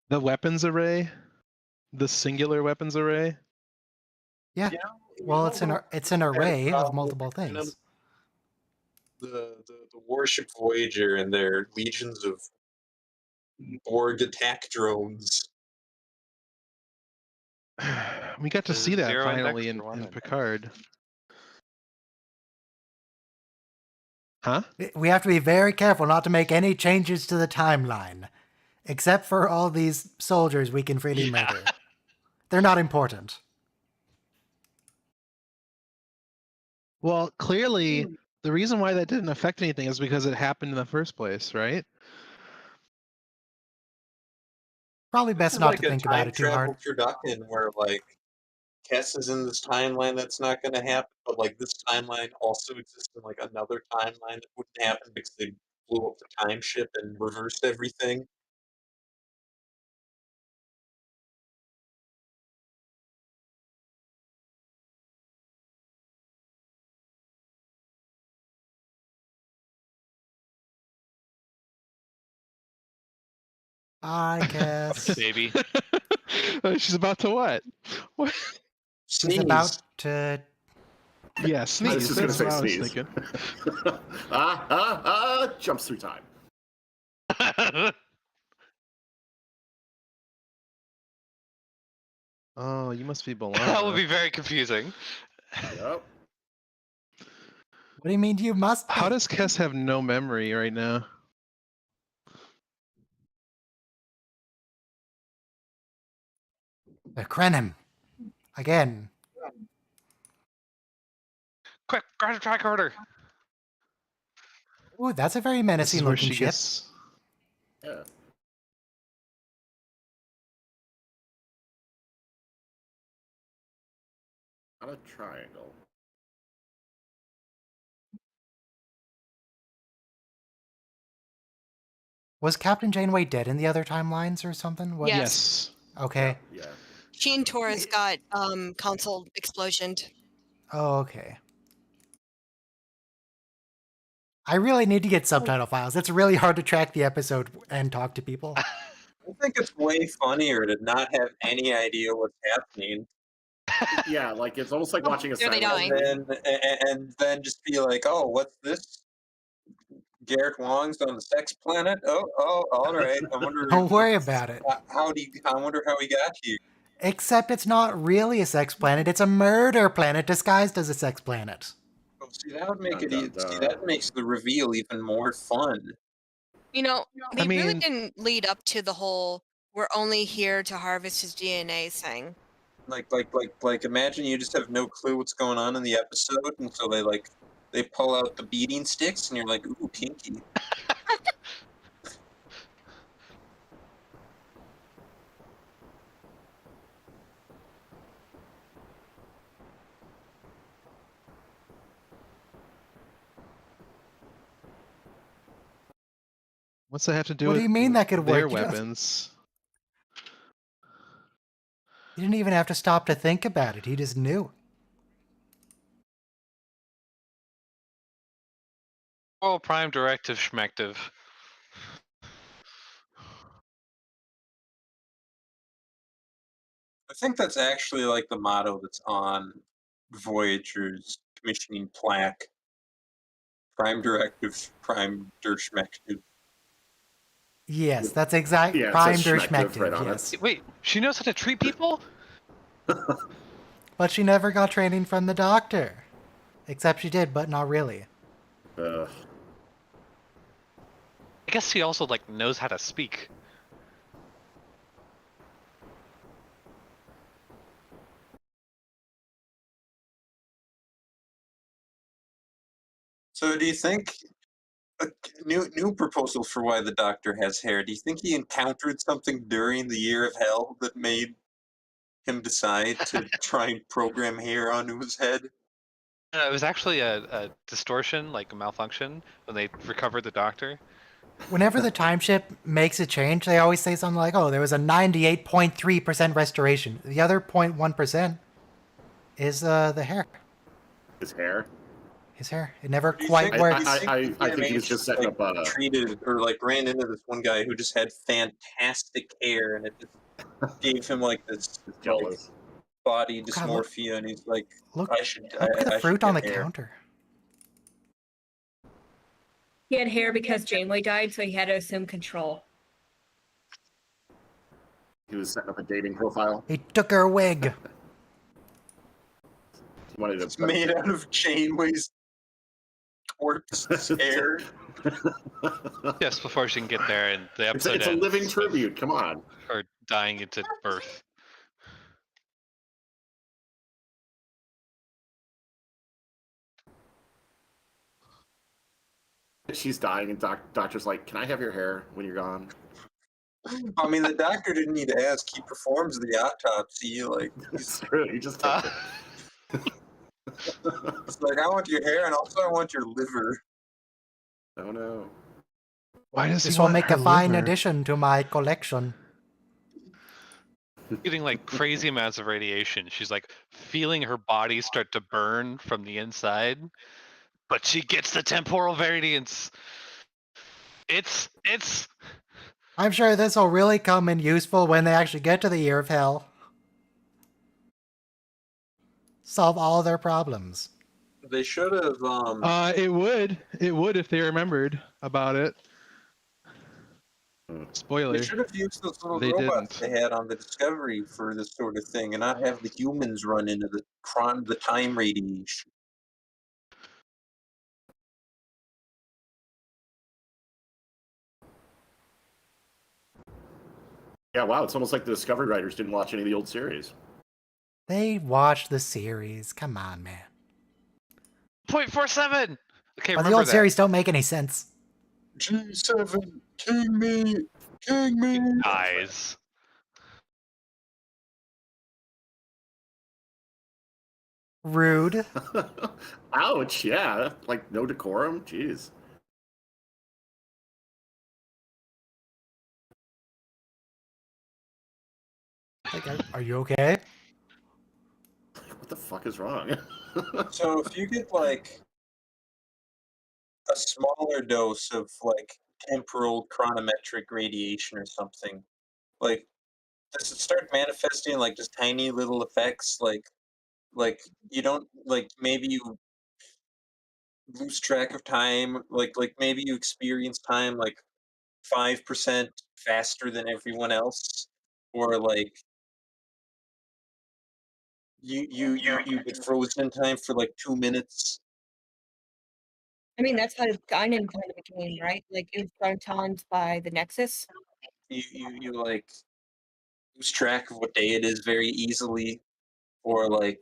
The weapons array? The singular weapons array? Yeah. Well, it's an array of multiple things. The warship Voyager and their legions of Borg attack drones. We got to Is see that Zero and finally Dexter in one in Picard. Huh? We have to be very careful not to make any changes to the timeline. Except for all these soldiers we can freely murder. They're not important. Well, clearly, the reason why that didn't affect anything is because it happened in the first place, right? Probably This best is not like to a think about time it too travel hard. turducken where like Kess is in this timeline that's not going to happen, but like this timeline also exists in like another timeline that wouldn't happen because they blew up the time ship and reversed everything. I guess. Baby. She's about to what? What? She's about to. Yeah, I was sneeze. just gonna That's say what I was sneeze. thinking. Jumps through time. Oh, you must be Balana. That would be very confusing. Yep. What do you mean you must be? How does Kess have no memory right now? Krenim. Again. Quick, grab a tricorder. Ooh, that's a very This is menacing where looking she ship. gets. Yeah. Not a triangle. Was Captain Janeway dead in the other timelines or something? What? Yes. Okay. Yeah. She and Torres got console explosioned. Oh, okay. I really need to get subtitle files. It's really hard to track the episode and talk to people. I think it's way funnier to not have any idea what's happening Yeah, like it's almost like watching a There they silent die. movie. and then just be like, oh, what's this? Garrett Wong's on the sex planet. Oh, all right. I wonder. Don't worry about it. I wonder how he got here. Except it's not really a sex planet, it's a murder planet disguised as a sex planet. Oh, see, that would make Dun, it. dun, See, dun. that makes the reveal even more fun. You know, they I really mean- didn't lead up to the whole "we're only here to harvest his DNA" thing. Like, imagine you just have no clue what's going on in the episode, and so they pull out the beating sticks, and you're like, ooh, kinky. What's that have to do What with do you mean that could their work? You don't- weapons? He didn't even have to stop to think about it. He just knew. Oh, prime directive schmective. I think that's actually like the motto that's on Voyager's commissioning plaque. Prime directive, prime derschmective. Yes, that's exact. Yeah, it Prime says schmective Derschmective, right on it. yes. Wait, she knows how to treat people? But she never got training from the doctor. Except she did, but not really. Uh, I guess she also like knows how to speak. So, do you think a new proposal for why the Doctor has hair? Do you think he encountered something during the Year of Hell that made him decide to try and program hair onto his head? It was actually a distortion, like a malfunction, when they recovered the Doctor. Whenever the time ship makes a change, they always say something like, oh, there was a 98.3% restoration. The other 0.1% is the hair. his hair. His hair. It never Do you quite think- works. do you think I think he was just setting like, up treated or like ran into this one guy who just had fantastic hair, and it just gave him like this like, jealous. body God, look- dysmorphia, and he's like, Look, I should. look at I the should fruit on the get hair. counter. He had hair because Janeway died, so he had to assume control. He was setting up a dating profile. He took her wig. He wanted It's to made out of Janeway's corpse hair. Just before she can get there, and the It's, episode it's a ends living with tribute. Come on. her dying into birth. She's dying, and doctor's like, "Can I have your hair when you're gone?" I mean, the doctor didn't need to ask. He performs the autopsy. Like, It's true. He just took it. it's like, I want your hair, and also I want your liver. Oh no. Why does This he will want make her a fine liver? addition to my collection. Getting like crazy amounts of radiation. She's like feeling her body start to burn from the inside, but she gets the temporal variance. It's I'm sure this will really come in useful when they actually get to the Year of Hell. Solve all their problems. They should have. It would if they remembered about it. Spoiler. They should have used those little They robots didn't. they had on the Discovery for this sort of thing, and not have the humans run into the time radiation. Yeah, wow. It's almost like the Discovery writers didn't watch any of the old series. They watched the series. Come on, man. 0.47. Okay, But the remember old that. series don't make any sense. G7, king me, king me. Eyes. Rude. Ouch! Yeah, like no decorum. Jeez. Like, are you okay? What the fuck is wrong? So if you get like a smaller dose of like temporal chronometric radiation or something, like does it start manifesting like just tiny little effects? Like Like you don't like maybe you lose track of time. Like maybe you experience time like 5% faster than everyone else, or like you get frozen in time for like 2 minutes. I mean, that's how Guinan kind of became, right? Like, it was photons by the Nexus. You like lose track of what day it is very easily, or like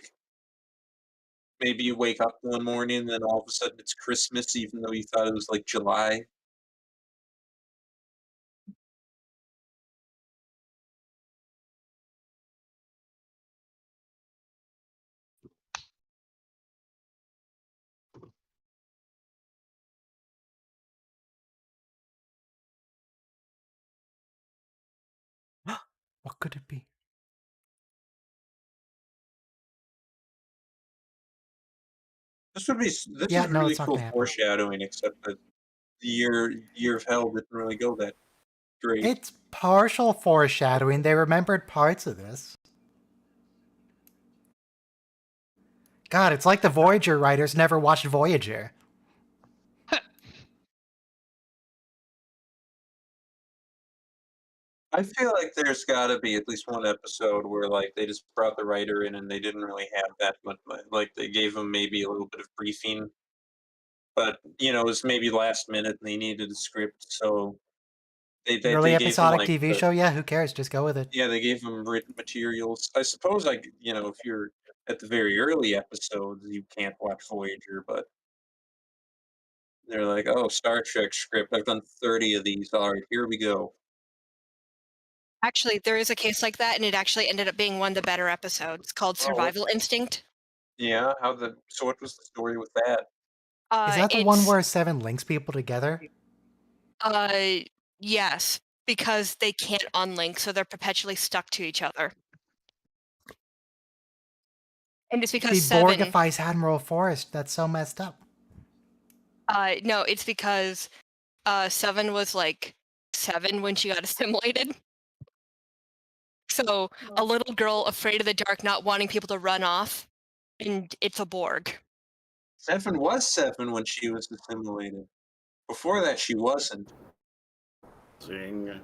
maybe you wake up one morning and then all of a sudden it's Christmas even though you thought it was like July. What could it be? This Yeah, is no, really it's not cool gonna happen. foreshadowing, except that the year of hell didn't really go that great. It's partial foreshadowing. They remembered parts of this. God, it's like the Voyager writers never watched Voyager. I feel like there's got to be at least one episode where like they just brought the writer in and they didn't really have that much, like they gave him maybe a little bit of briefing, but it was maybe last minute and they needed a script, so Early they gave him episodic like TV show, yeah, who cares? Just go with it. yeah, they gave him written materials. I suppose like if you're at the very early episodes you can't watch Voyager, but they're like, oh, Star Trek script, I've done 30 of these, all right, here we go. Actually, there is a case like that, and it actually ended up being one of the better episodes called Oh, what? Survival Instinct. Yeah, so what was the story with that? Is that the one It's where Seven links people together? yes, because they can't unlink, so they're perpetually stuck to each other. And it's because She Seven. Borgifies Admiral Forrest. That's so messed up. No, it's because Seven was like 7 when she got assimilated. So a little girl afraid of the dark, not wanting people to run off, and it's a Borg. Seven was 7 when she was assimilated. Before that, she wasn't. Zing.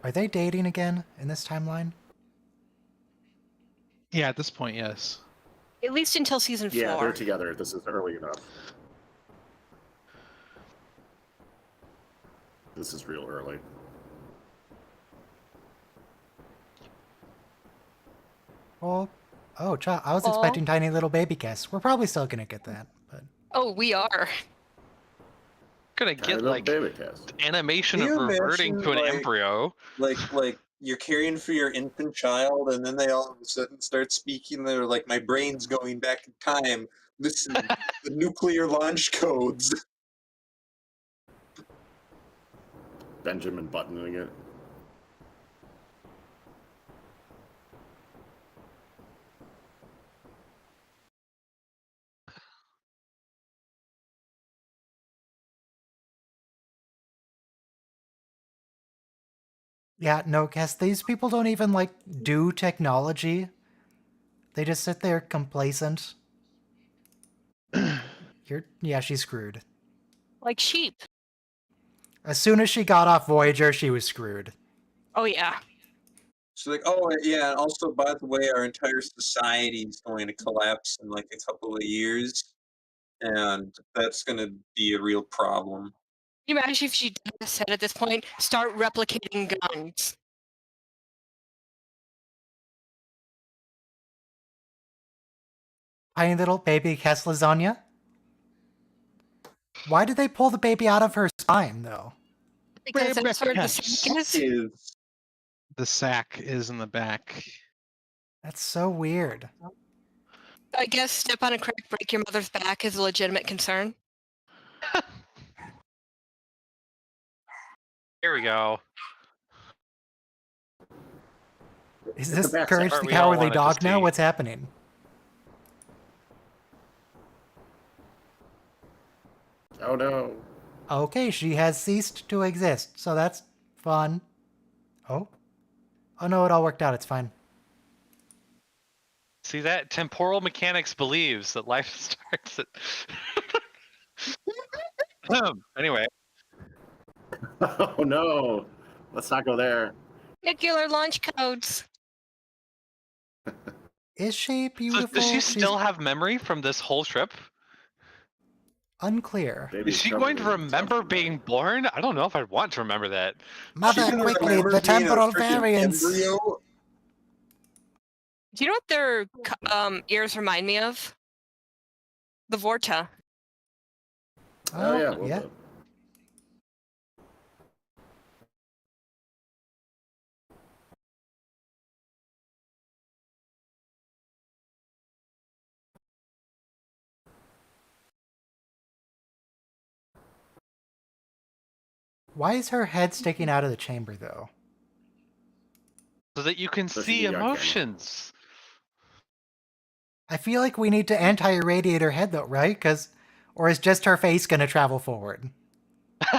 Are they dating again in this timeline? Yeah, at this point, yes. At least until season 4. Yeah, they're together. This is early enough. This is real early. Well, oh, I was expecting tiny little baby Cass. We're probably still gonna get that, but Oh, we are. Gonna Tiny get little like baby cast. animation Can of you reverting imagine, to an like- embryo. Like you're caring for your infant child, and then they all of a sudden start speaking. They're like, "My brain's going back in time. Listen, the nuclear launch codes." Benjamin buttoning it. yeah, no, Cass, these people don't even like do technology. They just sit there complacent. Yeah, she's screwed. Like sheep. As soon as she got off Voyager, she was screwed. Oh, yeah. So like, oh yeah, and also by the way, our entire society is going to collapse in like a couple of years, and that's going to be a real problem. Can you imagine if she said at this point, start replicating guns? Tiny little baby Cass lasagna? Why did they pull the baby out of her spine, though? Because that's where the Yes. sack is. Is The sack is in the back. That's so weird. I guess step on a crack, break your mother's back is a legitimate concern. Here we go. Is Hit this the backside. Courage Part the we all Cowardly wanted to Dog now? see. What's happening? Oh no. Okay, she has ceased to exist, so that's fun. Oh? Oh no, it all worked out. It's fine. See that? Temporal mechanics believes that life starts at. Anyway, Oh no. Let's not go there. Nuclear launch codes. Is she so beautiful? does she She's still have memory from this whole trip? unclear. Baby's Is she covered going to in remember something. being born? I don't know if I'd want to remember that. Mother, She's gonna quickly, remember the being a temporal freaking variance. embryo. Do you know what their ears remind me of? The Vorta. Oh yeah. yeah. Why is her head sticking out of the chamber, though? So that you can So she see can be on camera. emotions. I feel like we need to anti-irradiate her head, though, right? Or is just her face going to travel forward?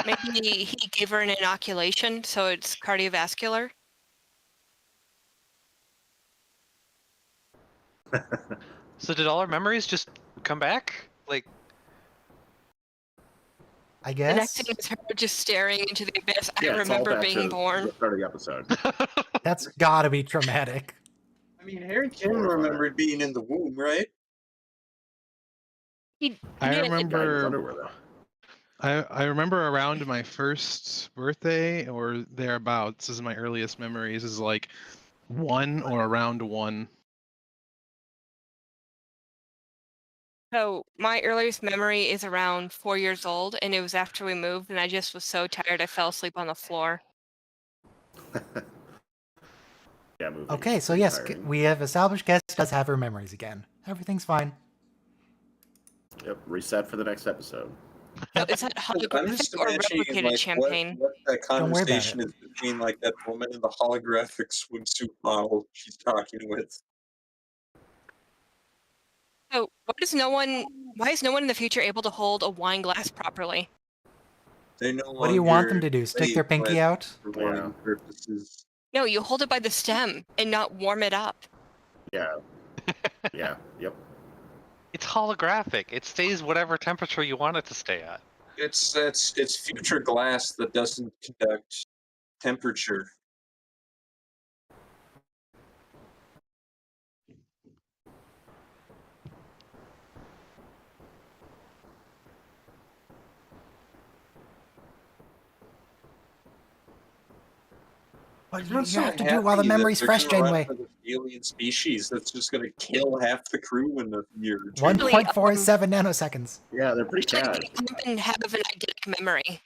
Maybe he gave her an inoculation, so it's cardiovascular. So did all our memories just come back? Like, I The next guess. thing is her just staring into the abyss. Yeah, I it's all remember back being to born. the start of the episode. That's gotta be traumatic. I mean, Harry Kim remembered being in the womb, right? I did. remember. I remember around my first birthday or thereabouts. This is my earliest memories. Is like 1 or around 1. So my earliest memory is around 4 years old, and it was after we moved, and I just was so tired I fell asleep on the floor. Yeah, moving. Okay, so yes, we have established Guest does have her memories again. Everything's fine. Yep. Reset for the next episode. So is that I'm just holographic or imagining replicated like champagne? what that Don't worry about conversation is between like that woman and the holographic swimsuit model she's talking with. So why is no one in the future able to hold a wine glass properly? They no What do you want them longer to do? Stick their label pinky it out? for wine purposes. No, you hold it by the stem and not warm it up. Yeah. Yeah. Yep. it's holographic. It stays whatever temperature you want it to stay at. It's future glass that doesn't conduct temperature. But you Everyone's so have to do it while the happy that memory's they're fresh, gonna run Janeway. for this alien species that's just going to kill half the crew in a year or two. 1.47 nanoseconds. Yeah, they're pretty Like, bad. they didn't have an eidetic memory.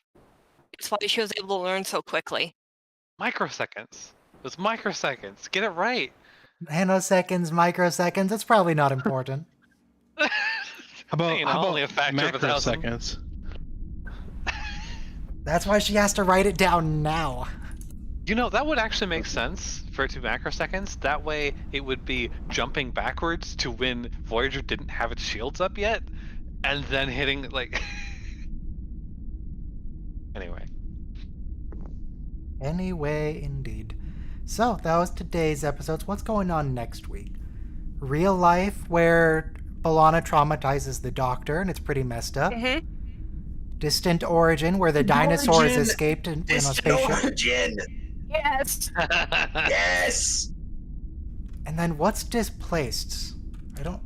That's why she was able to learn so quickly. Microseconds. It's microseconds. Get it right. Nanoseconds, microseconds, it's probably not important. How about, You know, how about only a factor of 1,000. macroseconds? That's why she has to write it down now. You know, that would actually make sense for it to be microseconds. That way, it would be jumping backwards to when Voyager didn't have its shields up yet, and then hitting, like... Anyway, indeed. So, that was today's episodes. What's going on next week? Real life, where B'Elanna traumatizes the Doctor, and it's pretty messed up. Mm-hmm. Distant Origin, where the dinosaurs Origin! escaped in a Distant spaceship. Origin! Yes. Yes! And then what's Displaced?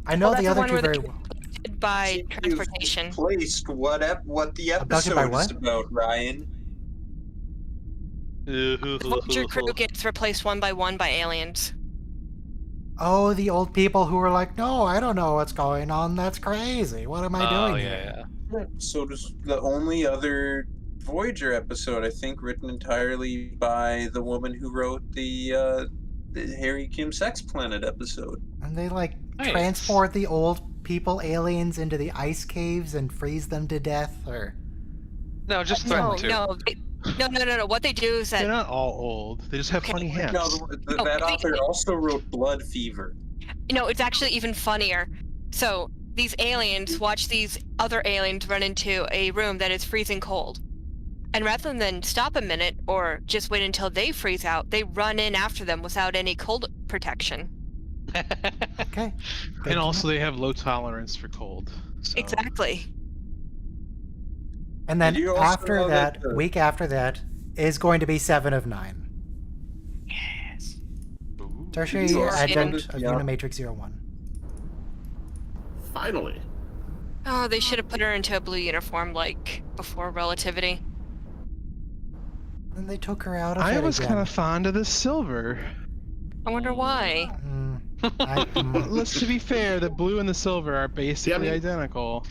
I know that's the other one two where very they- well. By transportation. Placed what the Abducted by episode what? is about, Ryan. The Voyager crew gets replaced one by aliens. Oh, the old people who were like, no, I don't know what's going on. That's crazy. What am I doing here? So does the only other Voyager episode, I think, written entirely by the woman who wrote the Harry Kim Sex Planet episode. And they like Nice. transport the old people aliens into the ice caves and freeze them to death, or No, just No, threaten to. no. No. What they do is They're that not all old. They just have Okay. funny hats. No, Oh, that they- author also wrote Blood Fever. it's actually even funnier. So these aliens watch these other aliens run into a room that is freezing cold. And rather than stop a minute or just wait until they freeze out, they run in after them without any cold protection. Okay. Good And to also know. they have low tolerance for cold. So. Exactly. And then Did you also after know that, that, week after that, is going to be 7 of 9. Yes. Tertiary Did you also know Advent that- of yeah. Unimatrix 01. Finally. Oh, they should have put her into a blue uniform like before Relativity. And they took her out of I it was again. kind of fond of the silver. I wonder why. Let's to be fair, the blue and the silver are basically Yeah, I mean- identical.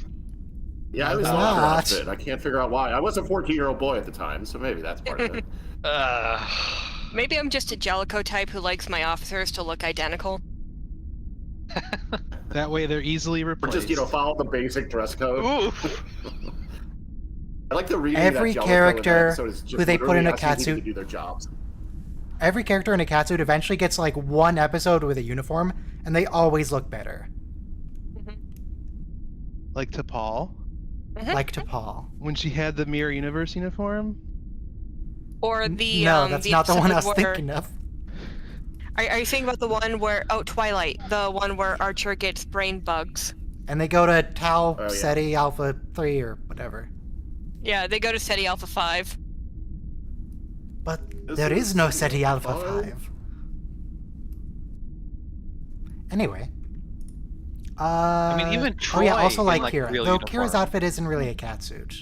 Yeah, I was It's in love not. with it. I can't figure out why. I was a 14-year-old boy at the time, so maybe that's part of it. Maybe I'm just a Jellicoe type who likes my officers to look identical. That way they're easily Or replaced. just, follow the basic dress code. Oof. I like the reading Every that Jellicoe in that character episode is just who they put in a literally asking people catsuit- to do their jobs. Every character in a catsuit eventually gets like one episode with a uniform, and they always look better. Like to Paul, Like to Paul. when she had the Mirror Universe uniform. Or the No, that's not the one I was episode where- thinking of. Are you thinking about the one where Twilight, the one where Archer gets brain bugs? And they go to Tau Oh, yeah. Ceti Alpha 3 or whatever. Yeah, they go to SETI Alpha 5. But This there is is no Ceti SETI Alpha Alpha 5. Anyway. mean, even oh yeah, Troy also in, like like, Kira. real Though uniform. Kira's outfit isn't really a catsuit.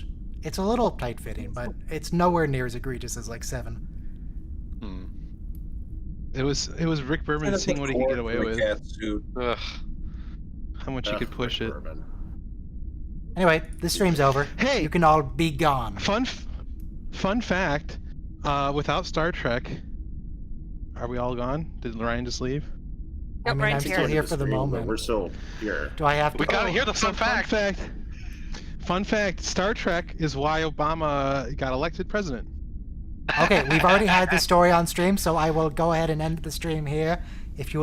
It's a little tight fitting, but it's nowhere near as egregious as like 7. Hmm. It was Rick Berman Kind of seeing the what he could get core away of the with, catsuit. Ugh. how much he could push it. Anyway, this stream's over. Hey! You can all be gone. Fun fact, without Star Trek, are we all gone? Did Ryan just leave? I mean, I'm Ryan's still here. here for the moment. We're still here. Do I have to? We gotta hear the So fun fact. Fun fact, Star Trek is why Obama got elected president. Okay, we've already had the story on stream, so I will go ahead and end the stream here. If you